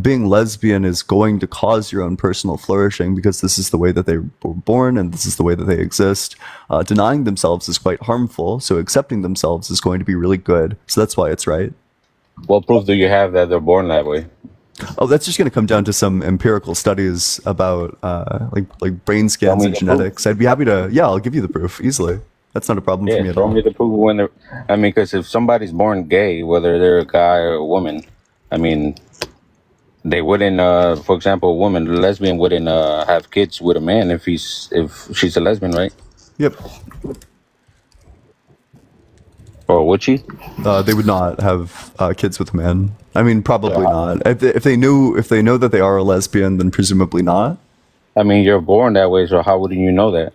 Being lesbian is going to cause your own personal flourishing because this is the way that they were born, and this is the way that they exist. Denying themselves is quite harmful, so accepting themselves is going to be really good. So that's why it's right. What proof do you have that they're born that way? Oh, that's just going to come down to some empirical studies about like brain scans and genetics. I'd be happy to. Yeah, I'll give you the proof easily. That's not a problem for me at all. Show me the proof when they're. I mean, because if somebody's born gay, whether they're a guy or a woman, I mean, they wouldn't. For example, a woman, a lesbian, wouldn't have kids with a man if she's a lesbian, right? Yep. Or would she? They would not have kids with a man. I mean, probably not. If they know that they are a lesbian, then presumably not. I mean, you're born that way, so how wouldn't you know that?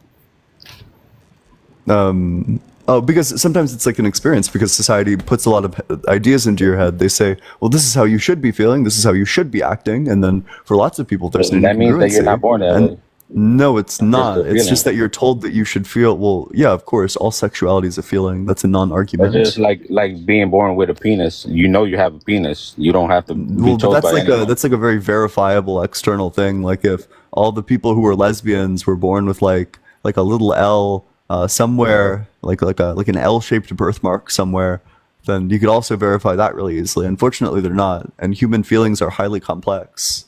Because sometimes it's like an experience, because society puts a lot of ideas into your head. They say, well, this is how you should be feeling, this is how you should be acting, and then for lots of people there's an that means that you're not born that way. No, it's not. It's just that you're told that you should feel. Well, yeah, of course, all sexuality is a feeling. That's a non-argument. It's just like being born with a penis. You know you have a penis. You don't have to be told by anyone. That's like a very verifiable external thing. Like if all the people who were lesbians were born with like a little L somewhere, like an L-shaped birthmark somewhere, then you could also verify that really easily. Unfortunately, they're not, and human feelings are highly complex.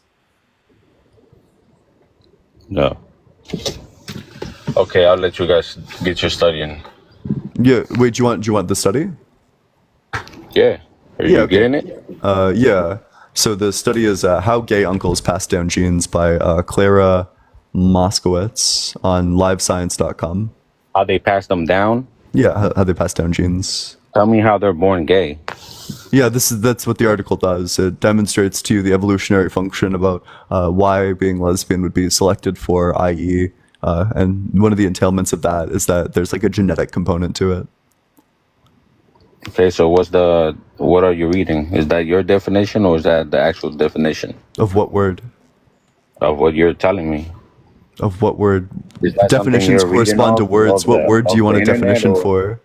No. Okay, I'll let you guys get your studying. Yeah. Wait. Do you want the study? Yeah. Are you getting it? Yeah. So the study is How Gay Uncles Pass Down Genes by Clara Moskowitz on livescience.com. How they pass them down? Yeah, how they pass down genes. Tell me how they're born gay. Yeah, that's what the article does. It demonstrates to you the evolutionary function about why being lesbian would be selected for, i.e., and one of the entailments of that is that there's like a genetic component to it. Okay, so what are you reading? Is that your definition or is that the actual definition? Of what word? Of what you're telling me. Of what word? Definitions correspond to words. What word do you want a definition for?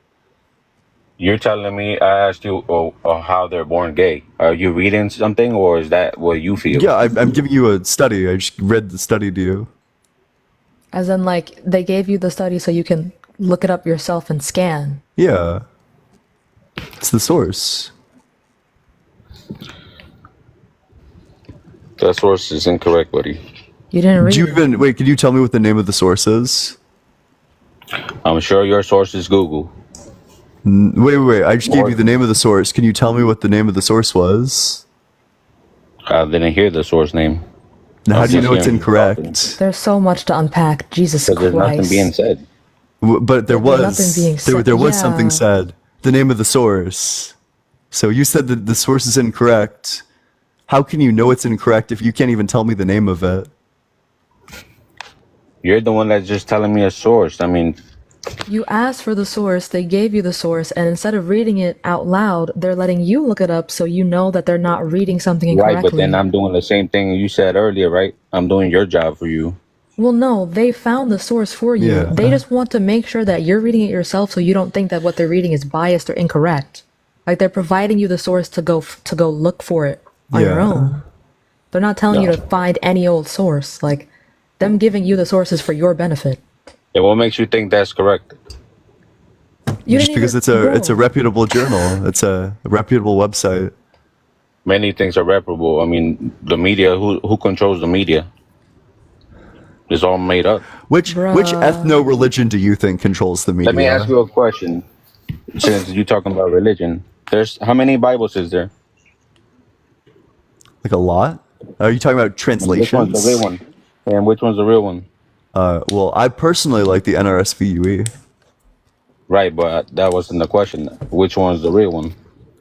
You're telling me, I asked you how they're born gay. Are you reading something or is that what you feel? Yeah, I'm giving you a study. I just read the study to you. As in, like, they gave you the study so you can look it up yourself and scan. Yeah. It's the source. That source is incorrect, buddy. You didn't read Wait, could you tell me what the name of the source is? I'm sure your source is Google. Wait. I just gave you the name of the source. Can you tell me what the name of the source was? I didn't hear the source name. Now, how do you know it's incorrect? There's so much to unpack. Jesus Christ. There's nothing being said. But there was. Nothing being said. There was something said. The name of the source. So you said that the source is incorrect. How can you know it's incorrect if you can't even tell me the name of it? You're the one that's just telling me a source. I mean, you asked for the source, they gave you the source, and instead of reading it out loud, they're letting you look it up so you know that they're not reading something incorrectly. Right, but then I'm doing the same thing you said earlier, right? I'm doing your job for you. Well, no, they found the source for you. Yeah. They just want to make sure that you're reading it yourself so you don't think that what they're reading is biased or incorrect. Like, they're providing you the source to go look for it on your own. They're not telling you to find any old source. Like, them giving you the sources for your benefit. And what makes you think that's correct? Just because it's a reputable journal. It's a reputable website. Many things are reputable. I mean, the media, who controls the media? It's all made up. Which ethno-religion do you think controls the media? Let me ask you a question. Since you're talking about religion, there's how many Bibles is there? Like a lot? Are you talking about translations? Which one's the real one? And which one's the real one? Well, I personally like the NRSVUE. Right, but that wasn't the question. Which one's the real one?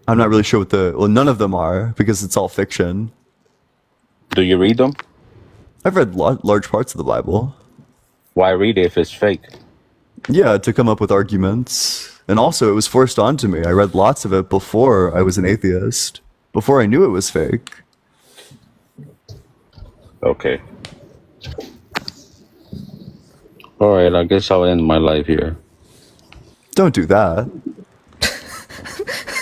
I'm not really sure what none of them are, because it's all fiction. Do you read them? I've read large parts of the Bible. Why read it if it's fake? Yeah, to come up with arguments. And also, it was forced onto me. I read lots of it before I was an atheist, before I knew it was fake. Okay. All right, I guess I'll end my life here. Don't do that.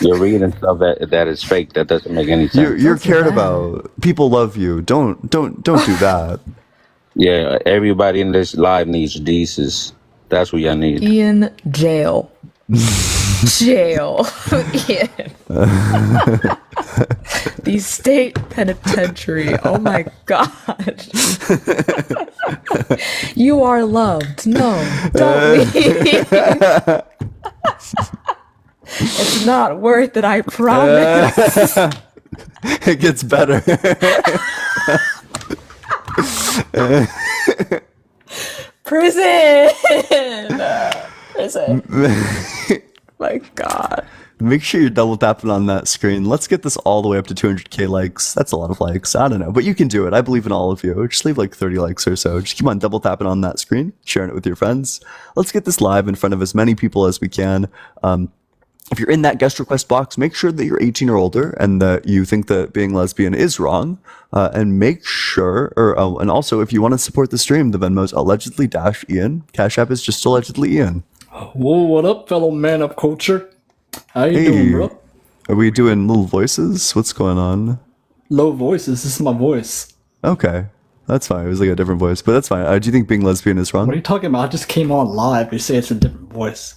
You're reading stuff that is fake. That doesn't make any sense. You're cared about. People love you. Don't do that. Yeah, everybody in this live needs Jesus. That's what y'all need. Ian, jail. Jail. Ian. The state penitentiary. Oh my god. You are loved. No, don't leave. It's not worth it, I promise. It gets better. Prison. Prison. My god. Make sure you're double tapping on that screen. Let's get this all the way up to 200k likes. That's a lot of likes. I don't know, but you can do it. I believe in all of you. Just leave like 30 likes or so. Just keep on double tapping on that screen, sharing it with your friends. Let's get this live in front of as many people as we can. If you're in that guest request box, make sure that you're 18 or older and that you think that being lesbian is wrong. And make sure, and also if you want to support the stream, the Venmo's allegedly -Ian. Cash App is just allegedly Ian. Whoa, what up, fellow man of culture? How you doing, bro? Are we doing little voices? What's going on? Low voices. This is my voice. Okay, that's fine. It was like a different voice, but that's fine. Do you think being lesbian is wrong? What are you talking about? I just came on live. You say it's a different voice.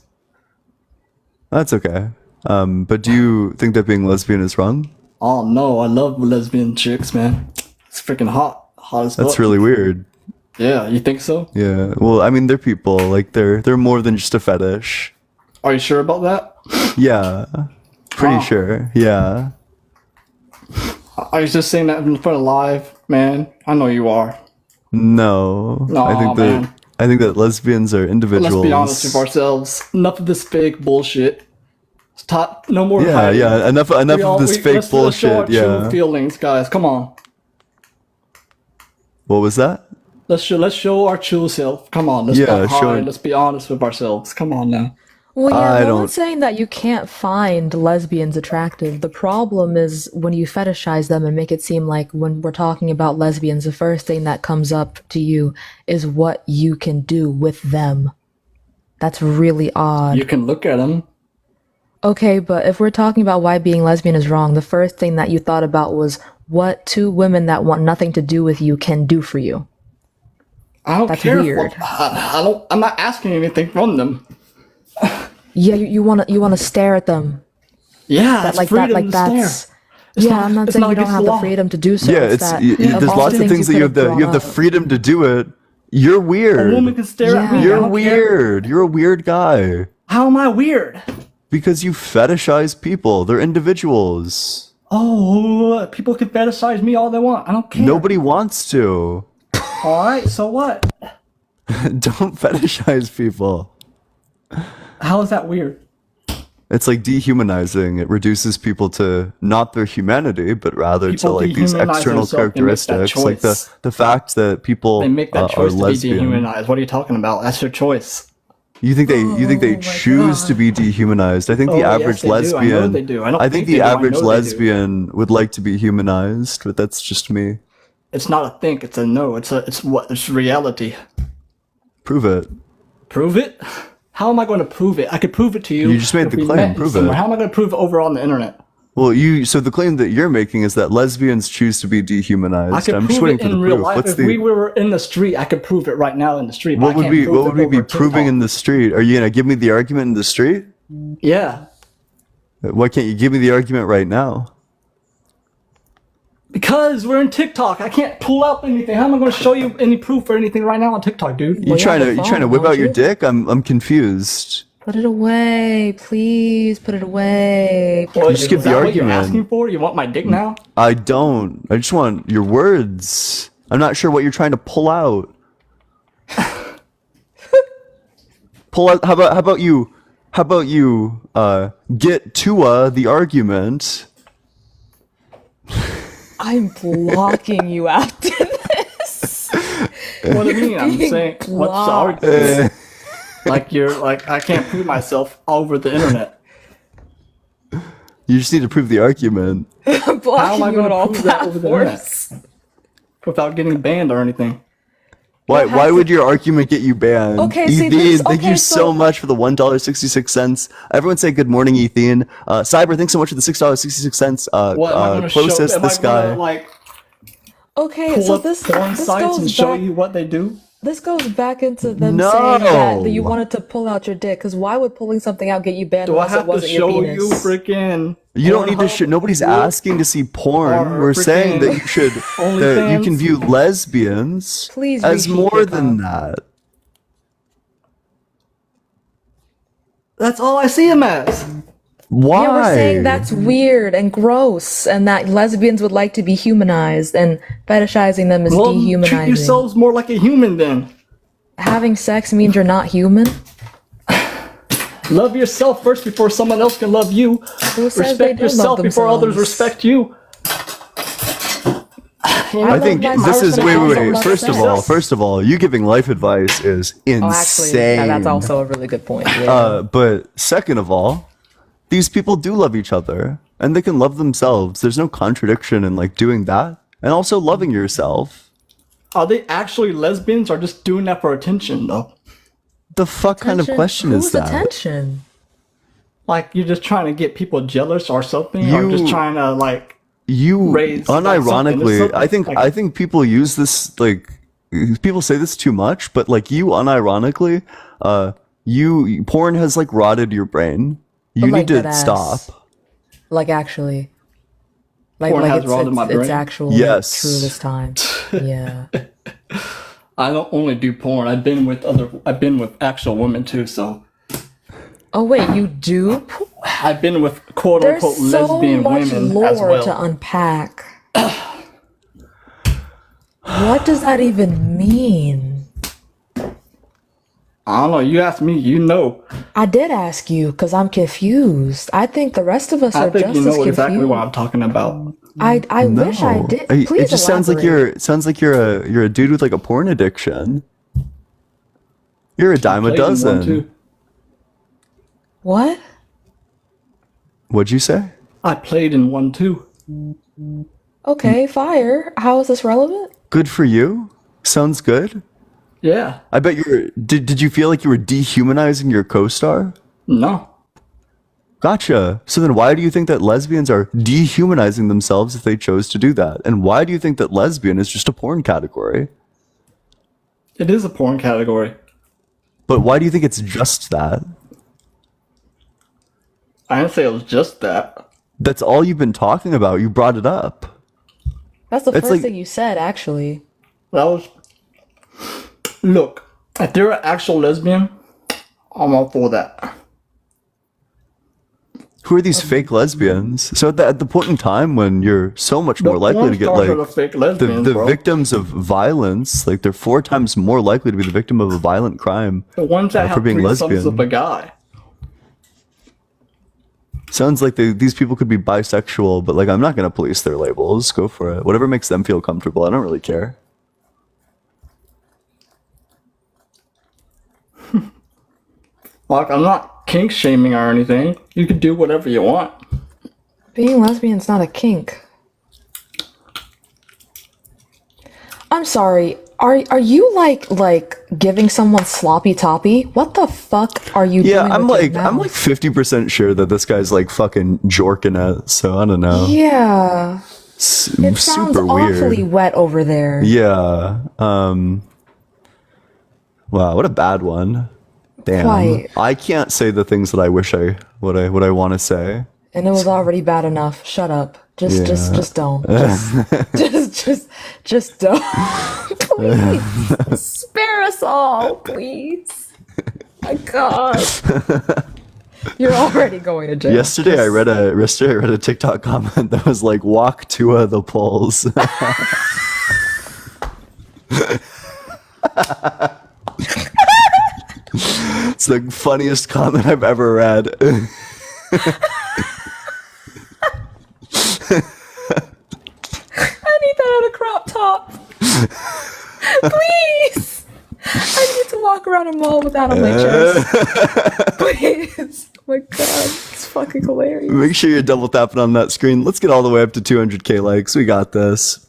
That's okay. But do you think that being lesbian is wrong? Oh no, I love lesbian chicks, man. It's freaking hot. Hot as fuck. That's really weird. Yeah, you think so? Yeah. Well, I mean, they're people. Like they're more than just a fetish. Are you sure about that? Yeah. Pretty sure. Yeah. Are you just saying that in front of live, man? I know you are. No. No, I think that lesbians are individuals. Let's be honest with ourselves. Enough of this fake bullshit. Stop. No more. Yeah, hiding. yeah. Enough of this fake let's bullshit. show our Yeah. true feelings, guys. Come on. What was that? Let's show our true self. Come on. Let's stop hiding. Let's be honest with ourselves. Come on now. Well, yeah, no one's saying that you can't find lesbians attractive. The problem is when you fetishize them and make it seem like when we're talking about lesbians, the first thing that comes up to you is what you can do with them. That's really odd. You can look at them. Okay, but if we're talking about why being lesbian is wrong, the first thing that you thought about was what two women that want nothing to do with you can do for you. I don't That's care. weird. I'm not asking anything from them. Yeah, you wanna stare at them. Yeah, that's it's freedom to stare. I'm not saying you don't have the freedom to do so. Yeah, there's lots of things that you have the freedom to do it. You're weird. A woman can stare at me. You're weird. You're a weird guy. How am I weird? Because you fetishize people. They're individuals. Oh, people can fetishize me all they want. I don't care. Nobody wants to. All right, so what? Don't fetishize people. How is that weird? It's like dehumanizing. It reduces people to not their humanity, but rather to like these external characteristics, like the fact that people they make that are choice to be lesbian. dehumanized. What are you talking about? That's their choice. You think they choose to be dehumanized? I think the average lesbian. I know they do. I think the average lesbian would like to be humanized, but that's just me. It's not a think. It's a no. It's reality. Prove it. Prove it? How am I going to prove it? I could prove it to you. You just made the claim. Prove it. How am I going to prove it over on the internet? Well, so the claim that you're making is that lesbians choose to be dehumanized. I could I'm prove just waiting it for the in real proof. life. If we were in the street, I could prove it right now in the street. What would we be proving in the street? Are you gonna give me the argument in the street? Yeah. Why can't you give me the argument right now? Because we're in TikTok. I can't pull up anything. How am I going to show you any proof or anything right now on TikTok, dude? You trying to whip out your dick? I'm confused. Put it away, please. Put it away. Well, just give the argument. What you're asking for? You want my dick now? I don't. I just want your words. I'm not sure what you're trying to pull out. Pull out. How about you get to the argument? I'm blocking you after this. What do you mean? I'm saying, what's the argument? I can't prove myself over the internet. You just need to prove the argument. How am I going to prove that over the internet without getting banned or anything? Why would your argument get you banned? Okay, see, Thank you so much for the $1.66. Everyone say good morning, Ethan. Cyber, thanks so much for the $6.66. Closest, this guy. Okay, Pull so up this porn this sites goes and show back. you what they do. This goes back into them No. saying that you wanted to pull out your dick. Because why would pulling something out get you banned Do I unless it have to wasn't your show penis? you freaking? You don't need to show. Nobody's asking to see porn. Or We're saying that you should. That you can OnlyFans? view lesbians Please as repeat more it, than that. That's all I see him as. Why? Yeah, we're saying that's weird and gross, and that lesbians would like to be humanized, and fetishizing them is Well, treat dehumanizing. yourselves more like a human then. Having sex means you're not human. Love yourself first before someone else can love you. Who says they Respect do yourself love before others themselves? respect you. I think this is wait. First of all, you giving life advice is insane. Oh, actually, that's also a really good point. Yeah. But second of all, these people do love each other, and they can love themselves. There's no contradiction in like doing that, and also loving yourself. Are they actually lesbians or just doing that for attention though? The fuck kind of question Who's is that? attention? Like you're just trying to get people jealous or something, or just trying to like You raise like, unironically, something. I think Like, I think people use this like people say this too much, but like you unironically, you porn has like rotted your brain. You But, like, need to deadass. stop. Like actually. Porn has rotted my it's brain? actually Yes. true this time. Yeah. I don't only do porn. I've been with actual women too. So Oh wait, you do? I've been with quote There's unquote so lesbian much women lore as well. to unpack. What does that even mean? I don't know. You asked me. You know. I did ask you because I'm confused. I think the rest of us I are think just you as know confused. exactly what I'm talking about. I wish I did. It Please just sounds like elaborate. you're a dude with like a porn addiction. You're a dime a Played in one, dozen. too. What? What'd you say? I played in one too. Okay, fire. How is this relevant? Good for you. Sounds good. Yeah. I bet did you feel like you were dehumanizing your co-star? No. Gotcha. So then why do you think that lesbians are dehumanizing themselves if they chose to do that? And why do you think that lesbian is just a porn category? It is a porn category. But why do you think it's just that? I didn't say it was just that. That's all you've been talking about. You brought it up. That's the It's first like- thing you said, actually. That was. Look, if they're an actual lesbian, I'm all for that. Who are these fake lesbians? So at the point in time when you're so much more likely to get porn stars like are the fake lesbians, the bro. victims of violence, like they're 4 times more likely to be the victim of a violent crime The ones that for have being threesomes lesbian. with a guy. Sounds like these people could be bisexual, but like I'm not gonna police their labels. Go for it. Whatever makes them feel comfortable. I don't really care. Like, I'm not kink shaming or anything. You can do whatever you want. Being lesbian's not a kink. I'm sorry. Are you like giving someone sloppy toppy? What the fuck are you Yeah, doing? I'm with your like I'm mouth? like 50% sure that this guy's like fucking jorking it. So I don't know. Yeah. It sounds super awfully weird. wet over there. Yeah. Wow, what a bad one. Damn. Quite. I can't say the things that I wish what I want to say. And it was already bad enough. Shut up. Just don't. Just don't. Please. Spare us all, please. My God. You're already going to jail. Yesterday I read a TikTok comment that was like walk to the polls. It's the funniest comment I've ever read. I need that on a crop top. Please. I need to walk around in all with that on my chest. Please. Oh my god, it's fucking hilarious. Make sure you're double tapping on that screen. Let's get all the way up to 200k likes. We got this.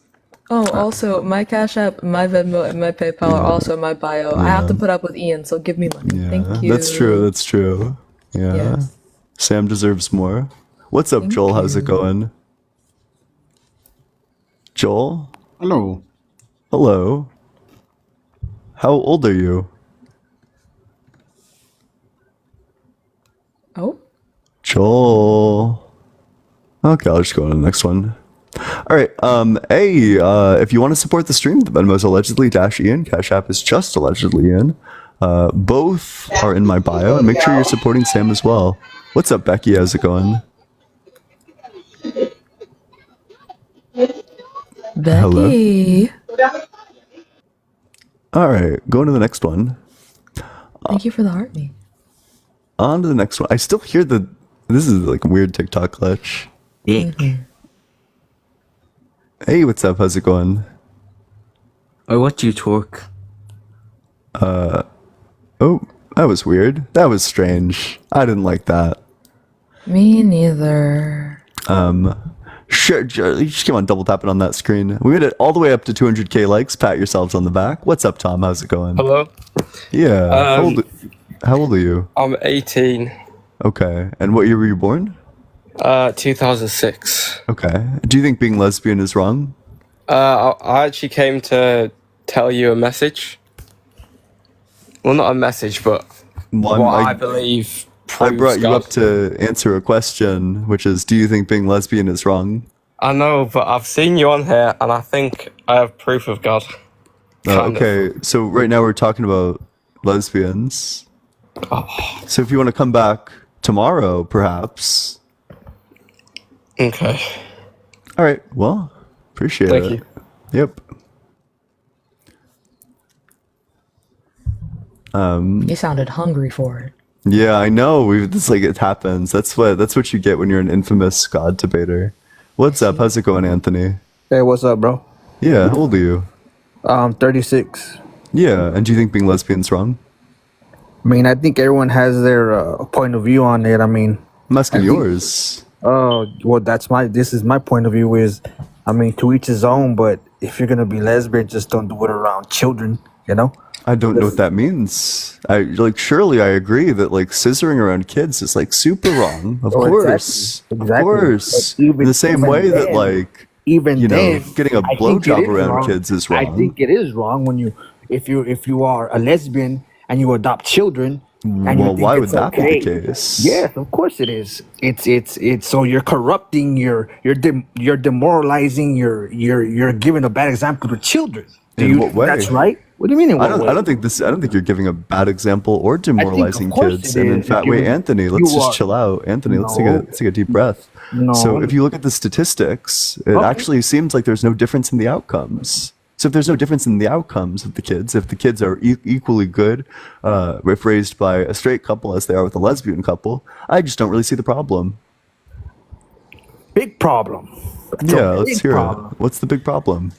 Oh, also, my Cash App, my Venmo, and my PayPal are also in my bio. I have to put up with Ian, so give me money. Thank you. That's true. That's true. Yeah. Yes. Sam deserves more. What's up, Joel? How's it going? Joel? Hello. Hello. How old are you? Oh? Joel. Okay, I'll just go on to the next one. All right. If you want to support the stream, the Venmo is allegedly -Ian. Cash App is just allegedly Ian. Both are in my bio, and make sure you're supporting Sam as well. What's up, Becky? How's it going? Becky. Hello. All right, going to the next one. Thank you for the heartbeat. On to the next one. I still hear this is like a weird TikTok glitch. Hey, what's up? How's it going? I watch you twerk. Oh, that was weird. That was strange. I didn't like that. Me neither. Sure, you just keep on double tapping on that screen. We made it all the way up to 200k likes. Pat yourselves on the back. What's up, Tom? How's it going? Hello. Yeah. How old are you? I'm 18. Okay. And what year were you born? 2006. Okay. Do you think being lesbian is wrong? I actually came to tell you a message. Well, not a message, but I believe. I brought you up to answer a question, which is, do you think being lesbian is wrong? I know, but I've seen you on here, and I think I have proof of God. Okay, so right now we're talking about lesbians. So if you want to come back tomorrow, perhaps. Okay. All right. Well, appreciate it. Thank you. Yep. You sounded hungry for it. Yeah, I know. It's like it happens. That's what you get when you're an infamous God debater. What's up? How's it going, Anthony? Hey, what's up, bro? Yeah, how old are you? 36. Yeah, and do you think being lesbian's wrong? I mean, I think everyone has their point of view on it. I mean, I'm asking yours. Oh, well, this is my point of view is, I mean, to each his own, but if you're going to be lesbian, just don't do it around children, you know? I don't know what that means. Surely I agree that like scissoring around kids is like super wrong. Of course. Exactly. Of course. In the same way that like getting a blowjob around kids is wrong. I think it is wrong when if you are a lesbian and you adopt children. And well, why would that be the case? Yes, of course it is. It's so you're corrupting, you're demoralizing, you're giving a bad example to children. In what way? That's right. What do you mean in what way? I don't think you're giving a bad example or demoralizing kids. And in fact, wait, Anthony, let's just chill out. Anthony, let's take a deep breath. So if you look at the statistics, it actually seems like there's no difference in the outcomes. So if there's no difference in the outcomes of the kids, if the kids are equally good, if raised by a straight couple as they are with a lesbian couple, I just don't really see the problem. Big problem. Let's hear it. What's the big problem?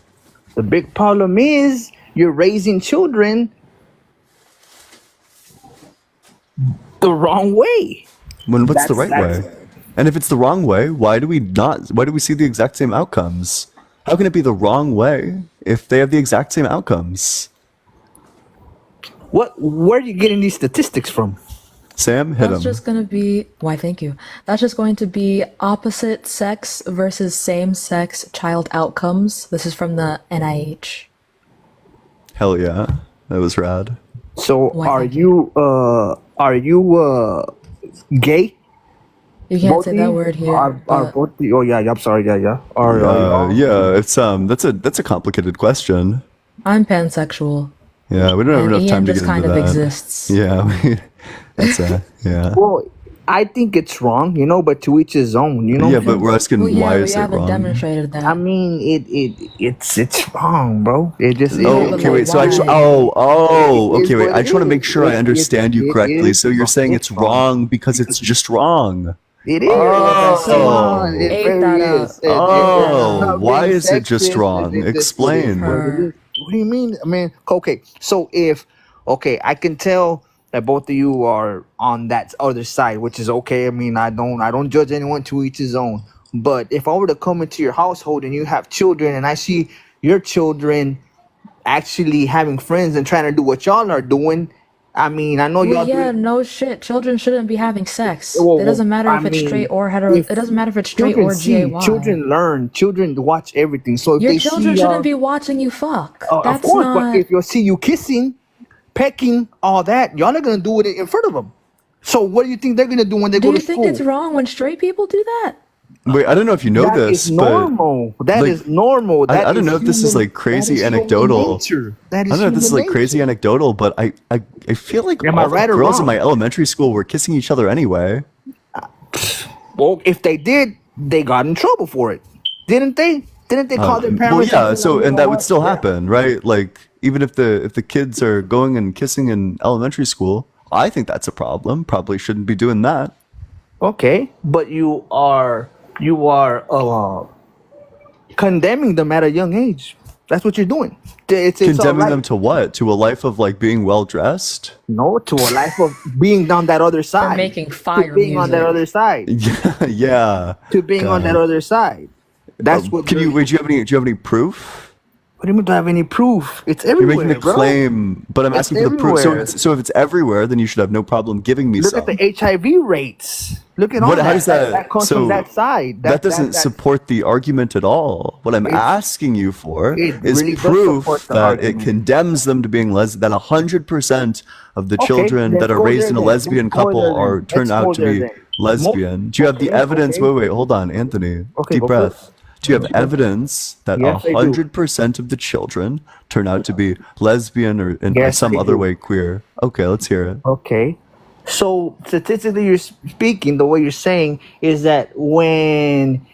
The big problem is you're raising children the wrong way. What's the right way? And if it's the wrong way, why do we see the exact same outcomes? How can it be the wrong way if they have the exact same outcomes? Where are you getting these statistics from? Sam, hit him. That's just going to be... Why, thank you. That's just going to be opposite sex versus same-sex child outcomes. This is from the NIH. Hell yeah. That was rad. So are you gay? You can't say that word here. Oh yeah, I'm sorry. Yeah. That's a complicated question. I'm pansexual. Yeah, we don't have enough time to get into that. Ian just kind of exists. Yeah, yeah. Well, I think it's wrong, but to each his own, Yeah, but we're asking why is it wrong? We haven't demonstrated that. I mean, it's wrong, bro. It just okay. Wait. So okay. Wait. I just want to make sure I understand you correctly. So you're saying it's wrong because it's just wrong. It is. Why is it just wrong? Explain. What do you mean? I mean, okay. So I can tell that both of you are on that other side, which is okay. I mean, I don't judge anyone, to each his own. But if I were to come into your household and you have children, and I see your children actually having friends and trying to do what y'all are doing, I mean, I know Well, y'all yeah, do. no shit. Children shouldn't be having sex. Well, It doesn't matter I if it's straight mean, or hetero. if It doesn't matter if it's straight children or see, GAY. children learn, children watch everything. So if Your they see children shouldn't y'all, be watching you fuck. of That's course, but not. if you see you kissing, pecking, all that, y'all are gonna do it in front of them. So what do you think they're gonna do when they Do go to you think it's school? wrong when straight people do that? Wait, I don't know if you know That is this, but normal. That like, is normal. I That don't is know if this is human. like That crazy is human anecdotal. nature. That I is don't know if this is human like crazy nature. anecdotal, but I feel like Am I all the right or girls in my wrong? elementary school were kissing each other anyway. Well, if they did, they got in trouble for it, didn't they? Didn't they call their Well, parents and yeah. say, like, So, you and know that would what? still Yeah. happen, right? Like, even if the kids are going and kissing in elementary school, I think that's a problem. Probably shouldn't be doing that. Okay, but you are condemning them at a young age. That's what you're doing. It's all Condemning them right. to what? To a life of like being well dressed? No, to a life of being on that other For side, making to fire being on that music. other side, Yeah, yeah. to being on that God. other side. That's what Can you're. you wait? Do you have any proof? What do you mean? Do I have any proof? It's You're making the everywhere, bro. claim, but I'm It's asking for the proof. everywhere. So if it's everywhere, then you should have no problem giving me Look at the some. HIV rates. Look at all What? How does that. That that? comes from that So side. that doesn't That support the argument at all. What I'm it's asking you for it is really does support proof the that it argument. condemns them to being that 100% of the Okay, children that let's are go raised there in a then. Let's lesbian go there couple are then. turned Let's go out to there be then. lesbian. Do you have the Okay, evidence? okay. Wait, hold on, Anthony. Okay, Deep go for it. breath. Do you have evidence that Yes, I do. 100% of the children turn out to be lesbian or in Yes, some I other do. way queer? Okay, let's hear it. Okay. So statistically, you're speaking, the way you're saying is that when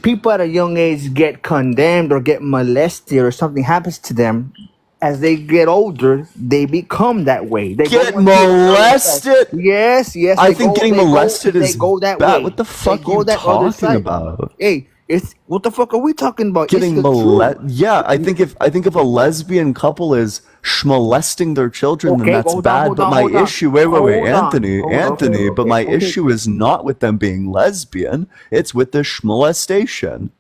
people at a young age get condemned or get molested or something happens to them, as they get older, they become that way. They Get go into another side. molested? Yes, yes. I think getting molested They is go that bad. way. What the They fuck are go you that other talking side. about? Hey, it's what the fuck are we talking about? It's Getting the molested? truth. Yeah, I think if a lesbian couple is molesting their children, then Okay, that's hold on, bad. hold But on, my hold on. issue, wait, Hold on. Anthony, Hold on. Okay, Anthony, but okay, my okay. issue is not with them being lesbian. It's with the molestation.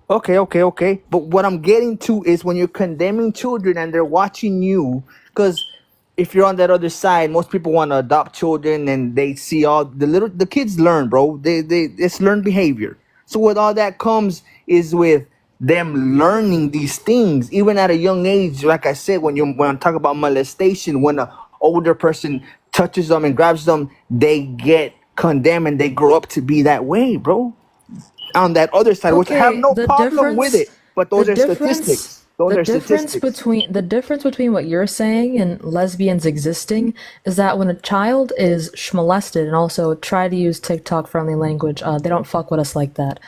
Okay. But what I'm getting to is when you're condemning children and they're watching you, because if you're on that other side, most people want to adopt children and they see all the kids learn, bro. It's learned behavior. So with all that comes is with them learning these things, even at a young age. Like I said, when I'm talking about molestation, when an older person touches them and grabs them, they get condemned and they grow up to be that way, bro. On that other side, which I have Okay, no problem with it, but the those are difference, statistics. Those the are difference statistics. between what you're saying and lesbians existing is that when a child is molested, and also try to use TikTok friendly language, they don't fuck with us like that.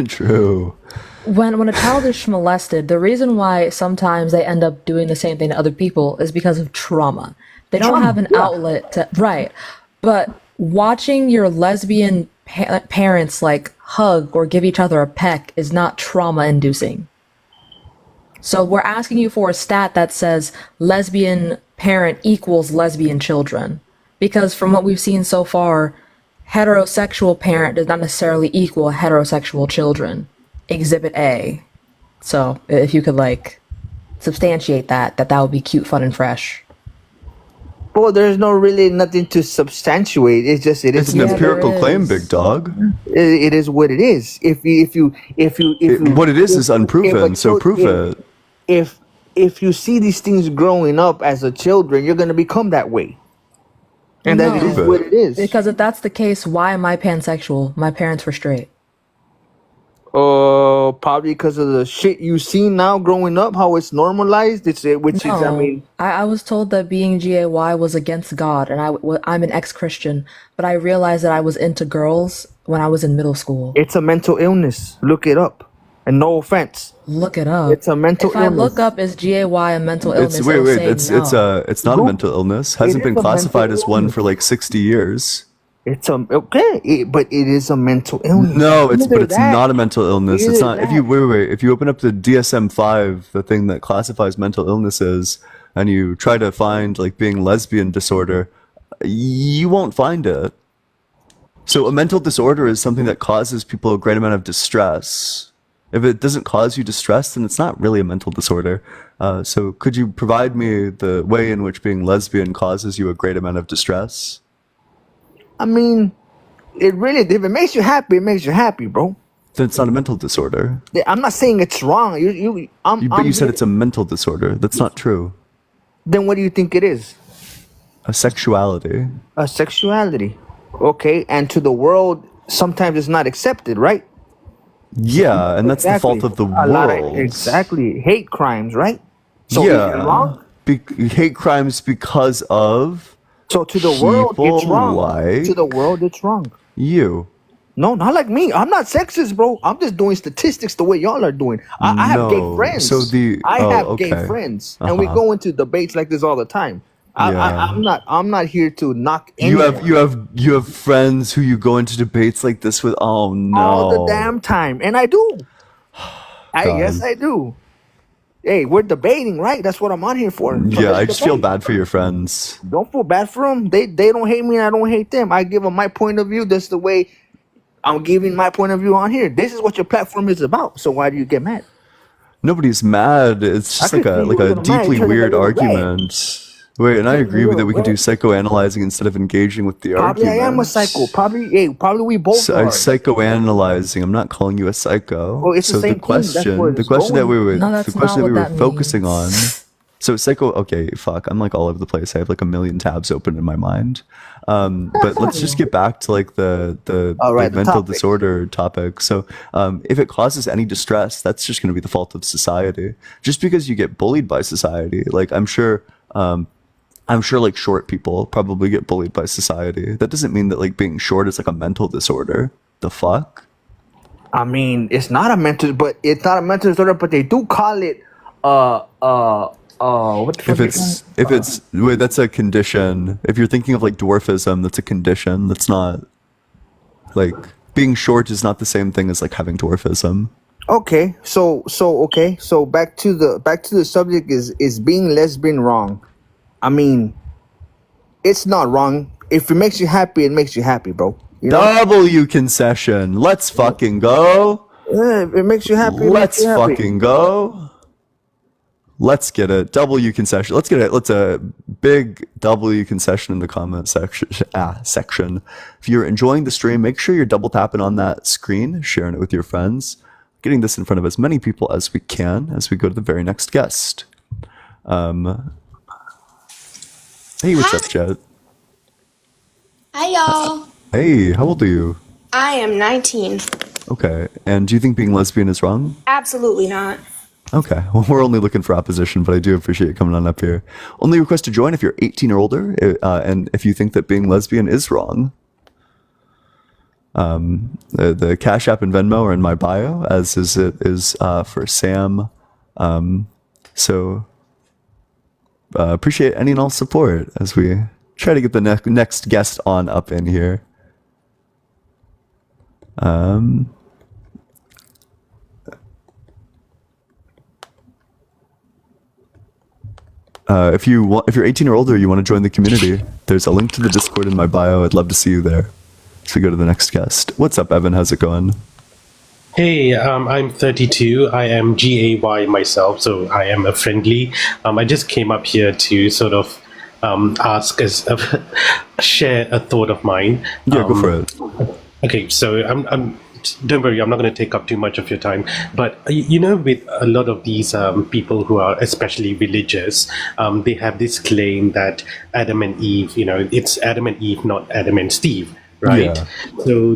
True. When a child is molested, the reason why sometimes they end up doing the same thing to other people is because of trauma. They don't have an outlet to, right. But watching your lesbian parents like hug or give each other a peck is not trauma inducing. So we're asking you for a stat that says lesbian parent equals lesbian children. Because from what we've seen so far, heterosexual parent does not necessarily equal heterosexual children. Exhibit A. So if you could like substantiate that would be cute, fun, and fresh. Well, there's no really nothing to substantiate. It's just it It's is an what empirical claim, big dog. it is what it is. If you What it is unproven, if so prove it. if you see these things growing up as a children, you're gonna become that way. And that is No, what it is. because if that's the case, why am I pansexual? My parents were straight. Probably because of the shit you see now growing up, how it's normalized. Which is, I No, mean, I was told that being GAY was against God, and I'm an ex-Christian, but I realized that I was into girls when I was in middle school. it's a mental illness. Look it up. And no offense. Look it up. It's a mental If I illness. look up is GAY a mental illness, It's wait, it'll wait. say no. It's not a mental illness. Hasn't It been is a classified mental as one illness. for like 60 years. It's but it is a mental illness. No, but Either it's that- not a mental illness. It's either not. If that- you wait, if you open up the DSM-5, the thing that classifies mental illnesses, and you try to find like being lesbian disorder, you won't find it. So a mental disorder is something that causes people a great amount of distress. If it doesn't cause you distress, then it's not really a mental disorder. So could you provide me the way in which being lesbian causes you a great amount of distress? I mean, it really, if it makes you happy, it makes you happy, bro. Then it's not a mental disorder. I'm not saying it's wrong. But you said it's a mental disorder. That's not true. Then what do you think it is? A sexuality. A sexuality. Okay, and to the world, sometimes it's not accepted, right? Yeah, and that's the fault of the world. Exactly. Hate crimes, right? So yeah. is it wrong? Hate crimes because of. So to the world, it's wrong. Like to the world, it's wrong. You. No, not like me. I'm not sexist, bro. I'm just doing statistics the way y'all are doing. I have gay friends. So I have gay friends, and we go into debates like this all the time. I'm not here to knock anyone. You have friends who you go into debates like this with. Oh no! All the damn time, and I do. Yes, I do. Hey, we're debating, right? That's what I'm on here for. Yeah, I just feel bad for your friends. Don't feel bad for them. They don't hate me, and I don't hate them. I give them my point of view. That's the way I'm giving my point of view on here. This is what your platform is about. So why do you get mad? Nobody's mad. It's just like a deeply weird argument. Wait, and I agree with that we can do psychoanalyzing instead of engaging with the argument. Probably I am a psycho. Probably we both are. Psychoanalyzing. I'm not calling you a psycho. Oh, it's the same thing. The question that we were focusing on. So okay, fuck. I'm like all over the place. I have like a million tabs open in my mind. But let's just get back to like the mental disorder topic. So if it causes any distress, that's just going to be the fault of society. Just because you get bullied by society, like I'm sure like short people probably get bullied by society. That doesn't mean that like being short is like a mental disorder. The fuck? I mean, it's not a mental disorder, but they do call it what the fuck? Wait, that's a condition. If you're thinking of like dwarfism, that's a condition. That's not like being short is not the same thing as like having dwarfism. Okay, so back to the subject is being lesbian wrong? I mean, it's not wrong. If it makes you happy, it makes you happy, bro. You know? W concession. Let's fucking go. Yeah, if it makes you happy. Let's fucking go. Let's get a W concession. Let's a big W concession in the comment section. If you're enjoying the stream, make sure you're double tapping on that screen, sharing it with your friends, getting this in front of as many people as we can as we go to the very next guest. Hey, what's up, Chet? Hi, y'all. Hey, how old are you? I am 19. Okay, and do you think being lesbian is wrong? Absolutely not. Okay, well, we're only looking for opposition, but I do appreciate you coming on up here. Only request to join if you're 18 or older, and if you think that being lesbian is wrong. The Cash App and Venmo are in my bio, as is for Sam. So appreciate any and all support as we try to get the next guest on up in here. If you're 18 or older, you want to join the community, there's a link to the Discord in my bio. I'd love to see you there. So we go to the next guest. What's up, Evan? How's it going? Hey, I'm 32. I am GAY myself, so I am a friendly. I just came up here to sort of share a thought of mine. Yeah, go for it. Okay, so don't worry, I'm not going to take up too much of your time. But you know, with a lot of these people who are especially religious, they have this claim that Adam and Eve, it's Adam and Eve, not Adam and Steve, right? Yeah. So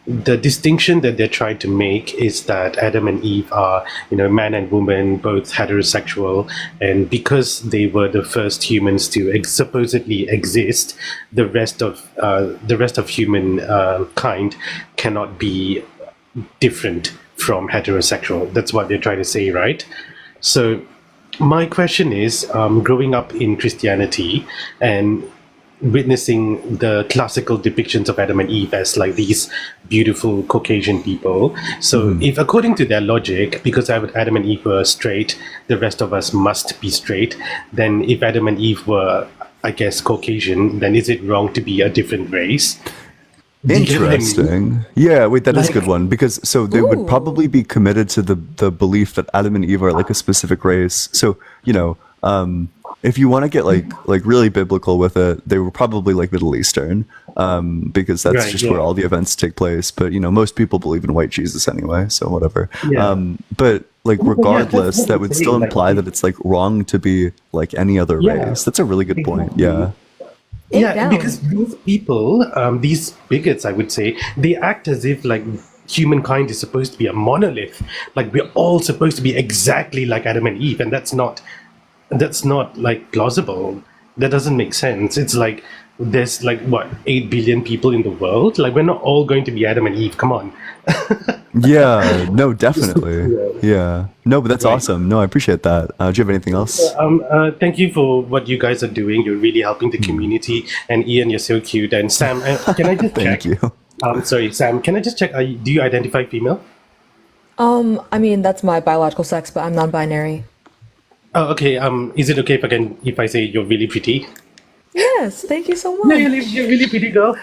the distinction that they're trying to make is that Adam and Eve are, man and woman, both heterosexual, and because they were the first humans to supposedly exist, the rest of human kind cannot be different from heterosexual. That's what they're trying to say, right? So my question is, growing up in Christianity, and witnessing the classical depictions of Adam and Eve as like these beautiful Caucasian people. So if according to their logic, because Adam and Eve were straight, the rest of us must be straight, then if Adam and Eve were, I guess, Caucasian, then is it wrong to be a different race? Interesting. Yeah, wait, that is a good one, because so they would probably be committed to the belief that Adam and Eve are like a specific race. So, you know, if you want to get like really biblical with it, they were probably like Middle Eastern, because that's Right, just yeah. where all the events take place. But you know, most people believe in white Jesus anyway, so whatever. Yeah. But like Well, yeah, regardless, that's what that I'm would saying, still like, imply that it's like wrong to be like any other Yeah. race. That's a really good point. Yeah. Yeah, because these people, these bigots, I would say, they act as if like humankind is supposed to be a monolith. like we're all supposed to be exactly like Adam and Eve, and that's not like plausible. That doesn't make sense. It's like there's like what 8 billion people in the world. Like we're not all going to be Adam and Eve. Come on. Yeah, no, definitely. Yeah. No, but that's awesome. No, I appreciate that. Do you have anything else? Thank you for what you guys are doing. You're really helping the community. And Ian, you're so cute. And Sam, can I just check? Thank you. Sorry, Sam, can I just check? Do you identify female? I mean, that's my biological sex, but I'm non-binary. Oh, okay. Is it okay if I say you're really pretty? Yes, thank you so much. No, you're really pretty, girl.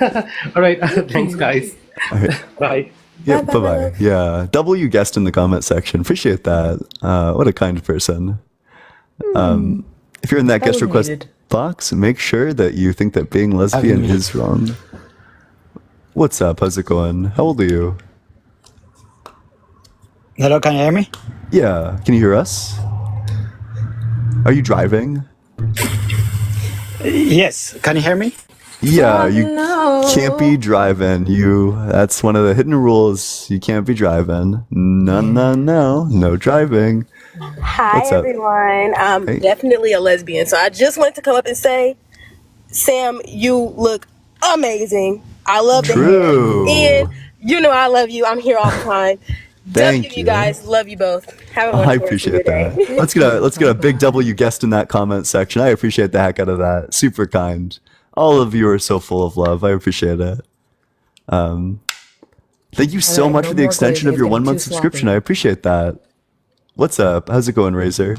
All right. Thanks, guys. All right. Bye. Yeah, bye-bye. Yeah, W guest in the comment section. Appreciate that. What a kind person. If you're in that guest was request needed. box, make sure that you think that being lesbian is wrong. What's up? How's it going? How old are you? Hello, can you hear me? Yeah, can you hear us? Are you driving? Yes, can you hear me? Yeah, Oh, you no. can't be driving. That's one of the hidden rules. You can't be driving. No driving. Hi, What's up? everyone. I'm Hey. definitely a lesbian. So I just wanted to come up and say, Sam, you look amazing. I love the True. hair. Ian, you know I love you. I'm here all the time. Thank W, you guys. Love you both. Have a I wonderful appreciate rest of your that. day. Let's get a big W guest in that comment section. I appreciate the heck out of that. Super kind. All of you are so full of love. I appreciate it. Thank you so Alright, much no for the more extension glazing. of your It's getting 1 month too subscription. sloppy. I appreciate that. What's up? How's it going, Razor?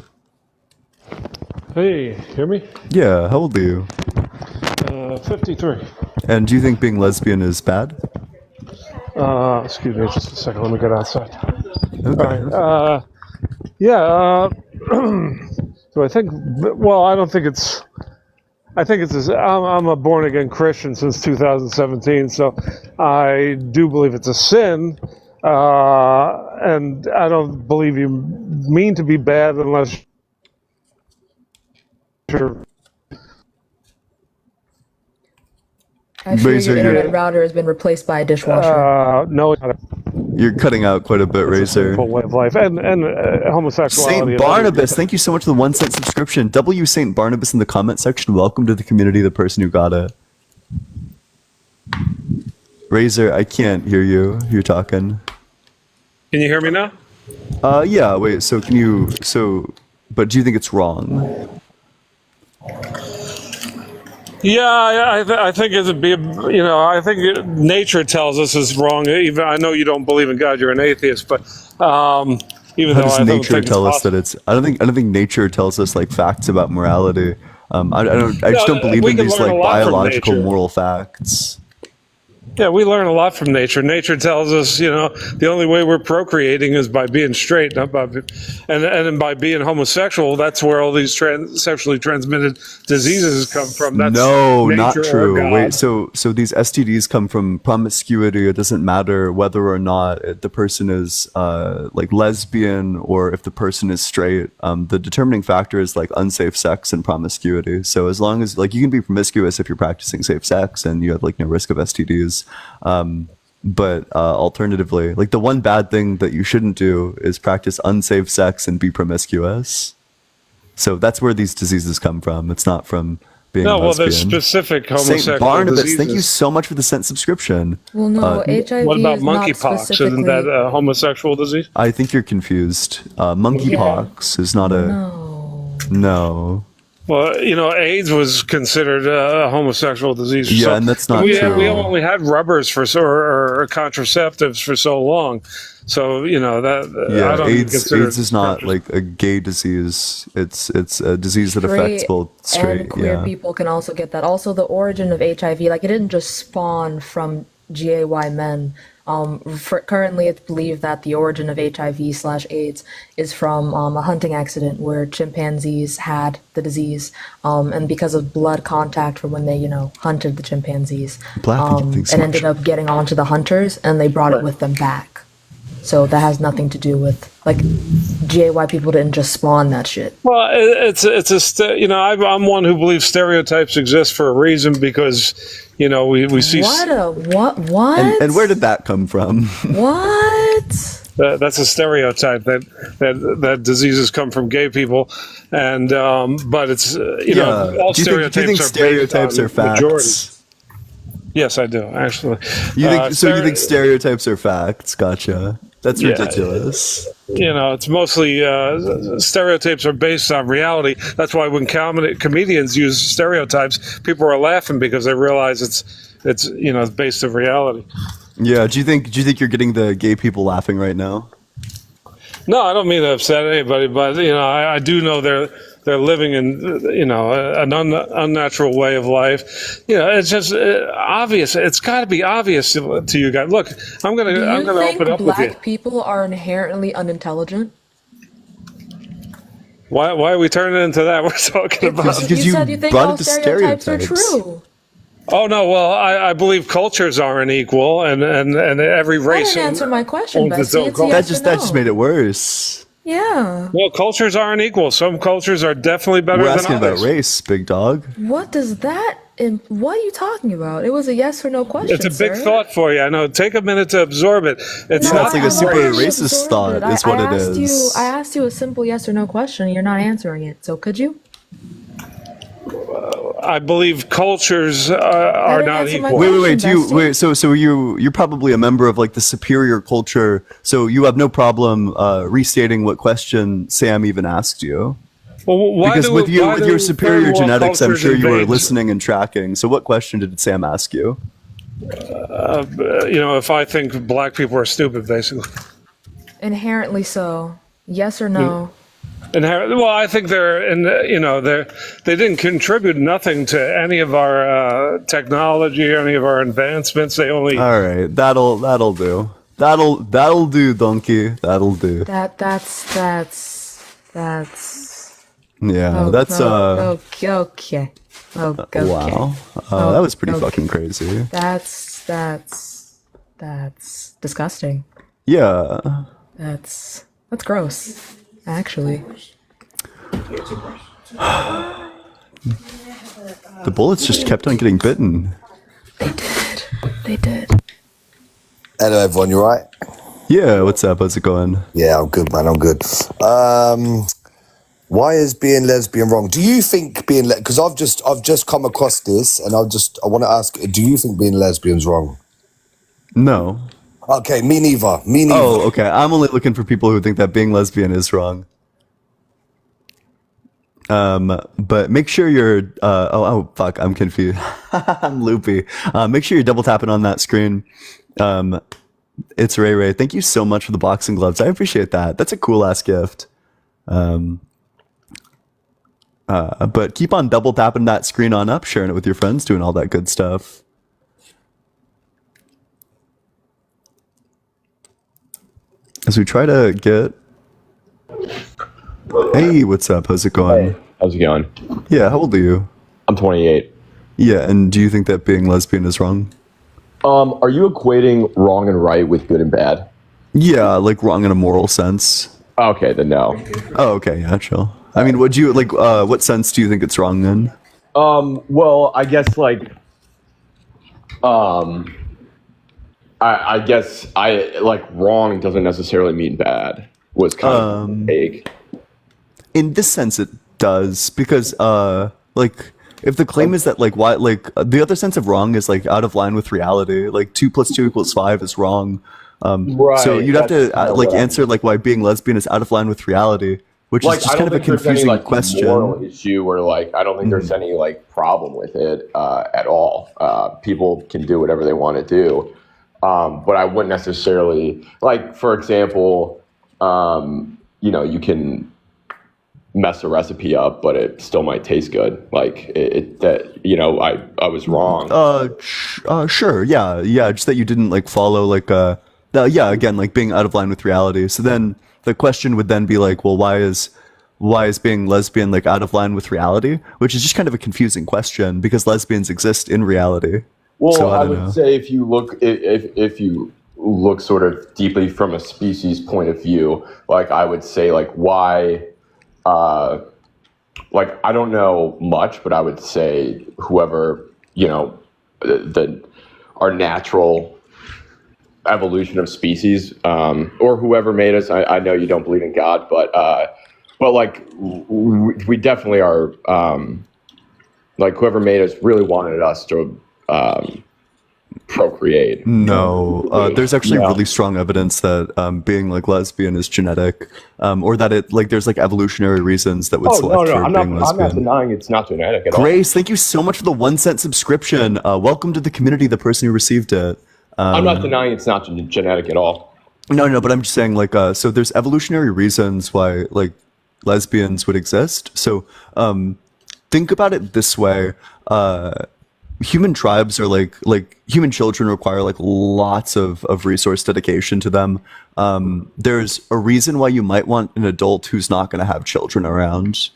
Hey, hear me? Yeah, how old are you? 53. And do you think being lesbian is bad? Excuse me just a second. Let me get outside. Okay. All right. So I think, well, I don't think it's, I think it's, I'm a born again Christian since 2017, so I do believe it's a sin. And I don't believe you mean to be bad unless you're. I fear Razor, your you're- internet router has been replaced by a dishwasher. No, it's not a You're cutting out quite a bit, Razor. simple way of life, and homosexuality. Saint and Barnabas, thank you so much for the 1 cent subscription. W Saint Barnabas in the comment section. Welcome to the community, the person who got it. Razor, I can't hear you. You're talking. Can you hear me now? Yeah, wait, so can you, but do you think it's wrong? Yeah, I think it'd be, I think nature tells us it's wrong. Even I know you don't believe in God; you're an atheist, but even How though does I don't nature think tell it's us that it's, I don't think nature tells us like facts about morality. I just No, don't believe we in can these learn like a lot from biological nature. moral facts. Yeah, we learn a lot from nature. Nature tells us, the only way we're procreating is by being straight, not by, and by being homosexual. That's where all these sexually transmitted diseases come from. That's No, not nature or true. God. Wait, so these STDs come from promiscuity. It doesn't matter whether or not the person is like lesbian or if the person is straight. The determining factor is like unsafe sex and promiscuity. So as long as like you can be promiscuous if you're practicing safe sex and you have like no risk of STDs. But alternatively, like the one bad thing that you shouldn't do is practice unsafe sex and be promiscuous. So that's where these diseases come from. It's not from being No, well, lesbian. there's specific homosexual Saint Barnabas, diseases. thank you so much for the cent subscription. Well, no, HIV What about is not monkeypox? specifically. Isn't that a homosexual disease? I think you're confused. Monkeypox is not a. No. Well, AIDS was considered a homosexual disease. Yeah, and that's not true. We only had rubbers or contraceptives for so long. So, yeah, I don't AIDS is not like a gay disease. It's a disease that affects both straight and queer people can also get that. Also, the origin of HIV, like it didn't just spawn from GAY men. Currently, it's believed that the origin of HIV/AIDS is from a hunting accident where chimpanzees had the disease, and because of blood contact from when they, hunted the chimpanzees, it ended up getting onto the hunters, and they brought it with them back. So that has nothing to do with GAY people didn't just spawn that shit. Well, I'm one who believes stereotypes exist for a reason because, we see. What? And where did that come from? What? That's a stereotype that diseases come from gay people, and but it's all do you think stereotypes are facts? Majority. Yes, I do actually. You think stereotypes are facts? Gotcha. That's ridiculous. It's mostly stereotypes are based on reality. That's why when comedians use stereotypes, people are laughing because they realize it's based on reality. Yeah. Do you think you're getting the gay people laughing right now? No, I don't mean to upset anybody, but I do know they're living in an unnatural way of life. It's just obvious. It's got to be obvious to you guys. Look, I'm gonna open up with you. Black people are inherently unintelligent? Why are we turning into that? We're talking about because you said you think all stereotypes are true. Oh no! Well, I believe cultures aren't equal, and every race. That didn't answer my question, owns its own Bessie. culture. That just made it worse. Yeah. Well, cultures aren't equal. Some cultures are definitely better than others. We're asking about race, big dog. What does that? What are you talking about? It was a yes or no question. It's a big thought for you. I know. Take a minute to absorb it. It's not like a super racist thought. Is what it is. I asked you a simple yes or no question. You're not answering it. So could you? I believe cultures are not equal. Wait. So you're probably a member of like the superior culture. So you have no problem restating what question Sam even asked you. Well, because with your superior genetics, I'm sure you were listening and tracking. So what question did Sam ask you? If I think black people are stupid, basically. Inherently so. Yes or no? Well, I think they didn't contribute nothing to any of our technology or any of our advancements. They only. All right, that'll do. That'll do, donkey. That'll do. That's. Yeah, that's Okay. Wow. That was pretty fucking crazy. That's disgusting. Yeah. That's gross. Actually, the bullets just kept on getting bitten. They did. Hello, everyone. You right? Yeah. What's up? How's it going? Yeah, I'm good, man. I'm good. Why is being lesbian wrong? Do you think being because I've just come across this, and I want to ask: do you think being lesbian's wrong? No. Okay, me neither. Oh, okay. I'm only looking for people who think that being lesbian is wrong. But make sure you're. Oh, fuck! I'm confused. I'm loopy. Make sure you're double tapping on that screen. It's Ray. Thank you so much for the boxing gloves. I appreciate that. That's a cool ass gift. But keep on double tapping that screen on up, sharing it with your friends, doing all that good stuff. As we try to get... Hey, what's up? How's it going? Hey, how's it going? Yeah, how old are you? I'm 28. Yeah, and do you think that being lesbian is wrong? Are you equating wrong and right with good and bad? Yeah, like wrong in a moral sense. Okay, then no. Oh, okay, yeah, chill. I mean, would you, like, what sense do you think it's wrong then? Well, I guess, like, I guess wrong doesn't necessarily mean bad was kind of vague. In this sense it does, because like if the claim is that like why like the other sense of wrong is like out of line with reality, like 2 + 2 = 5 is wrong. Right, so you'd have to like answer like why being lesbian is out of line with reality. which like, is just I kind don't of a think there's any confusing like question. moral issue, or like I don't think there's any like problem with it at all. People can do whatever they want to do, but I wouldn't necessarily like, for example, you can mess a recipe up, but it still might taste good. Like I was wrong. Sure, yeah, just that you didn't like follow like again, like being out of line with reality. So then the question would then be like, well, why is being lesbian like out of line with reality? Which is just kind of a confusing question because lesbians exist in reality. Well, so I would say if you look sort of deeply from a species point of view, like I would say like why. Like I don't know much, but I would say whoever our natural evolution of species, or whoever made us. I know you don't believe in God, but like we definitely are. Like whoever made us really wanted us to procreate. No, there's actually really strong evidence that being like lesbian is genetic, or that it like there's like evolutionary reasons that would select for being lesbian. I'm not denying it's not genetic at all. Grace, thank you so much for the 1 cent subscription. Welcome to the community, the person who received it. I'm not denying it's not genetic at all. No, but I'm just saying like so there's evolutionary reasons why like lesbians would exist. So think about it this way. Human tribes are like human children require like lots of resource dedication to them. There's a reason why you might want an adult who's not going to have children around,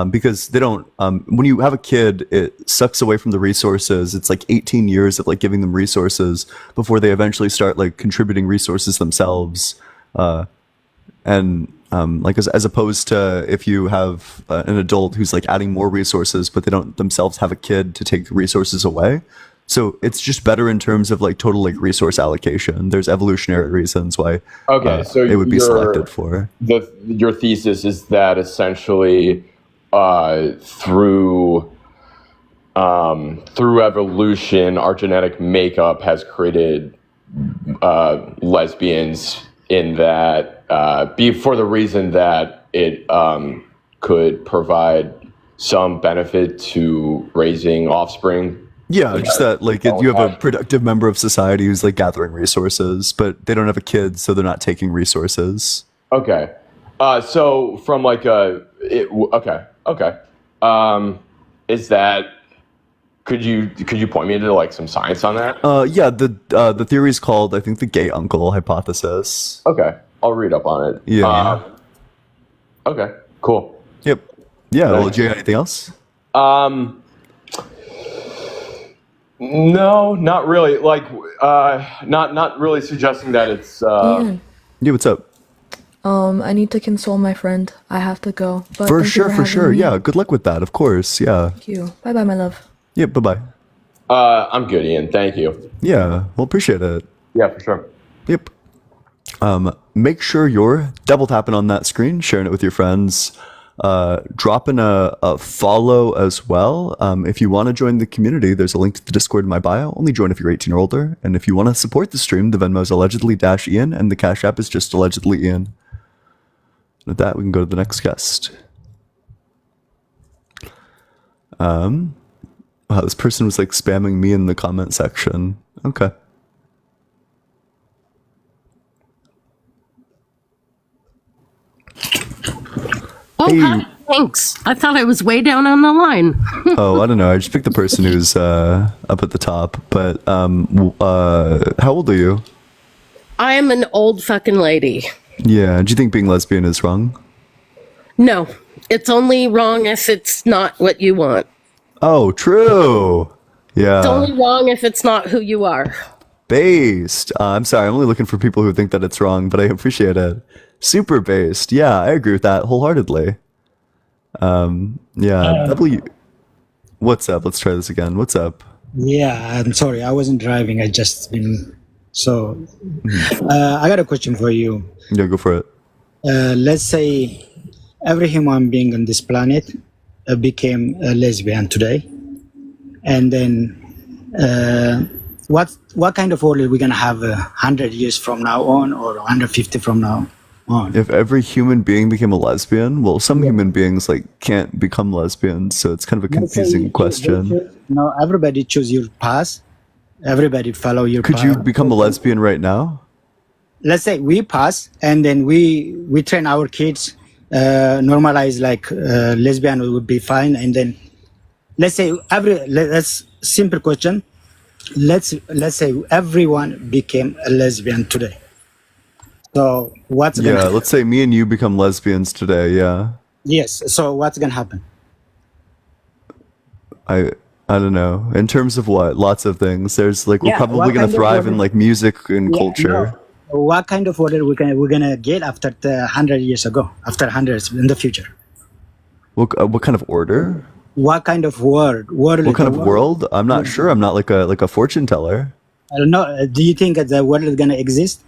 because they don't, when you have a kid, it sucks away from the resources. It's like 18 years of like giving them resources before they eventually start like contributing resources themselves. And like as opposed to if you have an adult who's like adding more resources, but they don't themselves have a kid to take resources away. So it's just better in terms of like total like resource allocation. There's evolutionary reasons why so it would be selected for. Your thesis is that essentially through evolution, our genetic makeup has created lesbians in that for the reason that it could provide some benefit to raising offspring. Yeah, just that like you have a productive member of society who's like gathering resources, but they don't have a kid, so they're not taking resources. Okay, so from like is that? Could you point me to like some science on that? Yeah, the theory is called, I think, the gay uncle hypothesis. Okay, I'll read up on it. Yeah. Okay, cool. Yep. Yeah. Well, do you have anything else? No, not really. Like, not really suggesting that it's. Yeah, what's up? I need to console my friend. I have to go. But For thank you sure. having me. Yeah. Good luck with that. Of course. Yeah. Thank you. Bye bye, my love. Yep. Bye-bye. I'm good, Ian. Thank you. Yeah. Well, appreciate it. Yeah, for sure. Yep. Make sure you're double tapping on that screen, sharing it with your friends, dropping a follow as well. If you want to join the community, there's a link to the Discord in my bio. Only join if you're 18 or older. And if you want to support the stream, the Venmo is allegedly-Ian, and the Cash App is just allegedly Ian. With that, we can go to the next guest. Wow, this person was like spamming me in the comment section. Okay. Oh, hi. Thanks. I thought I was way down on the line. Oh, I don't know. I just picked the person who's up at the top. But how old are you? I am an old fucking lady. Yeah. Do you think being lesbian is wrong? No, it's only wrong if it's not what you want. Oh, true. Yeah. It's only wrong if it's not who you are. Based. I'm sorry. I'm only looking for people who think that it's wrong, but I appreciate it. Super based. Yeah, I agree with that wholeheartedly. Yeah. What's up? Let's try this again. What's up? Yeah, I'm sorry. I wasn't driving. I just been so. I got a question for you. Yeah, go for it. Let's say every human being on this planet became a lesbian today, and then what kind of world are we gonna have 100 years from now on, or 150 from now? on. If every human being became a lesbian, well, some human beings like can't become lesbians, so it's kind of a Let's say confusing question. no, everybody choose your path. Everybody follow your Could path. you become a lesbian right now? Let's say we pass, and then we train our kids, normalize like lesbian would be fine, and then let's say let's simple question. Let's say everyone became a lesbian today. So what's gonna Yeah, happen? let's say me and you become lesbians today. Yeah, Yes. So what's gonna happen? I I don't know. In terms of what? Lots of things. There's like we're Yeah, probably what gonna kind of thrive in order? like music and Yeah, culture. no. What kind of order we're gonna get after 100 years ago? After hundreds in the future? What kind of order? What kind of world? What kind of world? I'm not sure. I'm not like a fortune teller. I don't know. Do you think that the world is gonna exist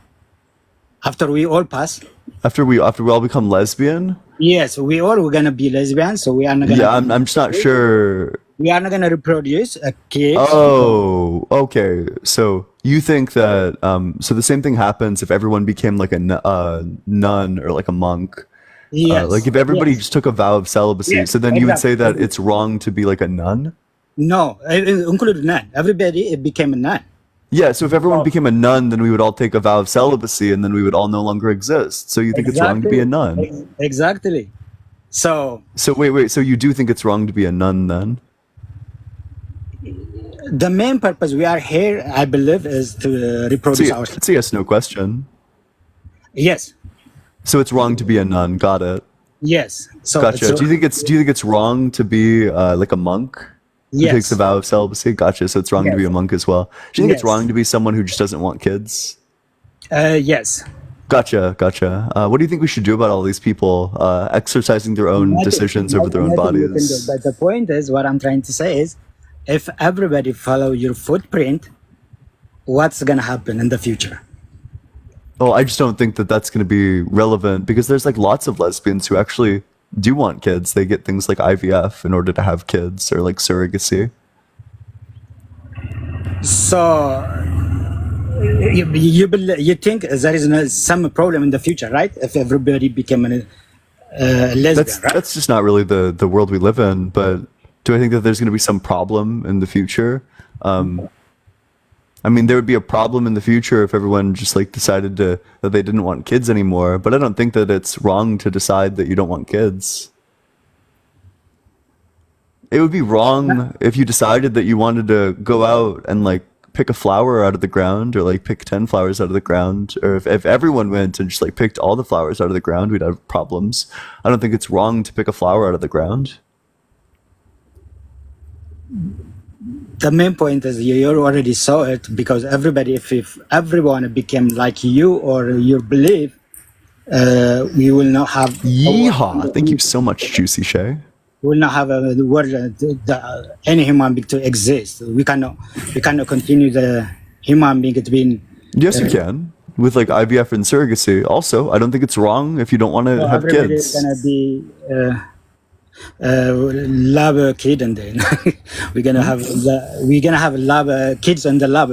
after we all pass? After we all become lesbian? Yes, we're gonna be lesbians, so we are not gonna. Yeah, I'm just not sure. We are not gonna reproduce a kid. Oh, okay. So you think that so the same thing happens if everyone became like a nun or like a monk? Yes. Like if everybody yes. just took a vow of celibacy, Yes, so then you would say that exactly. it's wrong to be like a nun? No, include nun. Everybody became a nun. Yeah, so if everyone became a nun, then we would all take a vow of celibacy and then we would all no longer exist. So you think it's wrong to be a nun? Exactly. So wait, so you do think it's wrong to be a nun then? the main purpose we are here, I believe, is to reproduce ourselves. It's a yes, no question. Yes. So it's wrong to be a nun. Got it. Yes. So Gotcha. Do you think it's wrong to be like a monk who Yes. takes a vow of celibacy? Gotcha. So it's wrong to be a Yes. monk as well. Do you think it's Yes. wrong to be someone who just doesn't want kids? Yes. Gotcha. What do you think we should do about all these people exercising their own decisions over their own Nothing you can do. bodies? But the point is, what I'm trying to say is, if everybody follow your footprint, what's gonna happen in the future? Oh, I just don't think that that's going to be relevant because there's like lots of lesbians who actually do want kids. They get things like IVF in order to have kids or like surrogacy. So you think there is some problem in the future, right? If everybody became a lesbian, right? That's just not really the world we live in. But do I think that there's going to be some problem in the future? I mean, there would be a problem in the future if everyone just like decided that they didn't want kids anymore. But I don't think that it's wrong to decide that you don't want kids. It would be wrong if you decided that you wanted to go out and like pick a flower out of the ground or like pick 10 flowers out of the ground. Or if everyone went and just like picked all the flowers out of the ground, we'd have problems. I don't think it's wrong to pick a flower out of the ground. The main point is you already saw it because everybody, if everyone became like you or your belief, we will not have. Yeehaw! Thank you so much, Juicy Shay. We will not have a word any human being to exist. We cannot continue the human being to be. Yes, you can with like IVF and surrogacy. Also, I don't think it's wrong if you don't want to have everybody kids. is gonna be. Lab a kid and then we're gonna have lab kids in the lab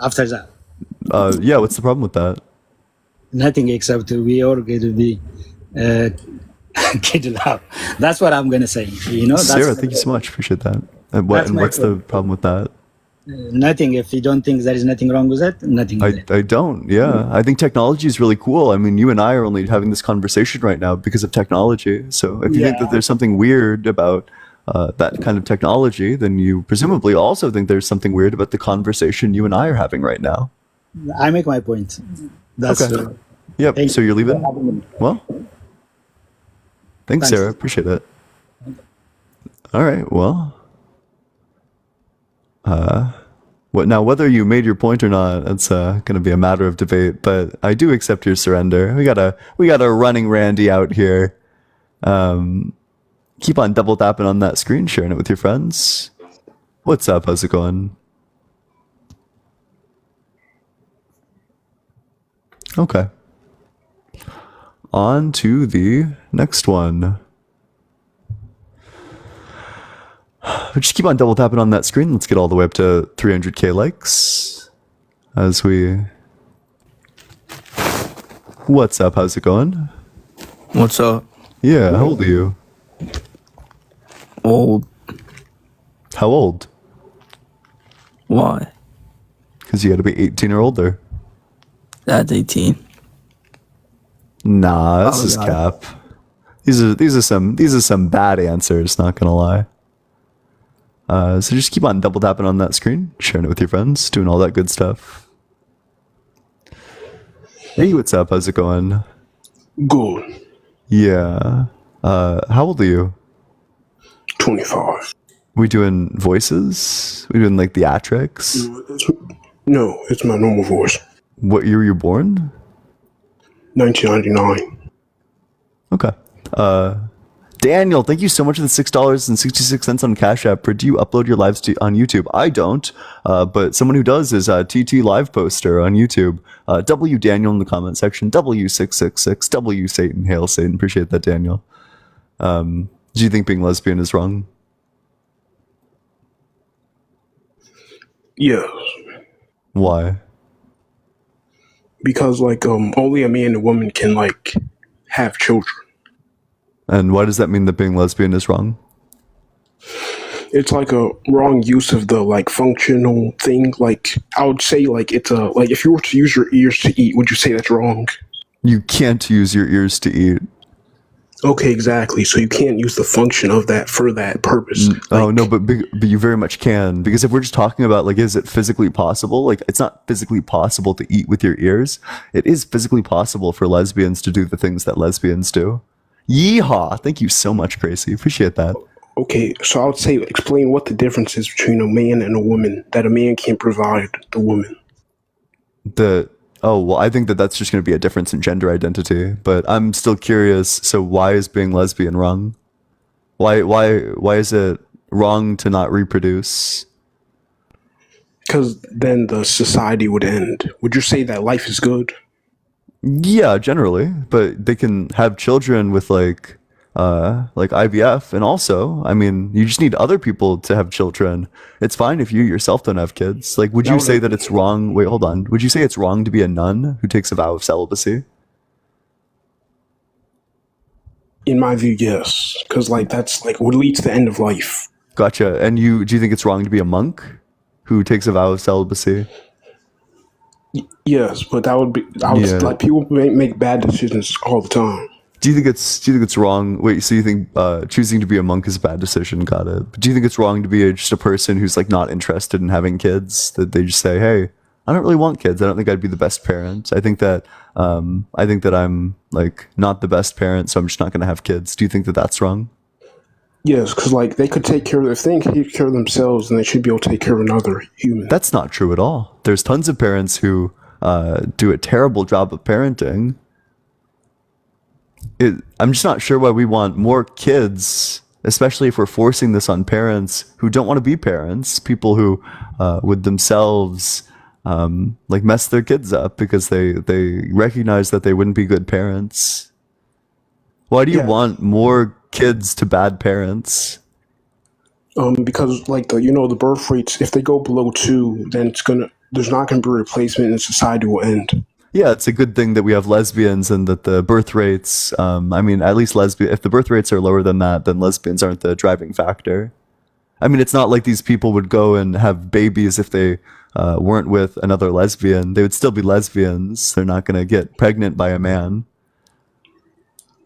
after that. Yeah, what's the problem with that? Nothing except we all going to be kid lab. That's what I'm gonna say. That's, Sarah, thank you so much. Appreciate that. And what's the problem with that? Nothing. If you don't think there is nothing wrong with it, nothing. I don't. Yeah, I think technology is really cool. I mean, you and I are only having this conversation right now because of technology. So if you think that there's something weird about that kind of technology, then you presumably also think there's something weird about the conversation you and I are having right now. I make my point. That's okay. Yep. So you're leaving? Well, thanks, Sarah. Appreciate it. All right. Well. Whether you made your point or not, it's going to be a matter of debate. But I do accept your surrender. We got a running Randy out here. Keep on double tapping on that screen, sharing it with your friends. What's up? How's it going? Okay. On to the next one. Just keep on double tapping on that screen. Let's get all the way up to 300k likes as we What's up? How's it going? What's up? Yeah, how old are you? Old. How old? Why? Because you got to be 18 or older. That's 18. Nah, this Oh, is God. cap. These are some bad answers. Not gonna lie. So just keep on double tapping on that screen, sharing it with your friends, doing all that good stuff. Hey, what's up? How's it going? Good. Yeah. How old are you? 25. We doing voices? We doing like theatrics? No, it's my normal voice. What year were you born? 1999. Okay. Daniel, thank you so much for the $6.66 on Cash App. Do you upload your lives on YouTube? I don't, but someone who does is TT Live Poster on YouTube. W Daniel in the comment section. W666. W Satan. Hail Satan. Appreciate that, Daniel. Do you think being lesbian is wrong? Yes. Why? Because only a man and a woman can have children. And why does that mean that being lesbian is wrong? It's like a wrong use of the functional thing. I would say it's a if you were to use your ears to eat, would you say that's wrong? You can't use your ears to eat. Okay, exactly. So you can't use the function of that for that purpose. Oh no, but you very much can, because if we're just talking about is it physically possible? It's not physically possible to eat with your ears. It is physically possible for lesbians to do the things that lesbians do. Yeehaw! Thank you so much, Gracie. Appreciate that. Okay, so I would say explain what the difference is between a man and a woman that a man can't provide the woman. I think that's just going to be a difference in gender identity. But I'm still curious. So why is being lesbian wrong? Why is it wrong to not reproduce? Because then the society would end. Would you say that life is good? Yeah, generally, but they can have children with IVF, and also, I mean, you just need other people to have children. It's fine if you yourself don't have kids. Would you say that it's wrong? Wait, hold on. Would you say it's wrong to be a nun who takes a vow of celibacy? In my view, yes, because that's would lead to the end of life. Gotcha. And do you think it's wrong to be a monk who takes a vow of celibacy? Yes, but that would be. People make bad decisions all the time. Do you think it's wrong? Wait, so you think choosing to be a monk is a bad decision? Got it. But do you think it's wrong to be just a person who's not interested in having kids? That they just say, "Hey, I don't really want kids. I don't think I'd be the best parent. I think that I'm not the best parent, so I'm just not going to have kids." Do you think that that's wrong? Yes, because they could take care of. If they can take care of themselves, then they should be able to take care of another human. That's not true at all. There's tons of parents who do a terrible job of parenting. I'm just not sure why we want more kids, especially if we're forcing this on parents who don't want to be parents, people who would themselves mess their kids up because they recognize that they wouldn't be good parents. Why do you want more kids to bad parents? Because the birth rates, if they go below 2, then there's not gonna be a replacement and society will end. Yeah, it's a good thing that we have lesbians and that the birth rates, at least if the birth rates are lower than that, then lesbians aren't the driving factor. I mean, it's not like these people would go and have babies if they weren't with another lesbian. They would still be lesbians. They're not going to get pregnant by a man.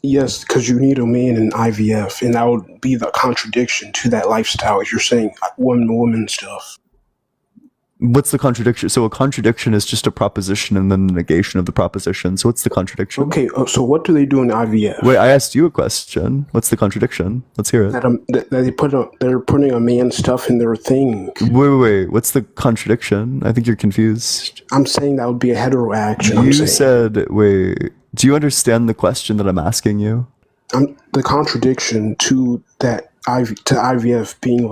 Yes, because you need a man in IVF, and that would be the contradiction to that lifestyle, as you're saying, woman stuff. What's the contradiction? So a contradiction is just a proposition and then the negation of the proposition. So what's the contradiction? Okay, so what do they do in IVF? Wait, I asked you a question. What's the contradiction? Let's hear it. They're putting a man's stuff in their thing. Wait. What's the contradiction? I think you're confused. I'm saying that would be a hetero action. Do you understand the question that I'm asking you? The contradiction to that to IVF being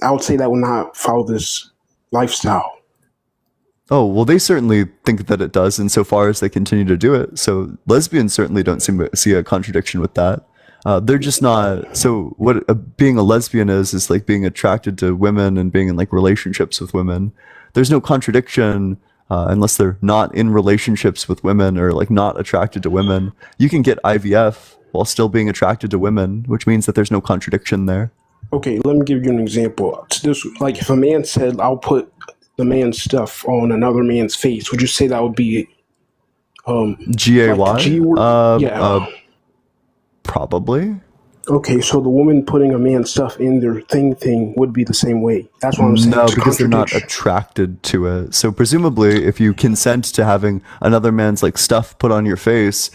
I would say that would not follow this lifestyle. Oh, well, they certainly think that it does insofar as they continue to do it. So lesbians certainly don't seem to see a contradiction with that. They're just not. So what being a lesbian is being attracted to women and being in relationships with women. There's no contradiction unless they're not in relationships with women or like not attracted to women, you can get IVF while still being attracted to women, which means that there's no contradiction there. Okay, let me give you an example. This, like, if a man said, "I'll put the man's stuff on another man's face," would you say that would be GAY? like the G word? Yeah. Probably. Okay, so the woman putting a man's stuff in their thing would be the same way. That's what I'm saying. No, It's a because they're not contradiction. attracted to it. So presumably, if you consent to having another man's like stuff put on your face,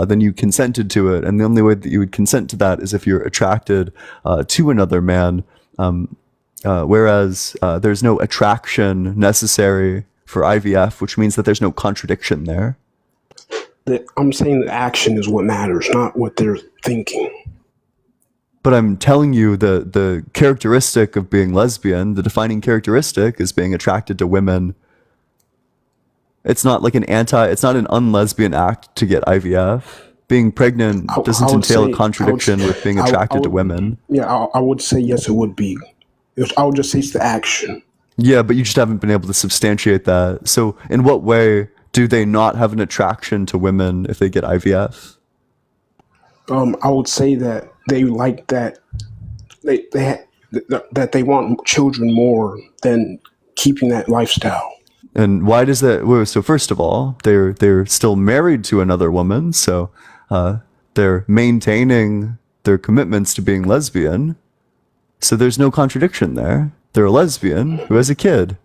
then you consented to it, and the only way that you would consent to that is if you're attracted to another man. Whereas there's no attraction necessary for IVF, which means that there's no contradiction there. I'm saying the action is what matters, not what they're thinking. But I'm telling you the characteristic of being lesbian, the defining characteristic is being attracted to women. It's not like it's not an unlesbian act to get IVF. Being pregnant doesn't entail a contradiction with being attracted to women. Yeah, I would say yes, it would be. I would just say it's the action. Yeah, but you just haven't been able to substantiate that. So in what way do they not have an attraction to women if they get IVF? I would say that they like that that they want children more than keeping that lifestyle. And why does that? Well, so first of all, they're still married to another woman, so they're maintaining their commitments to being lesbian. So there's no contradiction there. They're a lesbian who has a kid.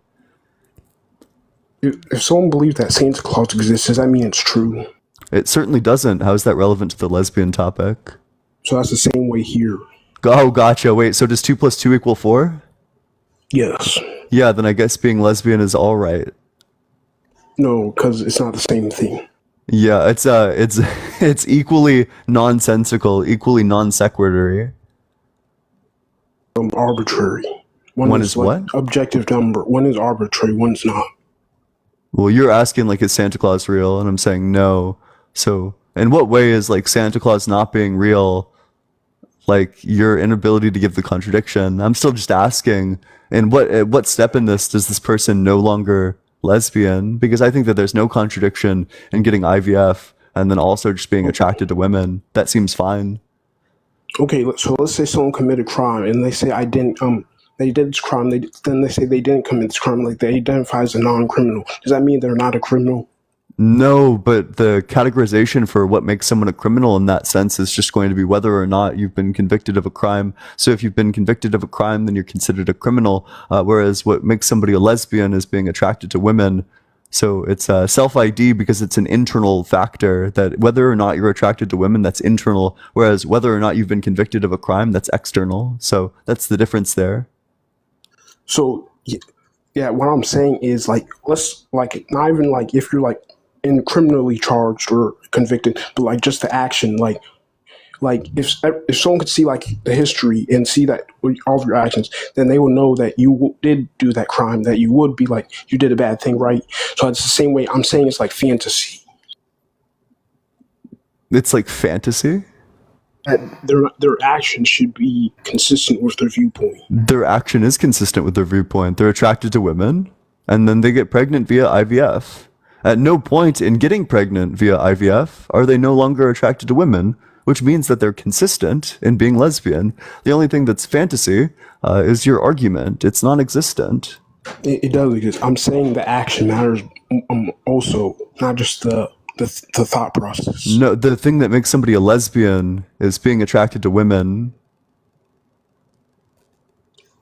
If someone believes that Santa Claus exists, does that mean it's true? It certainly doesn't. How is that relevant to the lesbian topic? So that's the same way here. Oh, gotcha. Wait, so does 2 + 2 = 4? Yes. Yeah, then I guess being lesbian is all right. No, because it's not the same thing. Yeah, it's equally nonsensical, equally non sequitur. Arbitrary. One is like what? Objective number. One is arbitrary. One's not. Well, you're asking like, is Santa Claus real? And I'm saying no. So in what way is like Santa Claus not being real like your inability to give the contradiction? I'm still just asking, and at what step in this does this person no longer lesbian? Because I think that there's no contradiction in getting IVF and then also just being attracted to women. That seems fine. Okay, so let's say someone committed crime and they say they did this crime. Then they say they didn't commit this crime. Like they identify as a non-criminal. Does that mean they're not a criminal? No, but the categorization for what makes someone a criminal in that sense is just going to be whether or not you've been convicted of a crime. So if you've been convicted of a crime, then you're considered a criminal. Whereas what makes somebody a lesbian is being attracted to women. So it's self-ID because it's an internal factor that whether or not you're attracted to women, that's internal. Whereas whether or not you've been convicted of a crime, that's external. So that's the difference there. So yeah, what I'm saying is like, let's like not even like if you're like in criminally charged or convicted, but like just the action, like if someone could see like the history and see that all of your actions, then they will know that you did do that crime, that you would be like, you did a bad thing, right? So it's the same way I'm saying it's like fantasy. It's like fantasy? That their action should be consistent with their viewpoint. Their action is consistent with their viewpoint. They're attracted to women, and then they get pregnant via IVF. At no point in getting pregnant via IVF are they no longer attracted to women, which means that they're consistent in being lesbian. The only thing that's fantasy is your argument. It's non-existent. It does exist. I'm saying the action matters also, not just the thought process. No, the thing that makes somebody a lesbian is being attracted to women.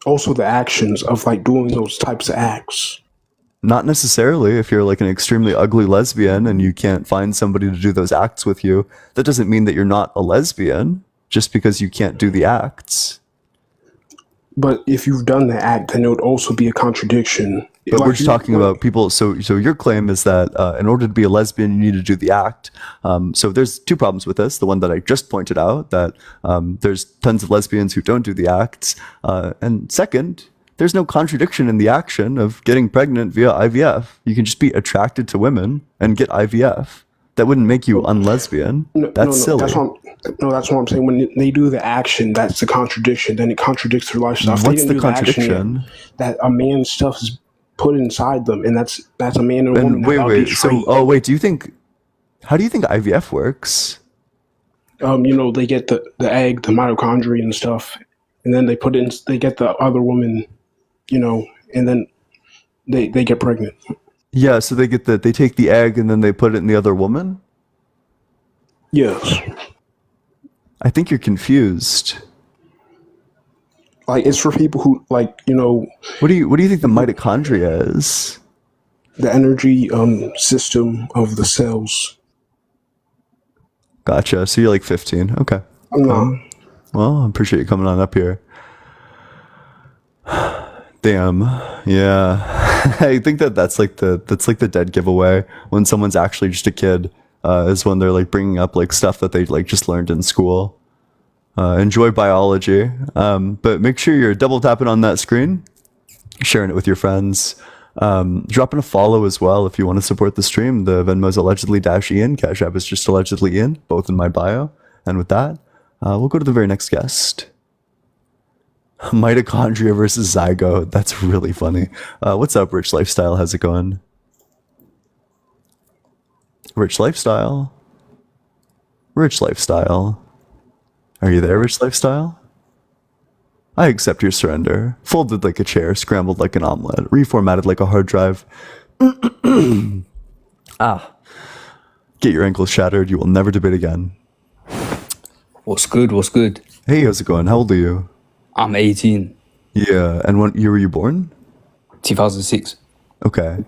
Also the actions of like doing those types of acts. Not necessarily. If you're like an extremely ugly lesbian and you can't find somebody to do those acts with you, that doesn't mean that you're not a lesbian just because you can't do the acts. But if you've done the act, then it would also be a contradiction. But we're just talking about people. So your claim is that in order to be a lesbian, you need to do the act. So there's two problems with this. The one that I just pointed out, that there's tons of lesbians who don't do the acts. And second, there's no contradiction in the action of getting pregnant via IVF. You can just be attracted to women and get IVF. That wouldn't make you unlesbian. That's silly. That's what I'm saying. When they do the action, that's the contradiction. Then it contradicts their lifestyle. What's the contradiction? That a man's stuff is put inside them, and that's a man and a woman. And wait, That'll be straight. how do you think IVF works? They get the egg, the mitochondria and stuff, and then they get the other woman, and then they get pregnant. Yeah, so they take the egg and then they put it in the other woman? Yes. I think you're confused. Like, it's for people who, like, What do you think the mitochondria is? The energy system of the cells. Gotcha. So you're like 15. Okay. No. Well, I appreciate you coming on up here. Damn. Yeah. I think that's like the dead giveaway when someone's actually just a kid, is when they're like bringing up like stuff that they like just learned in school. Enjoy biology. But make sure you're double tapping on that screen, sharing it with your friends. Dropping a follow as well if you want to support the stream. The Venmo's allegedly -Ian. Cash App is just allegedly Ian, both in my bio. And with that, we'll go to the very next guest. Mitochondria versus zygote. That's really funny. What's up, Rich Lifestyle? How's it going? Rich Lifestyle? Rich Lifestyle. Are you there, Rich Lifestyle? I accept your surrender. Folded like a chair, scrambled like an omelet, reformatted like a hard drive. Get your ankles shattered. You will never debate again. What's good? What's good? Hey, how's it going? How old are you? I'm 18. Yeah, and when year were you born? 2006. Okay.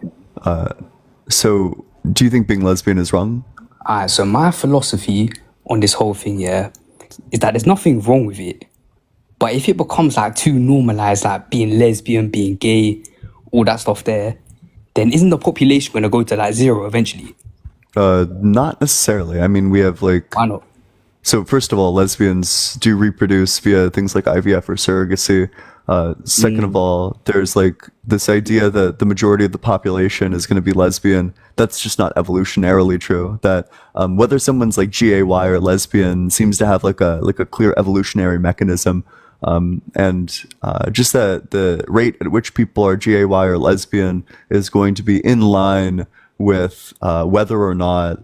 So, do you think being lesbian is wrong? Alright, so my philosophy on this whole thing, is that there's nothing wrong with it. But if it becomes like too normalized, like being lesbian, being gay, all that stuff there, then isn't the population going to go to like zero eventually? Not necessarily. I mean, we have like... Why not? So first of all, lesbians do reproduce via things like IVF or surrogacy. Second of all, there's like this idea that the majority of the population is going to be lesbian. That's just not evolutionarily true. That whether someone's like GAY or lesbian seems to have like a clear evolutionary mechanism. And just that the rate at which people are GAY or lesbian is going to be in line with whether or not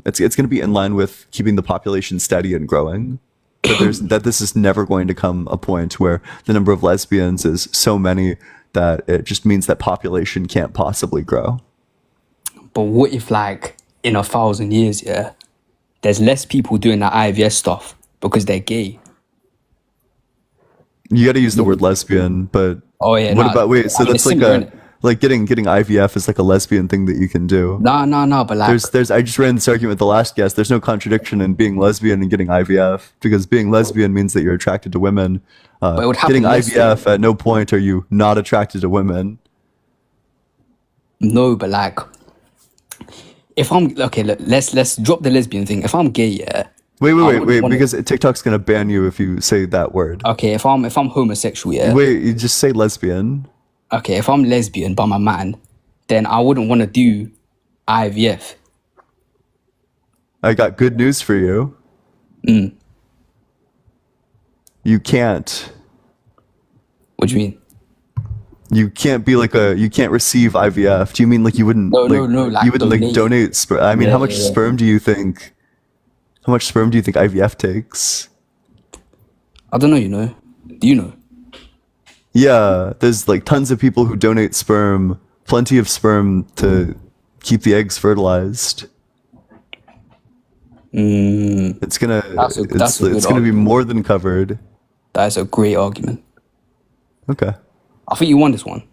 it's going to be in line with keeping the population steady and growing. That this is never going to come a point where the number of lesbians is so many that it just means that population can't possibly grow. But what if like in 1,000 years, there's less people doing that IVF stuff because they're gay? You got to use the word lesbian, but what about so that's like getting IVF is like a lesbian thing that you can do. No, but like there's I just ran this argument with the last guest. There's no contradiction in being lesbian and getting IVF, because being lesbian means that you're attracted to women. Getting IVF, at no point are you not attracted to women. No, but like if I'm okay, let's drop the lesbian thing. If I'm gay, Wait, because TikTok's gonna ban you if you say that word. Okay, if I'm homosexual, Wait, you just say lesbian. Okay, if I'm lesbian but I'm a man, then I wouldn't want to do IVF. I got good news for you. You can't. What do you mean? You can't be like you can't receive IVF. Do you mean like you wouldn't? No, like you wouldn't like donate sperm? I mean, how much sperm do you think? How much sperm do you think IVF takes? I don't know. Do you know? Yeah, there's like tons of people who donate sperm, plenty of sperm to keep the eggs fertilized. It's gonna be more than covered. That's a great argument. Okay. I think you won this one.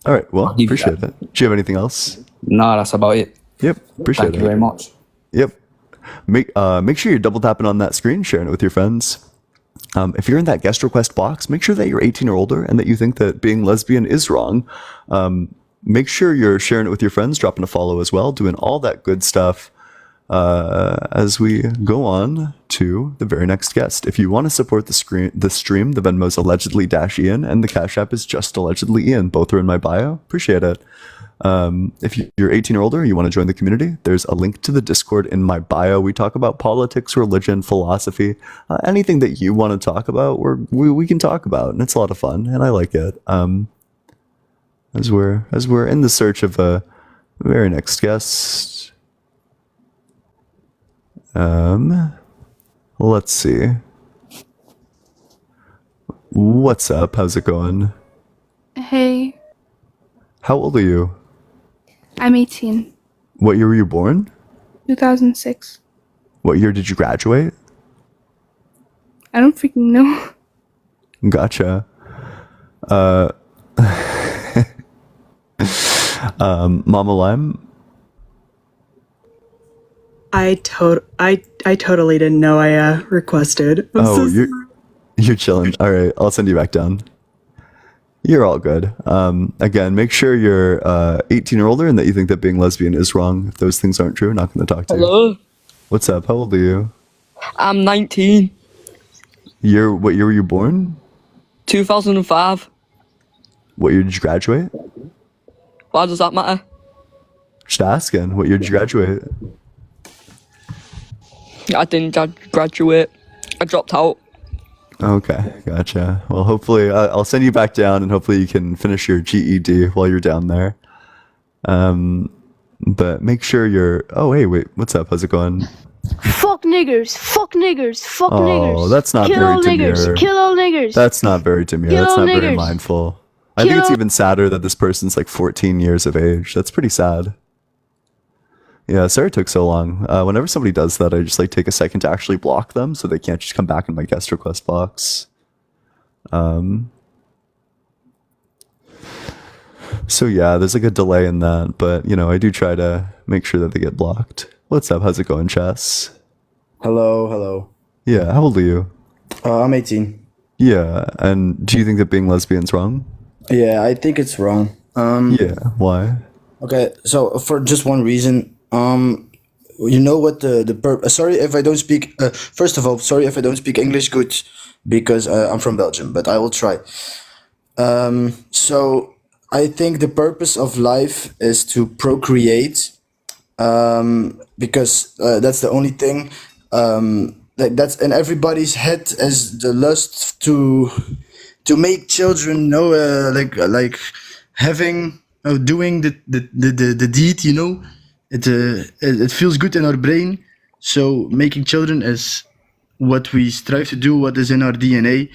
All right. Well, appreciate it. Do you have anything else? No, that's about it. Yep. Appreciate it. Thank you very much. Yep. Make sure you're double tapping on that screen, sharing it with your friends. If you're in that guest request box, make sure that you're 18 or older and that you think that being lesbian is wrong. Make sure you're sharing it with your friends, dropping a follow as well, doing all that good stuff as we go on to the very next guest. If you want to support the stream, the Venmo's allegedly -Ian and the Cash App is just allegedly Ian. Both are in my bio. Appreciate it. If you're 18 or older, you want to join the community, there's a link to the Discord in my bio. We talk about politics, religion, philosophy, anything that you want to talk about, we can talk about, and it's a lot of fun, and I like it. as we're in the search of a very next guest. Let's see. What's up? How's it going? Hey, How old are you? I'm 18. What year were you born? 2006. What year did you graduate? I don't freaking know. Gotcha. Mama Lime? I totally didn't know I requested. I'm so sorry. You're chilling. All right, I'll send you back down. You're all good. Again, make sure you're 18 or older and that you think that being lesbian is wrong. If those things aren't true, not going to talk to you. Hello? What's up? How old are you? I'm 19. What year were you born? 2005. What year did you graduate? Why does that matter? Just asking. What year did you graduate? I didn't graduate. I dropped out. Okay, gotcha. Well, hopefully I'll send you back down, and hopefully you can finish your GED while you're down there. But make sure you're. Oh, hey, wait. What's up? How's it going? Fuck niggers, fuck niggers, fuck niggers. Oh, that's not Kill very all demure. niggers, kill all niggers. That's not very demure. Kill That's all not very niggers. mindful. I think it's even sadder that this person's like 14 years of age. That's pretty sad. Yeah, sorry it took so long. Whenever somebody does that, I just like take a second to actually block them so they can't just come back in my guest request box. So yeah, there's like a delay in that, but you know, I do try to make sure that they get blocked. What's up? How's it going, Chess? Hello. Yeah, how old are you? I'm 18. Yeah, and do you think that being lesbian's wrong? Yeah, I think it's wrong. Yeah, why? Okay, so for just one reason, you know what sorry if I don't speak. First of all, sorry if I don't speak English good, because I'm from Belgium, but I will try. So I think the purpose of life is to procreate, because that's the only thing. That's in everybody's head as the lust to make children. Like having doing the deed. You know, it feels good in our brain. So making children is what we strive to do. What is in our DNA,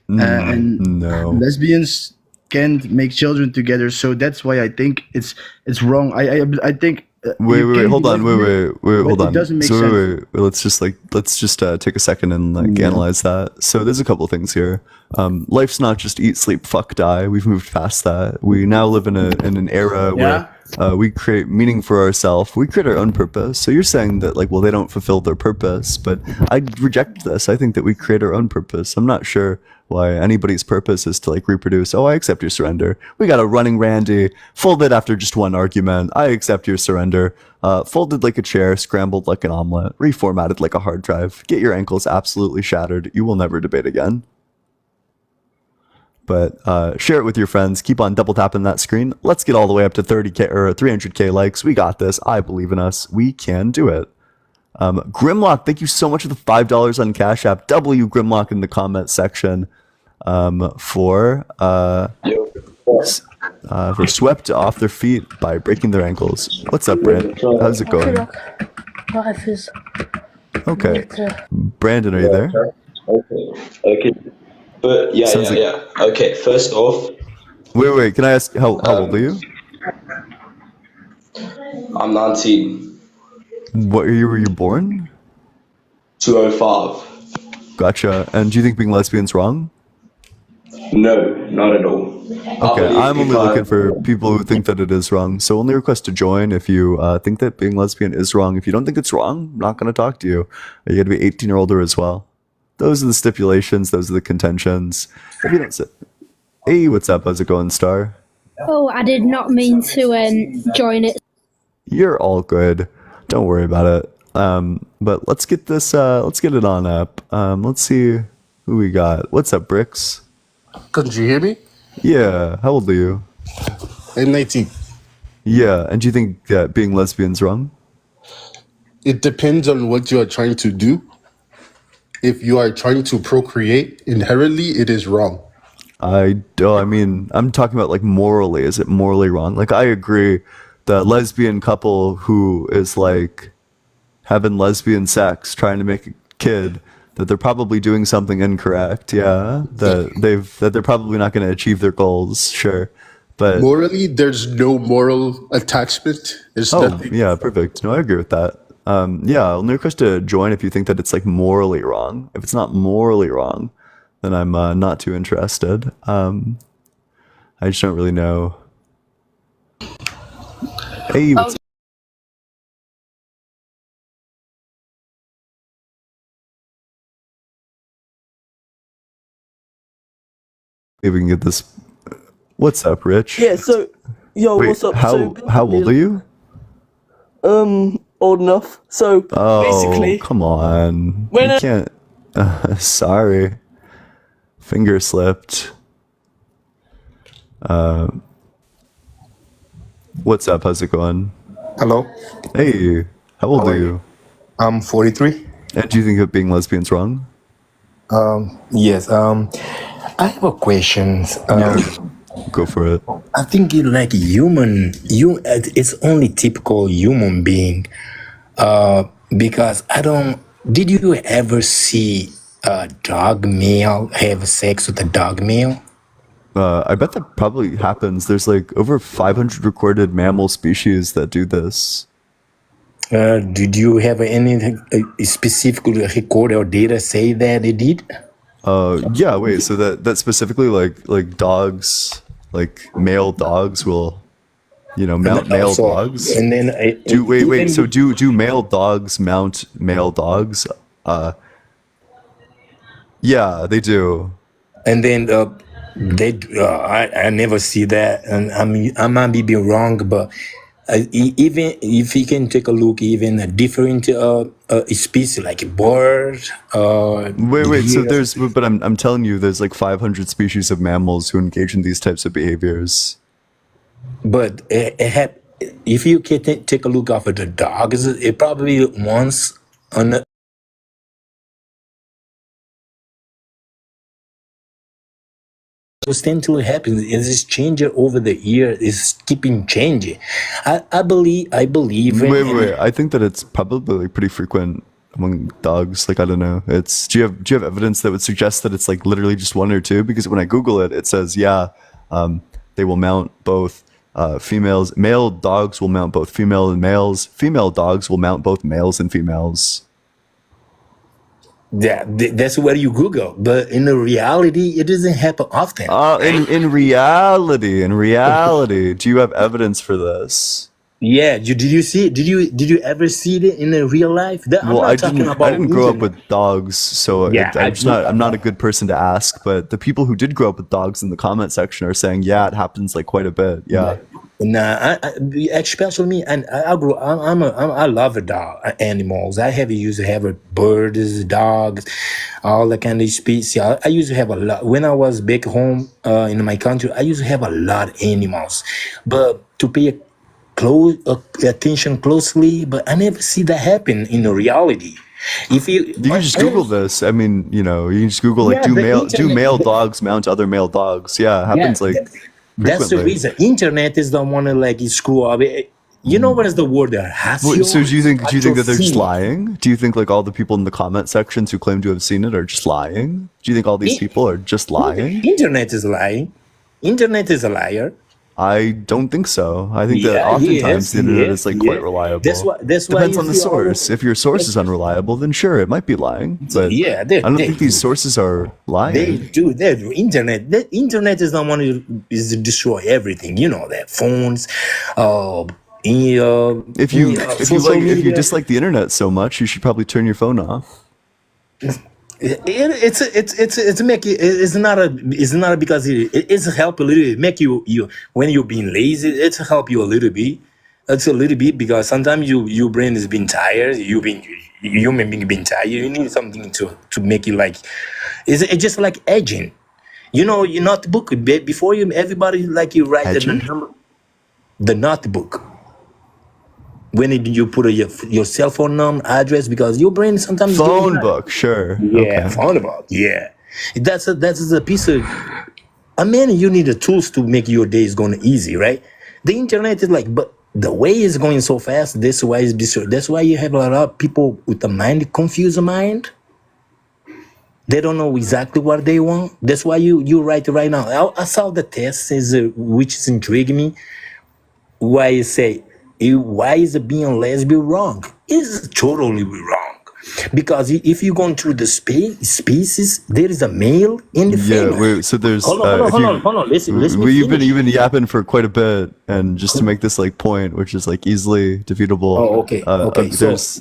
and lesbians can't make children together. So that's why I think it's wrong. I think. Wait, hold on. Hold on. It doesn't make so sense. Let's just take a second and analyze that. So there's a couple things here. Life's not just eat, sleep, fuck, die. We've moved past that. We now live in an era where we create meaning for ourselves. We create our own purpose. So you're saying that they don't fulfill their purpose, but I reject this. I think that we create our own purpose. I'm not sure why anybody's purpose is to reproduce. Oh, I accept your surrender. We got a running Randy, folded after just one argument. I accept your surrender. Folded like a chair, scrambled like an omelet, reformatted like a hard drive. Get your ankles absolutely shattered. You will never debate again. But share it with your friends. Keep on double tapping that screen. Let's get all the way up to 30K or 300K likes. We got this. I believe in us. We can do it. Grimlock, thank you so much for the $5 on Cash App. W Grimlock in the comment section for swept off their feet by breaking their ankles. What's up, Brand? How's it going? Life is Okay. Brandon, are you there? Okay. But yeah. Okay, first off. Wait. Can I ask how old are you? I'm 19. What year were you born? 205. Gotcha. And do you think being lesbian's wrong? No, not at all. Okay, I'm only looking for people who think that it is wrong. So only request to join if you think that being lesbian is wrong. If you don't think it's wrong, I'm not going to talk to you. You got to be 18 or older as well. Those are the stipulations. Those are the contentions. If you don't sit. Hey, what's up? How's it going, Star? Oh, I did not mean to join it. You're all good. Don't worry about it. But let's get this. Let's get it on up. Let's see who we got. What's up, Bricks? Could you hear me? Yeah. How old are you? I'm 19. Yeah. And do you think that being lesbian's wrong? It depends on what you are trying to do. If you are trying to procreate, inherently it is wrong. I mean, I'm talking about like morally. Is it morally wrong? Like, I agree, the lesbian couple who is like having lesbian sex, trying to make a kid, that they're probably doing something incorrect. Yeah, that they're probably not going to achieve their goals. Sure, but Morally, there's no moral attachment. There's nothing. yeah, perfect. No, I agree with that. Yeah, I'll only request to join if you think that it's like morally wrong. If it's not morally wrong, then I'm not too interested. I just don't really know. Hey, what's if we can get this. What's up, Rich? Yeah, so, yo, Wait, what's up? how old are you? Old enough. So, Oh, basically, come on. when You can't. Sorry. Finger slipped. What's up? How's it going? Hello. Hey, how old are you? I'm 43. And do you think that being lesbian's wrong? Yes. I have a question. Go for it. I think it like it's only typical human being. Because I don't. Did you ever see a dog male have sex with a dog male? I bet that probably happens. There's like over 500 recorded mammal species that do this. Did you have any specific record or data say that they did? Yeah. Wait. So that specifically like dogs, like male dogs will, mount male also, dogs. And then wait. So do male dogs mount male dogs? Yeah, they do. And then I never see that, and I might be wrong, but even if you can take a look, even a different species like a bird. Wait. So but I'm telling you, there's like 500 species of mammals who engage in these types of behaviors. But if you can take a look at the dogs, it probably once on. Constantly happens. It's changing over the year. It's keeping changing. I believe. Wait. I think that it's probably like pretty frequent among dogs. Like, I don't know. Do you have evidence that would suggest that it's like literally just one or two? Because when I Google it, it says they will mount both females. Male dogs will mount both female and males. Female dogs will mount both males and females. Yeah, that's what you Google, but in the reality, it doesn't happen often. In reality, do you have evidence for this? Yeah, did you ever see it in the real life? I didn't grow up with dogs, so Yeah, I'm not a good person to ask. But the people who did grow up with dogs in the comment section are saying, yeah, it happens like quite a bit. Yeah. Nah, especially me, and I love animals. I used to have birds, dogs, all the kind of species. I used to have a lot when I was back home in my country. I used to have a lot of animals, but to pay attention closely, but I never see that happen in the reality. If you can just Google this. I mean, you can just Google like do male dogs mount other male dogs? Yeah, it happens like. That's the reason. Internet is the one to like screw up. You know what is the word there? So do you think that they're just lying? Do you think like all the people in the comment sections who claim to have seen it are just lying? Do you think all these people are just lying? Internet is lying. Internet is a liar. I don't think so. I think that oftentimes the internet is like quite reliable. That's why depends on the source. If your source is unreliable, then sure, it might be lying. But I don't think these sources are lying. They do. The internet is the one who is to destroy everything. You know that phones. If you dislike the internet so much, you should probably turn your phone off. It's not because it's help a little bit. Make you when you're being lazy, it's help you a little bit. It's a little bit because sometimes your brain is being tired. Human being being tired. You need something to make you like. It's just like edging. Your notebook before everybody like you write the notebook. When did you put your cell phone address? Because your brain sometimes phone book, sure. Yeah, okay. Phone book. Yeah, that's a piece of. a man, you need the tools to make your days going easy, right? The internet is like, but the way is going so fast. That's why you have a lot of people with a confused mind. They don't know exactly what they want. That's why you write right now. I saw the test which is intriguing me. Why you say, why is being lesbian wrong? It's totally wrong. Because if you're going through the species, there is a male and the female. Wait, so there's Hold on. Listen. You've been yapping for quite a bit, and just to make this like point, which is like easily defeatable. Oh, okay.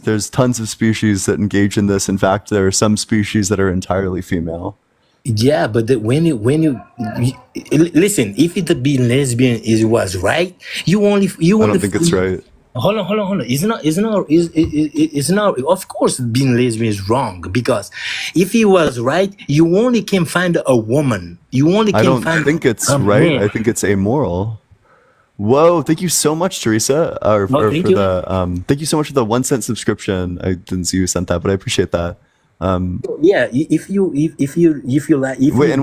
There's tons of species that engage in this. In fact, there are some species that are entirely female. Yeah, but when you listen, if it being lesbian was right, I don't think it's right. Hold on. It's not. Of course, being lesbian is wrong, because if he was right, you only can find a woman. I don't think it's right. I think it's amoral. Whoa! Thank you so much, Teresa. Thank you so much for the 1 cent subscription. I didn't see you sent that, but I appreciate that. Yeah, if you like. Wait.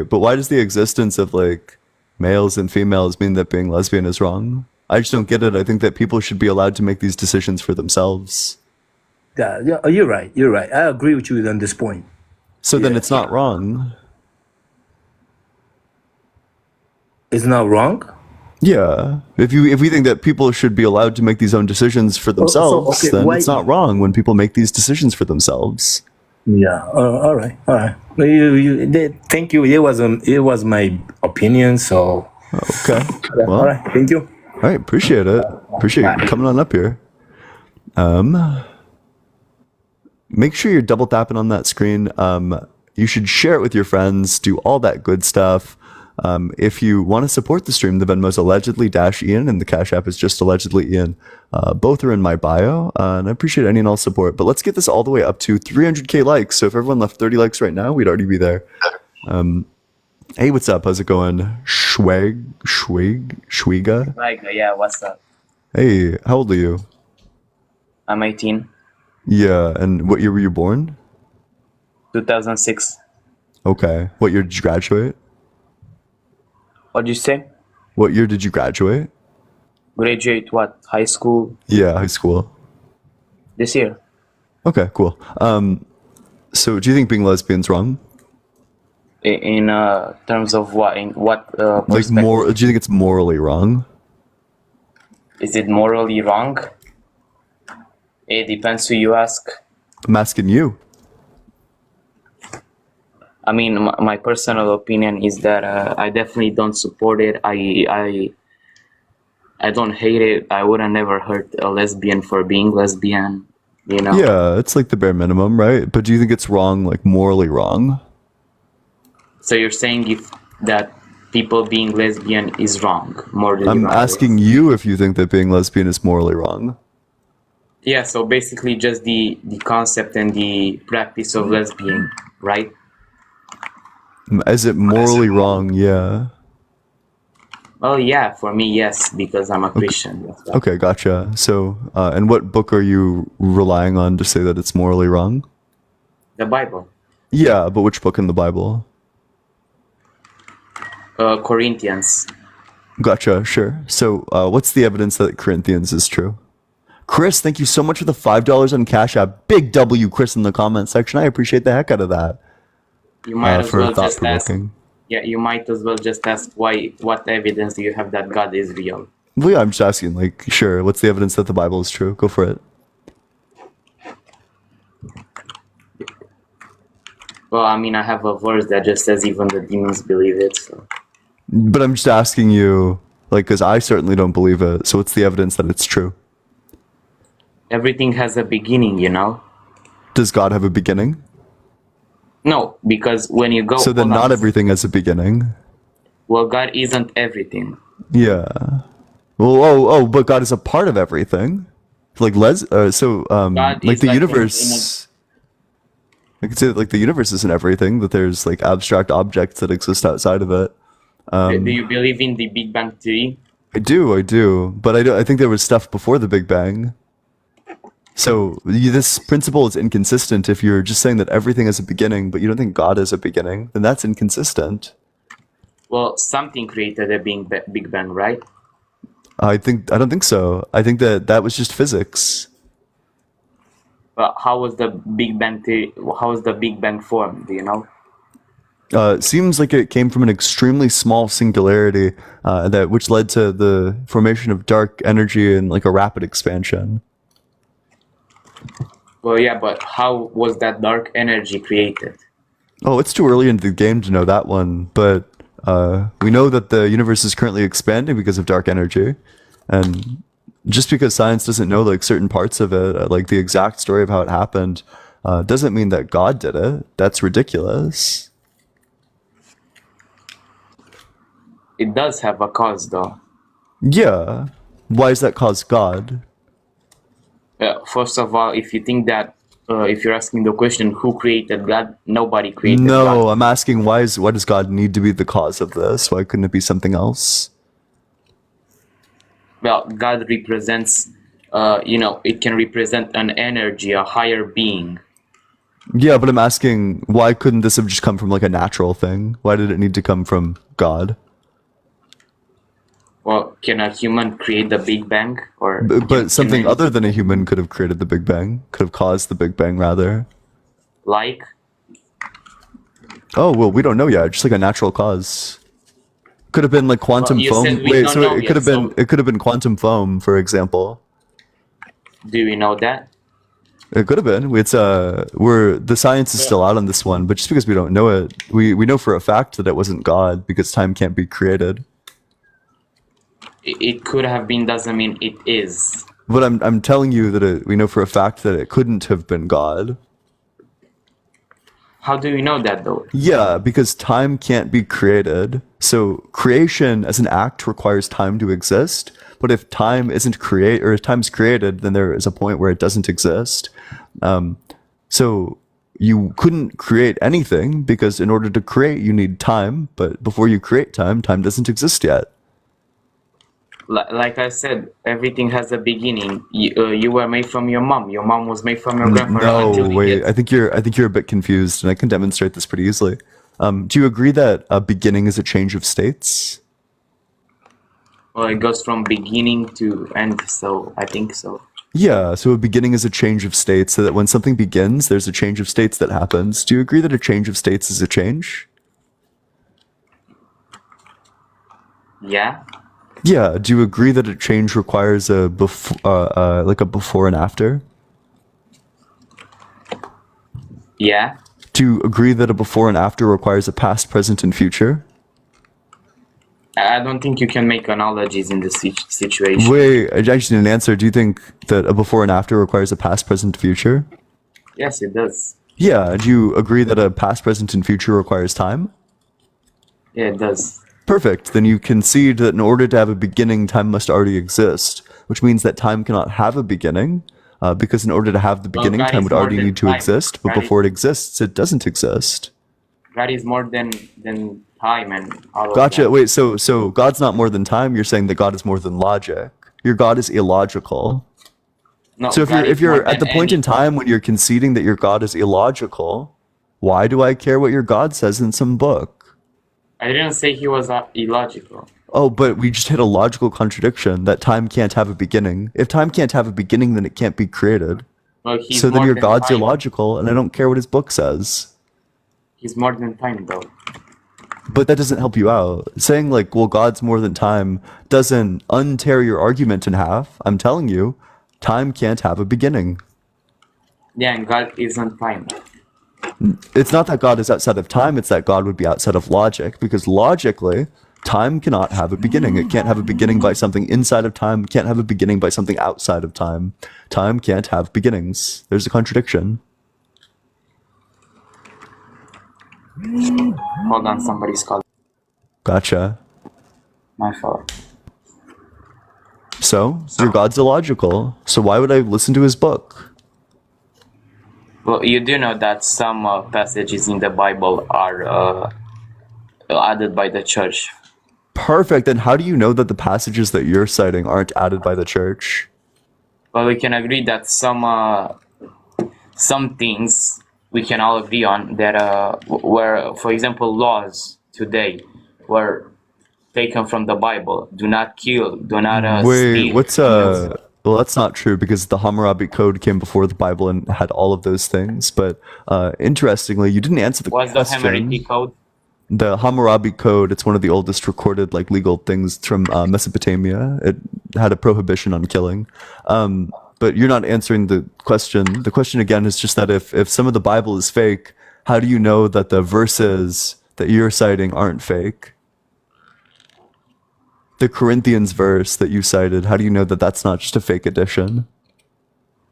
But why does the existence of like males and females mean that being lesbian is wrong? I just don't get it. I think that people should be allowed to make these decisions for themselves. Yeah, you're right. I agree with you on this point. So then it's not wrong. It's not wrong? Yeah. If we think that people should be allowed to make these own decisions for themselves, then it's not wrong when people make these decisions for themselves. Yeah. All right. Thank you. It was my opinion. So. Okay. Well, all right. Thank you. All right, appreciate it. Appreciate you coming on up here. Make sure you're double tapping on that screen. You should share it with your friends, do all that good stuff. If you want to support the stream, the Venmo's allegedly -Ian and the Cash App is just allegedly Ian. Both are in my bio, and I appreciate any and all support. But let's get this all the way up to 300k likes. So if everyone left 30 likes right now, we'd already be there. Hey, what's up? How's it going? Schwiga? Yeah, what's up? Hey, how old are you? I'm 18. Yeah, and what year were you born? 2006. Okay. What year did you graduate? What'd you say? What year did you graduate? Graduate what? High school? Yeah, high school. This year. Okay, cool. So do you think being lesbian's wrong? In terms of what? In what like perspective? do you think it's morally wrong? Is it morally wrong? It depends who you ask. I'm asking you. I mean, my personal opinion is that I definitely don't support it. I don't hate it. I wouldn't never hurt a lesbian for being lesbian, you know? Yeah, it's like the bare minimum, right? But do you think it's wrong, like morally wrong? So you're saying that people being lesbian is wrong, morally wrong? I'm asking you if you think that being lesbian is morally wrong. Yeah, so basically just the concept and the practice of lesbian, right? Is it morally wrong? Yeah. Oh yeah, for me, yes, because I'm a Christian. That's why. Okay, gotcha. So, and what book are you relying on to say that it's morally wrong? The Bible. Yeah, but which book in the Bible? Corinthians. Gotcha, sure. So, what's the evidence that Corinthians is true? Chris, thank you so much for the $5 on Cash App. Big W, Chris, in the comment section. I appreciate the heck out of that. You might as well just ask. Provoking. Yeah, you might as well just ask what evidence do you have that God is real? Well, yeah, I'm just asking, like, sure, what's the evidence that the Bible is true? Go for it. Well, I mean, I have a verse that just says even the demons believe it. So. But I'm just asking you, like, because I certainly don't believe it. So what's the evidence that it's true? Everything has a beginning, you know? Does God have a beginning? No, because when you go... So then not everything has a beginning. Well, God isn't everything. Yeah. Well, but God is a part of everything. Like, like the universe... I could say that, like, the universe isn't everything, that there's, like, abstract objects that exist outside of it. Do you believe in the Big Bang Theory? I do. But I think there was stuff before the Big Bang. So this principle is inconsistent. If you're just saying that everything has a beginning, but you don't think God has a beginning, then that's inconsistent. Well, something created a Big Bang, right? I don't think so. I think that was just physics. But how was the Big Bang how was the Big Bang formed? Do you know? It seems like it came from an extremely small singularity, which led to the formation of dark energy and like a rapid expansion. Well, yeah, but how was that dark energy created? Oh, it's too early into the game to know that one, but we know that the universe is currently expanding because of dark energy, and just because science doesn't know like certain parts of it, like the exact story of how it happened, doesn't mean that God did it. That's ridiculous. It does have a cause, though. Yeah. Why does that cause God? First of all, if you think that, if you're asking the question, who created God? Nobody created God. No, I'm asking why does God need to be the cause of this? Why couldn't it be something else? Well, God represents, it can represent an energy, a higher being. Yeah, but I'm asking why couldn't this have just come from like a natural thing? Why did it need to come from God? Well, can a human create the Big Bang? But something other than a human could have created the Big Bang, could have caused the Big Bang rather. Like? Oh, well, we don't know yet, just like a natural cause. Could have been like quantum foam. Wait, so it could have been quantum foam, for example. Do we know that? It could have been. The science is still out on this one, but just because we don't know it, we know for a fact that it wasn't God because time can't be created. It could have been doesn't mean it is. But I'm telling you that we know for a fact that it couldn't have been God. How do we know that though? Yeah, because time can't be created. So creation as an act requires time to exist. But if time isn't if time's created, then there is a point where it doesn't exist. So you couldn't create anything because in order to create, you need time. But before you create time, time doesn't exist yet. Like I said, everything has a beginning. You were made from your mom. Your mom was made from your grandfather. No, wait. I think you're a bit confused, and I can demonstrate this pretty easily. Do you agree that a beginning is a change of states? Well, it goes from beginning to end, so I think so. Yeah, so a beginning is a change of states, so that when something begins, there's a change of states that happens. Do you agree that a change of states is a change? Yeah. Yeah, do you agree that a change requires a before and after? Yeah. Do you agree that a before and after requires a past, present, and future? I don't think you can make analogies in this situation. Wait, I just need an answer. Do you think that a before and after requires a past, present, future? Yes, it does. Yeah, do you agree that a past, present, and future requires time? Yeah, it does. Perfect. Then you concede that in order to have a beginning, time must already exist, which means that time cannot have a beginning, because in order to have the beginning, time would already need to exist, but before it exists, it doesn't exist. God is more than time and all of Gotcha. that. Wait, so God's not more than time. You're saying that God is more than logic. Your God is illogical. No, So God if is you're more at the than point in any- time when you're conceding that your God is illogical, why do I care what your God says in some book? I didn't say he was illogical. Oh, but we just hit a logical contradiction that time can't have a beginning. If time can't have a beginning, then it can't be created. Well, he's So then more your than God's time. illogical, and I don't care what his book says. He's more than time, though. But that doesn't help you out. Saying like, well, God's more than time doesn't untear your argument in half. I'm telling you, time can't have a beginning. Yeah, and God isn't time. It's not that God is outside of time, it's that God would be outside of logic, because logically, time cannot have a beginning. It can't have a beginning by something inside of time, can't have a beginning by something outside of time. Time can't have beginnings. There's a contradiction. Hold on, somebody's calling. Gotcha. My fault. So, your God's illogical, so why would I listen to his book? Well, you do know that some passages in the Bible are added by the church. Perfect, then how do you know that the passages that you're citing aren't added by the church? Well, we can agree that some things we can all agree on that were, for example, laws today were taken from the Bible. Do not kill. Do not Wait, steal. what's well, that's not true because the Hammurabi Code came before the Bible and had all of those things. But interestingly, you didn't answer the What's the question. Hammurabi Code? The Hammurabi Code, it's one of the oldest recorded like legal things from Mesopotamia. It had a prohibition on killing. But you're not answering the question. The question again is just that if some of the Bible is fake, how do you know that the verses that you're citing aren't fake? The Corinthians verse that you cited, how do you know that that's not just a fake edition?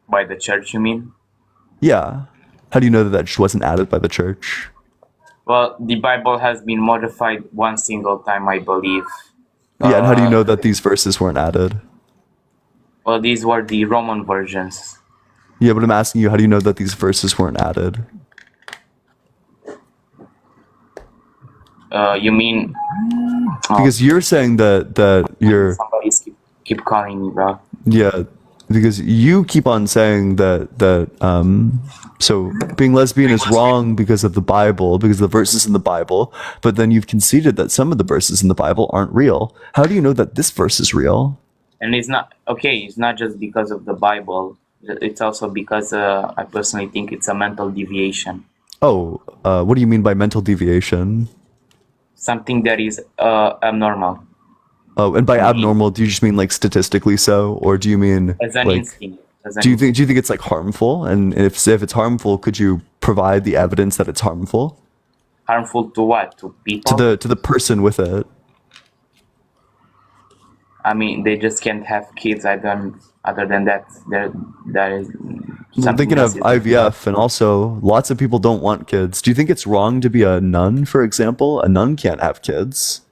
By the church, you mean? Yeah. How do you know that that just wasn't added by the church? Well, the Bible has been modified one single time, I believe. Yeah, and how do you know that these verses weren't added? Well, these were the Roman versions. Yeah, but I'm asking you, how do you know that these verses weren't added? You mean? Because you're saying that you're... Somebody's keep calling me, bro. Yeah, because you keep on saying that so being lesbian is wrong because of the Bible, because of the verses in the Bible, but then you've conceded that some of the verses in the Bible aren't real. How do you know that this verse is real? And it's not okay. It's not just because of the Bible. It's also because I personally think it's a mental deviation. Oh, what do you mean by mental deviation? Something that is abnormal. Oh, and by abnormal, do you just mean like statistically so, or do you mean As an like? instinct. Do you think it's like harmful? And if it's harmful, could you provide the evidence that it's harmful? Harmful to what? To people? To the person with it. I mean, they just can't have kids. Other than that, that is. I'm thinking of IVF, and also lots of people don't want kids. Do you think it's wrong to be a nun, for example? A nun can't have kids.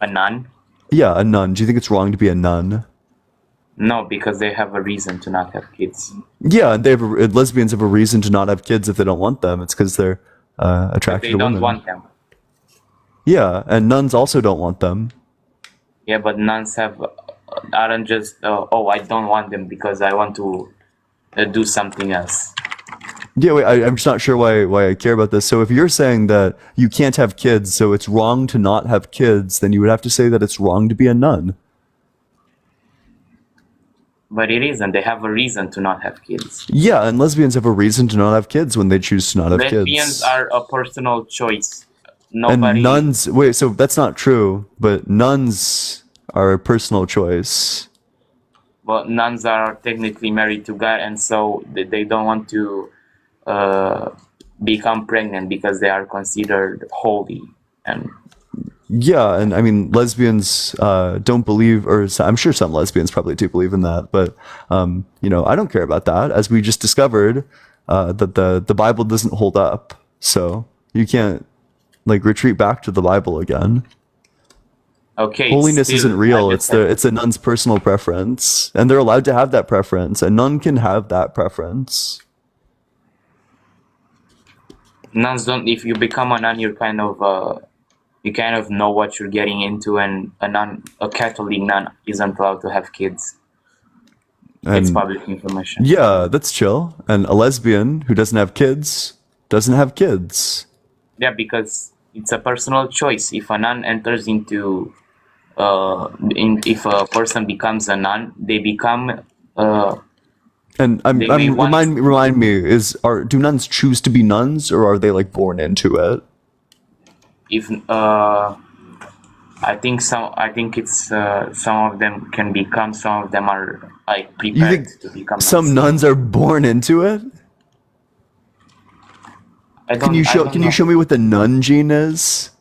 A nun? Yeah, a nun. Do you think it's wrong to be a nun? No, because they have a reason to not have kids. Yeah, and lesbians have a reason to not have kids if they don't want them. It's because they're attracted They to don't women. want them. Yeah, and nuns also don't want them. Yeah, but nuns aren't just, I don't want them because I want to do something else. Yeah, wait, I'm just not sure why I care about this. So if you're saying that you can't have kids, so it's wrong to not have kids, then you would have to say that it's wrong to be a nun. But it isn't. They have a reason to not have kids. Yeah, and lesbians have a reason to not have kids when they choose to not have kids. Lesbians are a personal choice. Nobody. And nuns, wait, so that's not true, but nuns are a personal choice. Well, nuns are technically married to God, and so they don't want to become pregnant because they are considered holy. And yeah, and I mean, lesbians don't believe, or I'm sure some lesbians probably do believe in that, but I don't care about that. As we just discovered, that the Bible doesn't hold up, so you can't like retreat back to the Bible again. Okay, holiness still, isn't real. It's a nun's personal preference, and they're allowed to have that preference. A nun can have that preference. Nuns don't. If you become a nun, you kind of know what you're getting into, and a Catholic nun isn't allowed to have kids. It's public information. Yeah, that's chill. And a lesbian who doesn't have kids doesn't have kids. Yeah, because it's a personal choice. If a nun enters into, if a person becomes a nun, they become. And remind me, do nuns choose to be nuns, or are they like born into it? If I think it's some of them can become, some of them are like prepared to become. Some nuns are born into it. Can you show me what the nun gene is?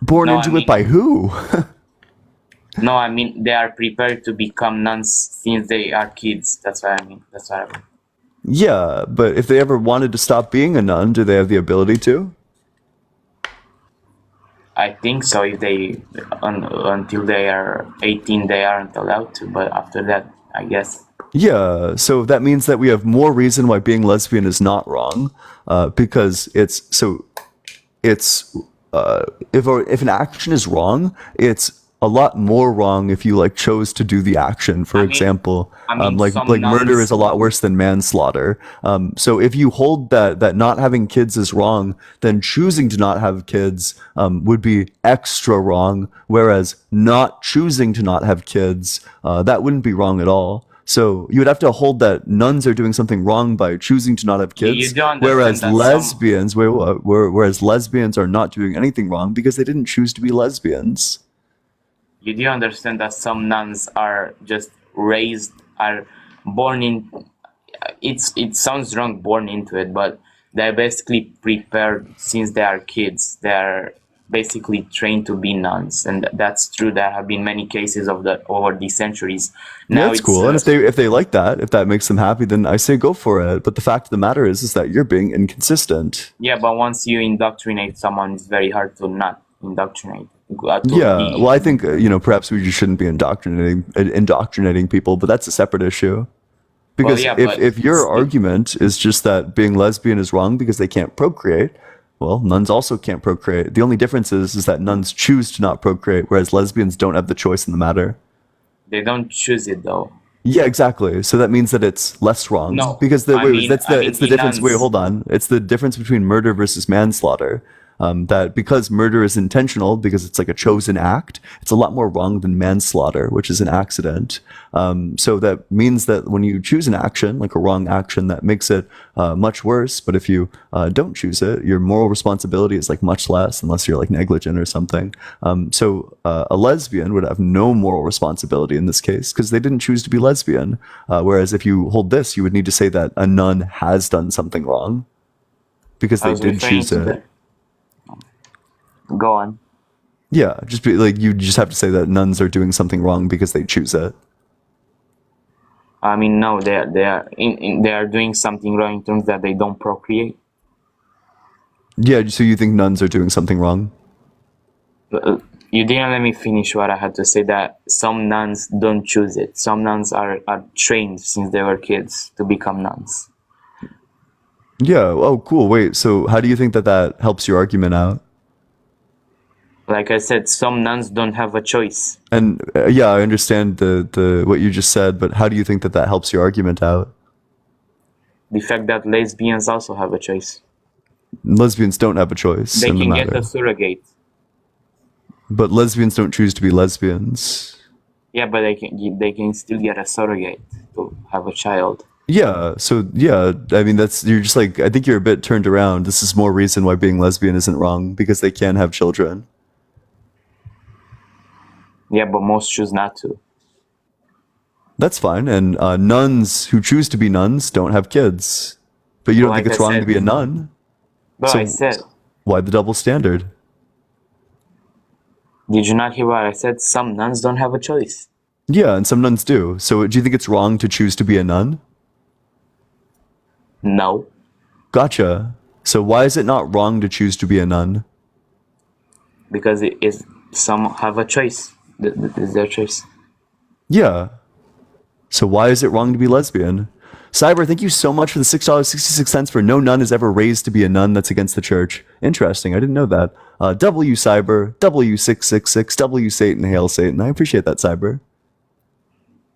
Born into it by who? No, I mean they are prepared to become nuns since they are kids. That's what I mean. Yeah, but if they ever wanted to stop being a nun, do they have the ability to? I think so. If they until they are 18, they aren't allowed to. But after that, I guess. Yeah, so that means that we have more reason why being lesbian is not wrong, because if an action is wrong, it's a lot more wrong if you like chose to do the action. For example, like murder is a lot worse than manslaughter. So if you hold that not having kids is wrong, then choosing to not have kids would be extra wrong. Whereas not choosing to not have kids, that wouldn't be wrong at all. So you would have to hold that nuns are doing something wrong by choosing to not have kids, whereas lesbians are not doing anything wrong because they didn't choose to be lesbians. You do understand that some nuns are just raised, are born in. It sounds wrong, born into it, but they're basically prepared since they are kids. They're basically trained to be nuns, and that's true. There have been many cases of that over the centuries. Now That's cool, and if they like that, if that makes them happy, then I say go for it. But the fact of the matter is that you're being inconsistent. Yeah, but once you indoctrinate someone, it's very hard to not indoctrinate. Well, I think perhaps we just shouldn't be indoctrinating people, but that's a separate issue. Because if your argument is just that being lesbian is wrong because they can't procreate, well, nuns also can't procreate. The only difference is that nuns choose to not procreate, whereas lesbians don't have the choice in the matter. They don't choose it though. Yeah, exactly. So that means that it's less wrong. No, because it's the difference. Wait, hold on. It's the difference between murder versus manslaughter. That because murder is intentional, because it's like a chosen act, it's a lot more wrong than manslaughter, which is an accident. So that means that when you choose an action, like a wrong action, that makes it much worse. But if you don't choose it, your moral responsibility is like much less, unless you're like negligent or something. So a lesbian would have no moral responsibility in this case because they didn't choose to be lesbian. Whereas if you hold this, you would need to say that a nun has done something wrong because they did choose it. Go on. Yeah, just be like you just have to say that nuns are doing something wrong because they choose it. I mean, no, they are doing something wrong in terms that they don't procreate. Yeah, so you think nuns are doing something wrong? You didn't let me finish what I had to say. That some nuns don't choose it. Some nuns are trained since they were kids to become nuns. Yeah. Oh, cool. Wait. So how do you think that helps your argument out? Like I said, some nuns don't have a choice. And yeah, I understand the what you just said, but how do you think that helps your argument out? The fact that lesbians also have a choice. Lesbians don't have a choice. They can get a surrogate. But lesbians don't choose to be lesbians. Yeah, but they can still get a surrogate to have a child. Yeah, so yeah, I mean you're just like, I think you're a bit turned around. This is more reason why being lesbian isn't wrong, because they can have children. Yeah, but most choose not to. That's fine, and nuns who choose to be nuns don't have kids. But you don't think it's wrong to be a nun? But So I said, why the double standard? did you not hear what I said? Some nuns don't have a choice. Yeah, and some nuns do. So do you think it's wrong to choose to be a nun? No. Gotcha. So why is it not wrong to choose to be a nun? Because some have a choice. It's their choice. Yeah. So why is it wrong to be lesbian? Cyber, thank you so much for the $6.66 for no nun is ever raised to be a nun that's against the church. Interesting. I didn't know that. W Cyber, W666, W Satan, Hail Satan. I appreciate that, Cyber.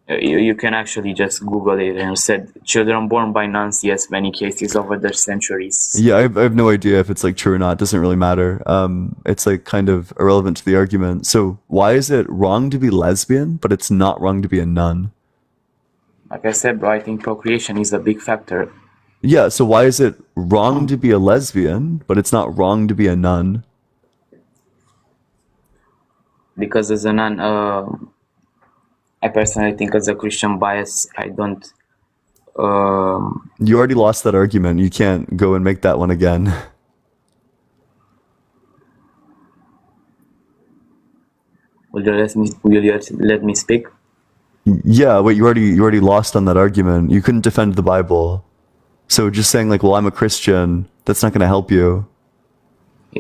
You can actually just Google it and said children born by nuns. Yes, many cases over the centuries. Yeah, I have no idea if it's like true or not. It doesn't really matter. It's like kind of irrelevant to the argument. So why is it wrong to be lesbian, but it's not wrong to be a nun? Like I said, bro, I think procreation is a big factor. Yeah, so why is it wrong to be a lesbian, but it's not wrong to be a nun? Because as a nun, I personally think as a Christian bias, I don't. You already lost that argument. You can't go and make that one again. Will you let me speak? Yeah, wait, you already lost on that argument. You couldn't defend the Bible. So just saying like, well, I'm a Christian, that's not going to help you.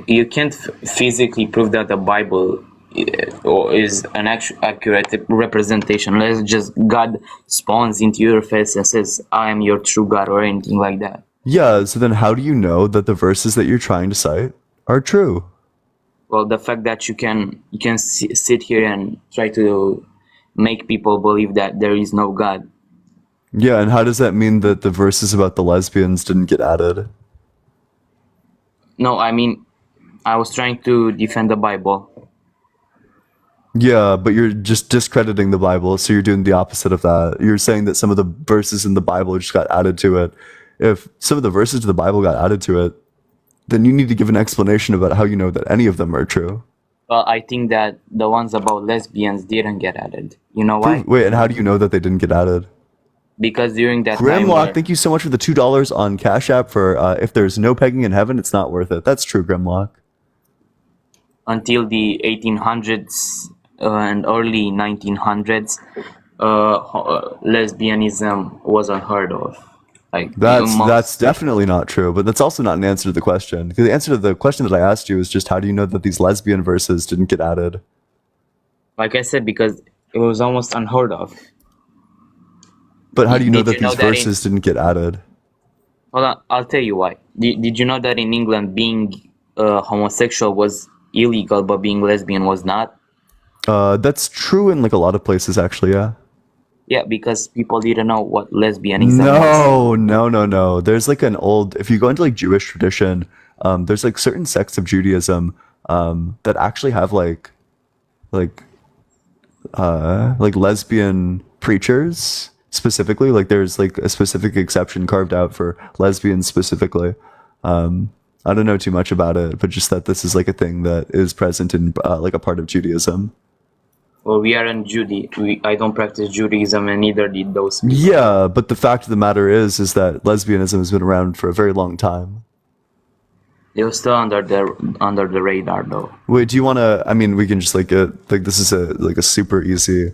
You can't physically prove that the Bible is an accurate representation. Let's just God spawns into your face and says, I am your true God, or anything like that. Yeah, so then how do you know that the verses that you're trying to cite are true? Well, the fact that you can sit here and try to make people believe that there is no God. Yeah, and how does that mean that the verses about the lesbians didn't get added? No, I mean, I was trying to defend the Bible. Yeah, but you're just discrediting the Bible, so you're doing the opposite of that. You're saying that some of the verses in the Bible just got added to it. If some of the verses of the Bible got added to it, then you need to give an explanation about how you know that any of them are true. Well, I think that the ones about lesbians didn't get added. You know why? Wait, and how do you know that they didn't get added? Because during that time, Grimlock, thank you so much for the $2 on Cash App for if there's no pegging in heaven, it's not worth it. That's true, Grimlock. Until the 1800s and early 1900s, lesbianism was unheard of. Like that's definitely not true, but that's also not an answer to the question. Because the answer to the question that I asked you is just how do you know that these lesbian verses didn't get added? Like I said, because it was almost unheard of. But how do you know that these verses didn't get added? Hold on, I'll tell you why. Did you know that in England being homosexual was illegal, but being lesbian was not? That's true in like a lot of places, actually. Yeah. Yeah, because people didn't know what lesbianism was. No. There's like an old, if you go into like Jewish tradition, there's like certain sects of Judaism that actually have like lesbian preachers specifically. Like there's like a specific exception carved out for lesbians specifically. I don't know too much about it, but just that this is like a thing that is present in like a part of Judaism. Well, we aren't I don't practice Judaism, and neither did those people. Yeah, but the fact of the matter is that lesbianism has been around for a very long time. It was still under the radar, though. Wait, do you want to? I mean, we can just like this is a super easy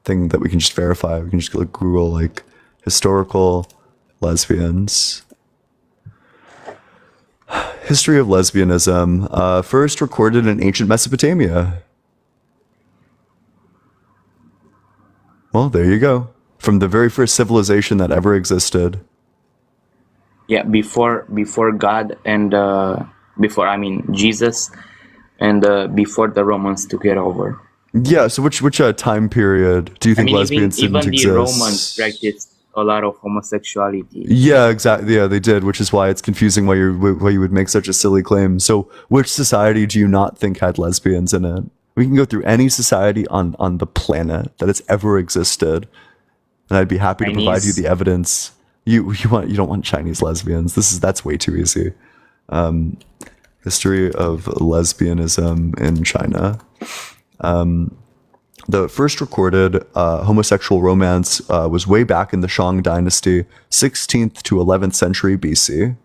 thing that we can just verify. We can just like Google like historical lesbians. History of lesbianism, first recorded in ancient Mesopotamia. Well, there you go. From the very first civilization that ever existed. Yeah, before God and Jesus, and before the Romans took it over. Yeah. So which time period do you think lesbians didn't exist? Even the Romans practiced a lot of homosexuality. Yeah, exactly. Yeah, they did, which is why it's confusing why you would make such a silly claim. So, which society do you not think had lesbians in it? We can go through any society on the planet that has ever existed, and I'd be happy to provide you the evidence. You don't want Chinese lesbians. That's way too easy. History of lesbianism in China. The first recorded homosexual romance was way back in the Shang Dynasty, 16th to 11th century BC.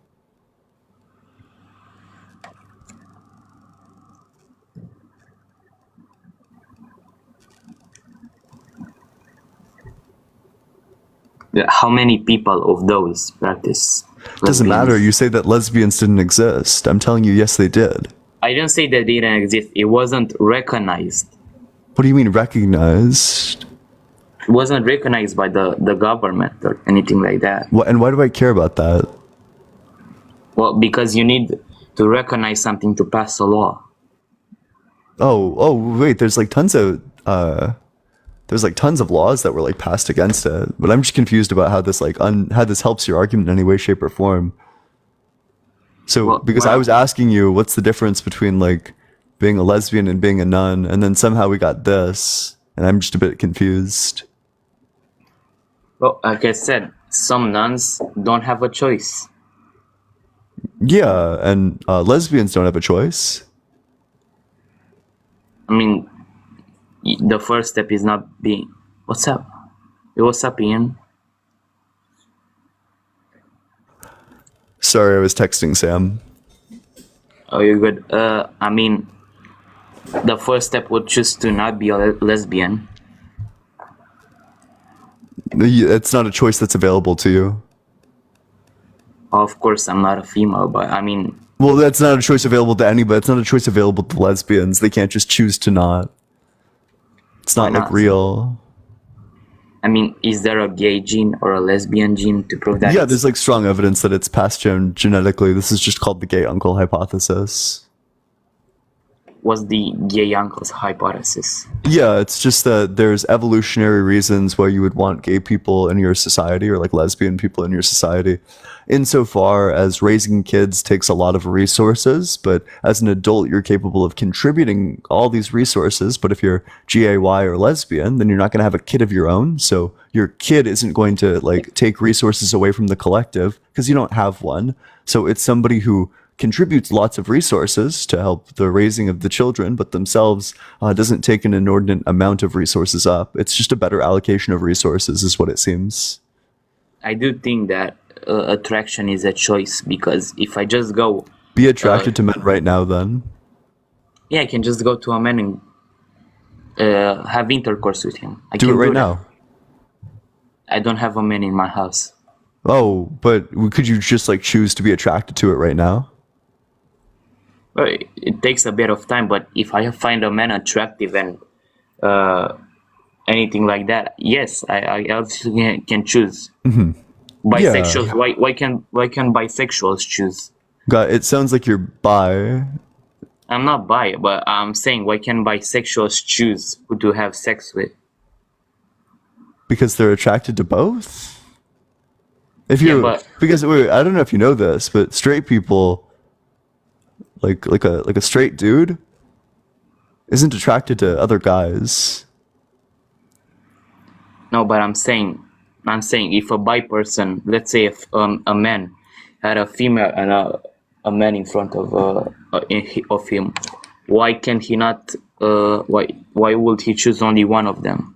How many people of those practice lesbians? Doesn't matter. You say that lesbians didn't exist. I'm telling you, yes, they did. I didn't say they didn't exist. It wasn't recognized. What do you mean recognized? It wasn't recognized by the government or anything like that. What, and why do I care about that? Well, because you need to recognize something to pass a law. Oh, wait. There's like tons of laws that were like passed against it. But I'm just confused about how this how this helps your argument in any way, shape, or form. So I was asking you, what's the difference between like being a lesbian and being a nun, and then somehow we got this, and I'm just a bit confused. Well, like I said, some nuns don't have a choice. Yeah, and lesbians don't have a choice. I mean, the first step is not being... What's up? What's up, Ian? Sorry, I was texting Sam. Oh, you're good. I mean, the first step would choose to not be a lesbian. It's not a choice that's available to you. Of course, I'm not a female, but I mean... Well, that's not a choice available to anybody. It's not a choice available to lesbians. They can't just choose to not. It's not like real. I mean, is there a gay gene or a lesbian gene to prove that? Yeah, there's like strong evidence that it's passed down genetically. This is just called the gay uncle hypothesis. what's the gay uncle's hypothesis? Yeah, it's just that there's evolutionary reasons why you would want gay people in your society or like lesbian people in your society. Insofar as raising kids takes a lot of resources, but as an adult, you're capable of contributing all these resources. But if you're gay or lesbian, then you're not going to have a kid of your own. So your kid isn't going to like take resources away from the collective because you don't have one. So it's somebody who contributes lots of resources to help the raising of the children, but themselves doesn't take an inordinate amount of resources up. It's just a better allocation of resources is what it seems. I do think that attraction is a choice, because if I just go... Be attracted to men right now, then. Yeah, I can just go to a man and have intercourse with him. I do can it right that. now. I don't have a man in my house. Oh, but could you just like choose to be attracted to it right now? Well, it takes a bit of time, but if I find a man attractive and anything like that, yes, I also can choose. Mm-hmm. Bisexuals, Yeah. why can bisexuals choose? God, it sounds like you're bi. I'm not bi, but I'm saying why can bisexuals choose who to have sex with? Because they're attracted to both? If you because wait, I don't know if you know this, but straight people like a straight dude isn't attracted to other guys. No, but I'm saying if a bi person, let's say if a man had a female and a man in front of him, why can he not? Why would he choose only one of them?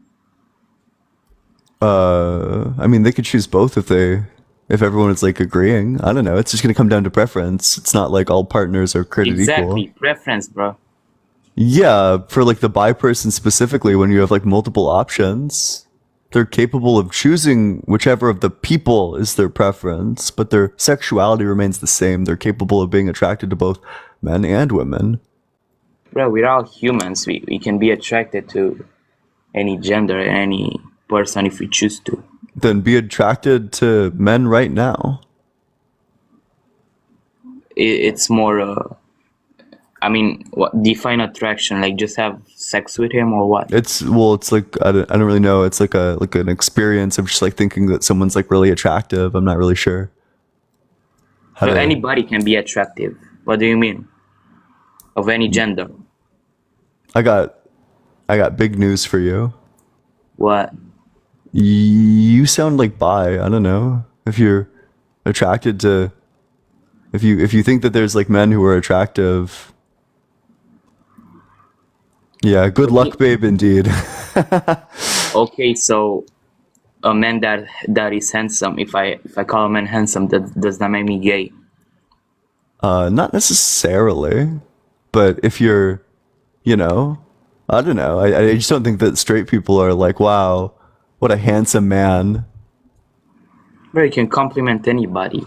I mean, they could choose both if everyone is like agreeing. I don't know. It's just gonna come down to preference. It's not like all partners are created Exactly, equal. preference, bro. Yeah, for like the bi person specifically, when you have like multiple options, they're capable of choosing whichever of the people is their preference, but their sexuality remains the same. They're capable of being attracted to both men and women. Bro, we're all humans. We can be attracted to any gender, any person if we choose to. Then be attracted to men right now. It's more. I mean, what define attraction? Like just have sex with him or what? It's like I don't really know. It's like an experience of just like thinking that someone's like really attractive. I'm not really sure. So anybody can be attractive. What do you mean? Of any gender? I got big news for you. What? You sound like bi. I don't know if you're attracted to. If you think that there's like men who are attractive. Yeah, good luck, babe. Indeed. Okay, so a man that is handsome. If I call a man handsome, does that make me gay? Not necessarily, but if you're, I don't know. I just don't think that straight people are like, wow, what a handsome man. Bro, you can compliment anybody.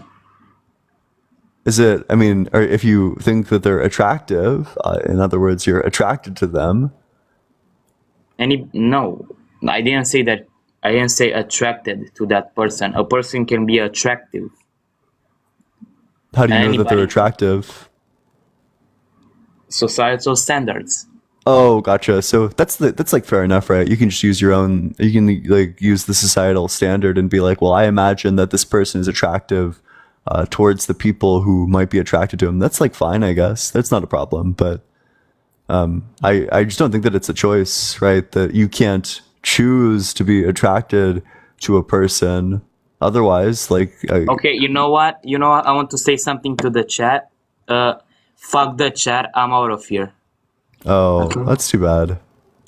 Is it? I mean, or if you think that they're attractive, in other words, you're attracted to them. No, I didn't say that. I didn't say attracted to that person. A person can be attractive. How do you know that they're attractive? Societal standards. Oh, gotcha. So that's like fair enough, right? You can just use your own. You can like use the societal standard and be like, well, I imagine that this person is attractive towards the people who might be attracted to him. That's like fine, I guess. That's not a problem. But I just don't think that it's a choice, right? That you can't choose to be attracted to a person. Otherwise, like... Okay, you know what? I want to say something to the chat. Fuck the chat. I'm out of here. Oh, that's too bad.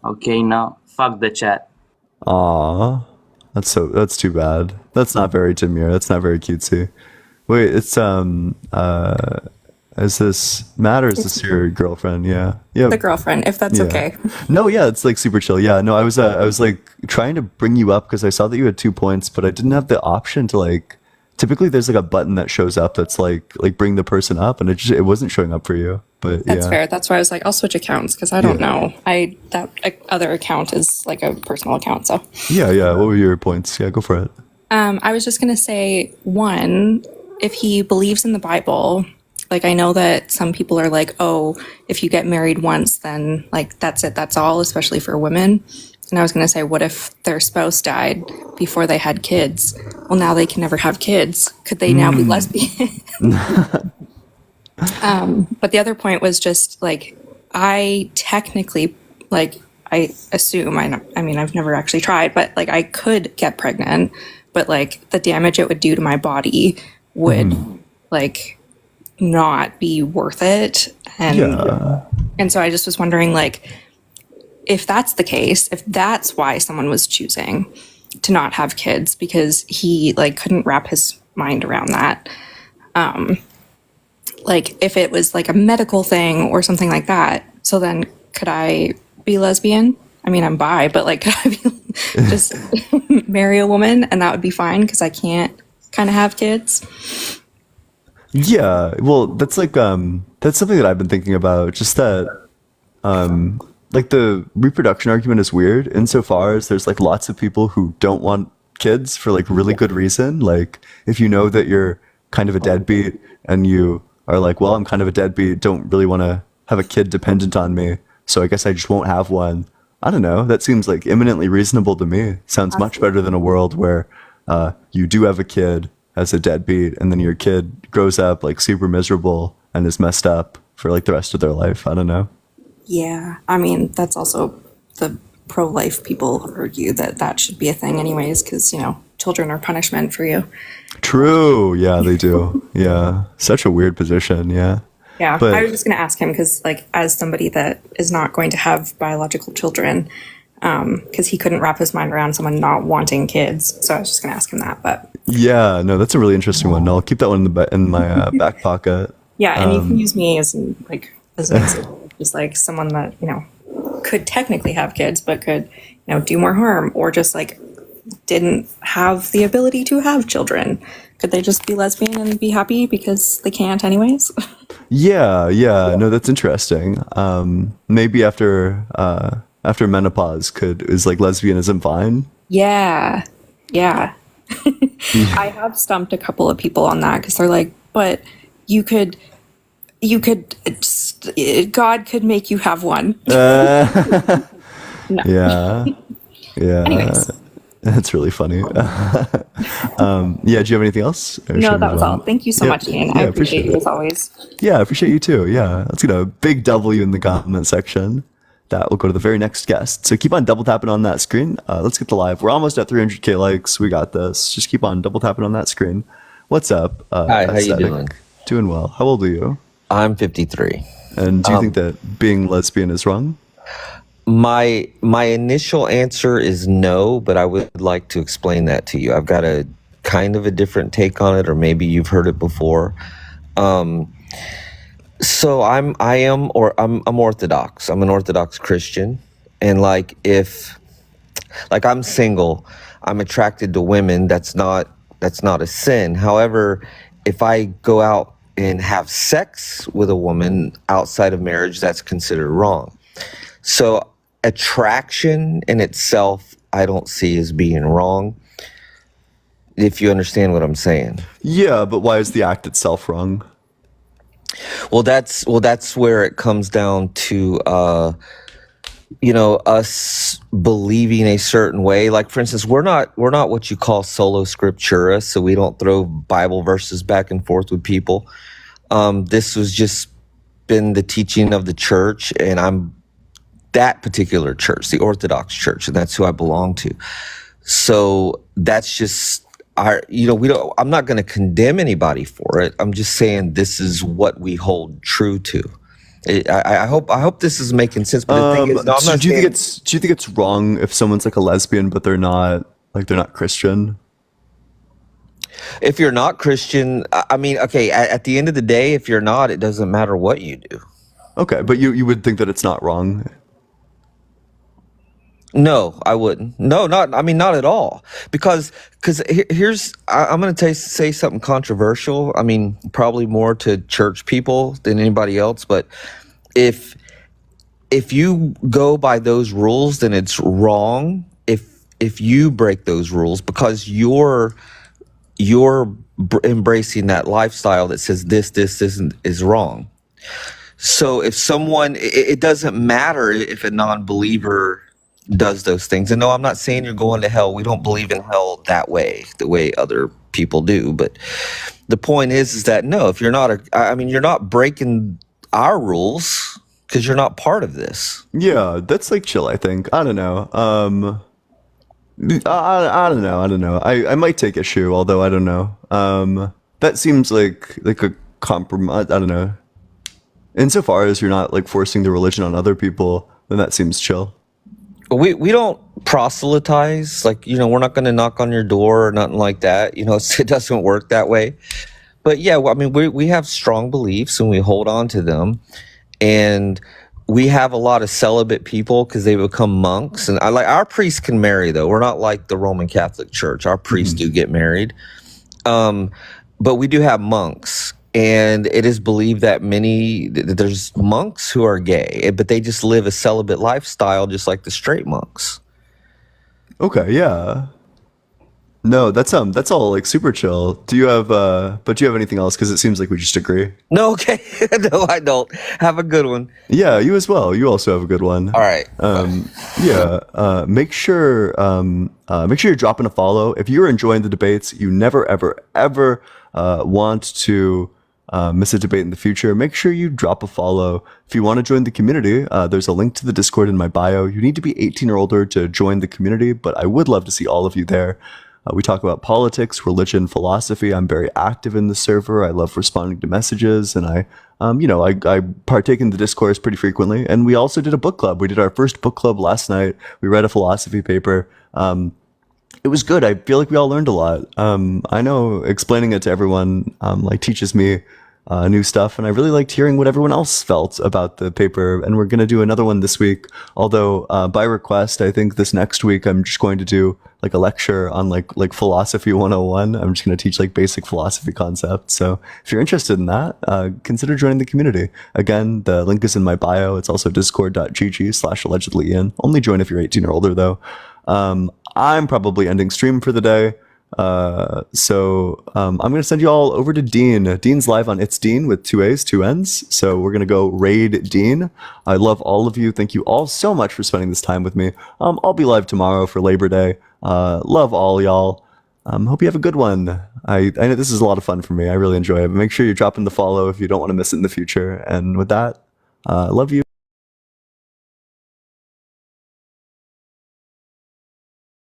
Okay, now, fuck the chat. Aw, that's too bad. That's not very Timur. That's not very cutesy. Wait, it's is this Matt or is this your girlfriend? Yeah. The girlfriend, if that's Yeah. okay. No, yeah, it's like super chill. Yeah, no, I was like trying to bring you up because I saw that you had 2 points, but I didn't have the option to like. Typically, there's like a button that shows up that's like bring the person up, and it wasn't showing up for you. But That's yeah. fair. That's why I was like, I'll switch accounts because I don't know. That other account is like a personal account. So Yeah. What were your points? Yeah, go for it. I was just gonna say, one, if he believes in the Bible, Like, I know that some people are like, oh, if you get married once, then like that's it, that's all, especially for women. And I was going to say, what if their spouse died before they had kids? Well, now they can never have kids. Could they now be lesbian? But the other point was just like, I technically, like, I assume, I mean, I've never actually tried, but like I could get pregnant, but like the damage it would do to my body would like not be worth it. And so I just was wondering, like, if that's the case, if that's why someone was choosing to not have kids because he like couldn't wrap his mind around that. Like if it was like a medical thing or something like that, so then could I be lesbian? I mean, I'm bi, but like could I be just marry a woman and that would be fine because I can't kind of have kids? Yeah, well, that's like that's something that I've been thinking about. Just that, like the reproduction argument is weird insofar as there's like lots of people who don't want kids for like really good reason. Like if you know that you're kind of a deadbeat and you are like, well, I'm kind of a deadbeat, don't really want to have a kid dependent on me, so I guess I just won't have one. I don't know. That seems like eminently reasonable to me. Sounds much better than a world where you do have a kid as a deadbeat and then your kid grows up like super miserable and is messed up for like the rest of their life. I don't know. Yeah, I mean, that's also the pro-life people argue that that should be a thing anyways, because, you know, children are punishment for you. True. Yeah, they do. Yeah. Such a weird position. Yeah. Yeah, But I was just going to ask him because, like, as somebody that is not going to have biological children, because he couldn't wrap his mind around someone not wanting kids. So I was just going to ask him that. But yeah, no, that's a really interesting one. I'll keep that one in my back pocket. yeah, and you can use me as an example, just like someone that, you know, could technically have kids, but could, you know, do more harm, or just like didn't have the ability to have children. Could they just be lesbian and be happy because they can't anyways? Yeah, no, that's interesting. Maybe after menopause, is like lesbianism fine? Yeah. I have stumped a couple of people on that because they're like, but you could, God could make you have one. No. Yeah. Anyways. That's really funny. Yeah, do you have anything else? Or should No, we that move was on? all. Thank you so much, Ian. I appreciate you as always. Yeah, I appreciate you too. Yeah, let's get a big W in the comment section. That will go to the very next guest. So keep on double tapping on that screen. Let's get the live. We're almost at 300K likes. We got this. Just keep on double tapping on that screen. What's up? Hi, how you Aesthetic? doing? Doing well. How old are you? I'm 53. And do you think that being lesbian is wrong? My initial answer is no, but I would like to explain that to you. I've got a kind of a different take on it, or maybe you've heard it before. So I'm Orthodox. I'm an Orthodox Christian, and like if I'm single, I'm attracted to women. That's not a sin. However, if I go out and have sex with a woman outside of marriage, that's considered wrong. So attraction in itself, I don't see as being wrong, if you understand what I'm saying. Yeah, but why is the act itself wrong? Well, that's where it comes down to, us believing a certain way. Like, for instance, we're not what you call solo scriptura, so we don't throw Bible verses back and forth with people. This was just been the teaching of the church, and I'm that particular church, the Orthodox Church, and that's who I belong to. So that's just I'm not going to condemn anybody for it. I'm just saying this is what we hold true to. I hope this is making sense. But the thing is, no, do you think it's wrong if someone's like a lesbian but they're not Christian? If you're not Christian, I mean, okay, at the end of the day, if you're not, it doesn't matter what you do. Okay, but you would think that it's not wrong. No, I wouldn't. No, not at all. Because here's, I'm going to say something controversial. I mean, probably more to church people than anybody else. But if you go by those rules, then it's wrong. If you break those rules, because your embracing that lifestyle that says this is wrong. So if someone, it doesn't matter if a non-believer does those things. And no, I'm not saying you're going to hell. We don't believe in hell that way, the way other people do. But the point is that no, if you're not, you're not breaking our rules because you're not part of this. Yeah, that's like chill, I think. I don't know. I don't know. I might take issue, although I don't know. That seems like a compromise. I don't know. Insofar as you're not like forcing the religion on other people, then that seems chill. We don't proselytize. Like, we're not going to knock on your door or nothing like that. It doesn't work that way. But yeah, we have strong beliefs and we hold on to them. And we have a lot of celibate people because they become monks. And our priests can marry, though. We're not like the Roman Catholic Church. Our priests do get married. But we do have monks. And it is believed that there's monks who are gay, but they just live a celibate lifestyle just like the straight monks. Okay, yeah. No, that's all like super chill. Do you have anything else? Because it seems like we just agree. No, okay. No, I don't. Have a good one. Yeah, you as well. You also have a good one. All right. Yeah. Make sure you're dropping a follow. If you're enjoying the debates, you never ever want to miss a debate in the future, make sure you drop a follow. If you want to join the community, there's a link to the Discord in my bio. You need to be 18 or older to join the community, but I would love to see all of you there. We talk about politics, religion, philosophy. I'm very active in the server. I love responding to messages, and I partake in the discourse pretty frequently. And we also did a book club. We did our first book club last night. We read a philosophy paper. It was good. I feel like we all learned a lot. I know explaining it to everyone teaches me new stuff, and I really liked hearing what everyone else felt about the paper. And we're going to do another one this week, although by request, I think this next week I'm just going to do like a lecture on like philosophy 101. I'm just going to teach like basic philosophy concepts. So if you're interested in that, consider joining the community. Again, the link is in my bio. It's also discord.gg/allegedlyian. Only join if you're 18 or older, though. I'm probably ending stream for the day. So I'm going to send you all over to Dean. Dean's live on It's Dean with 2 A's, 2 N's. So we're going to go raid Dean. I love all of you. Thank you all so much for spending this time with me. I'll be live tomorrow for Labor Day. Love all y'all. Hope you have a good one. I know this is a lot of fun for me. I really enjoy it. But make sure you're dropping the follow if you don't want to miss it in the future. And with that, love you.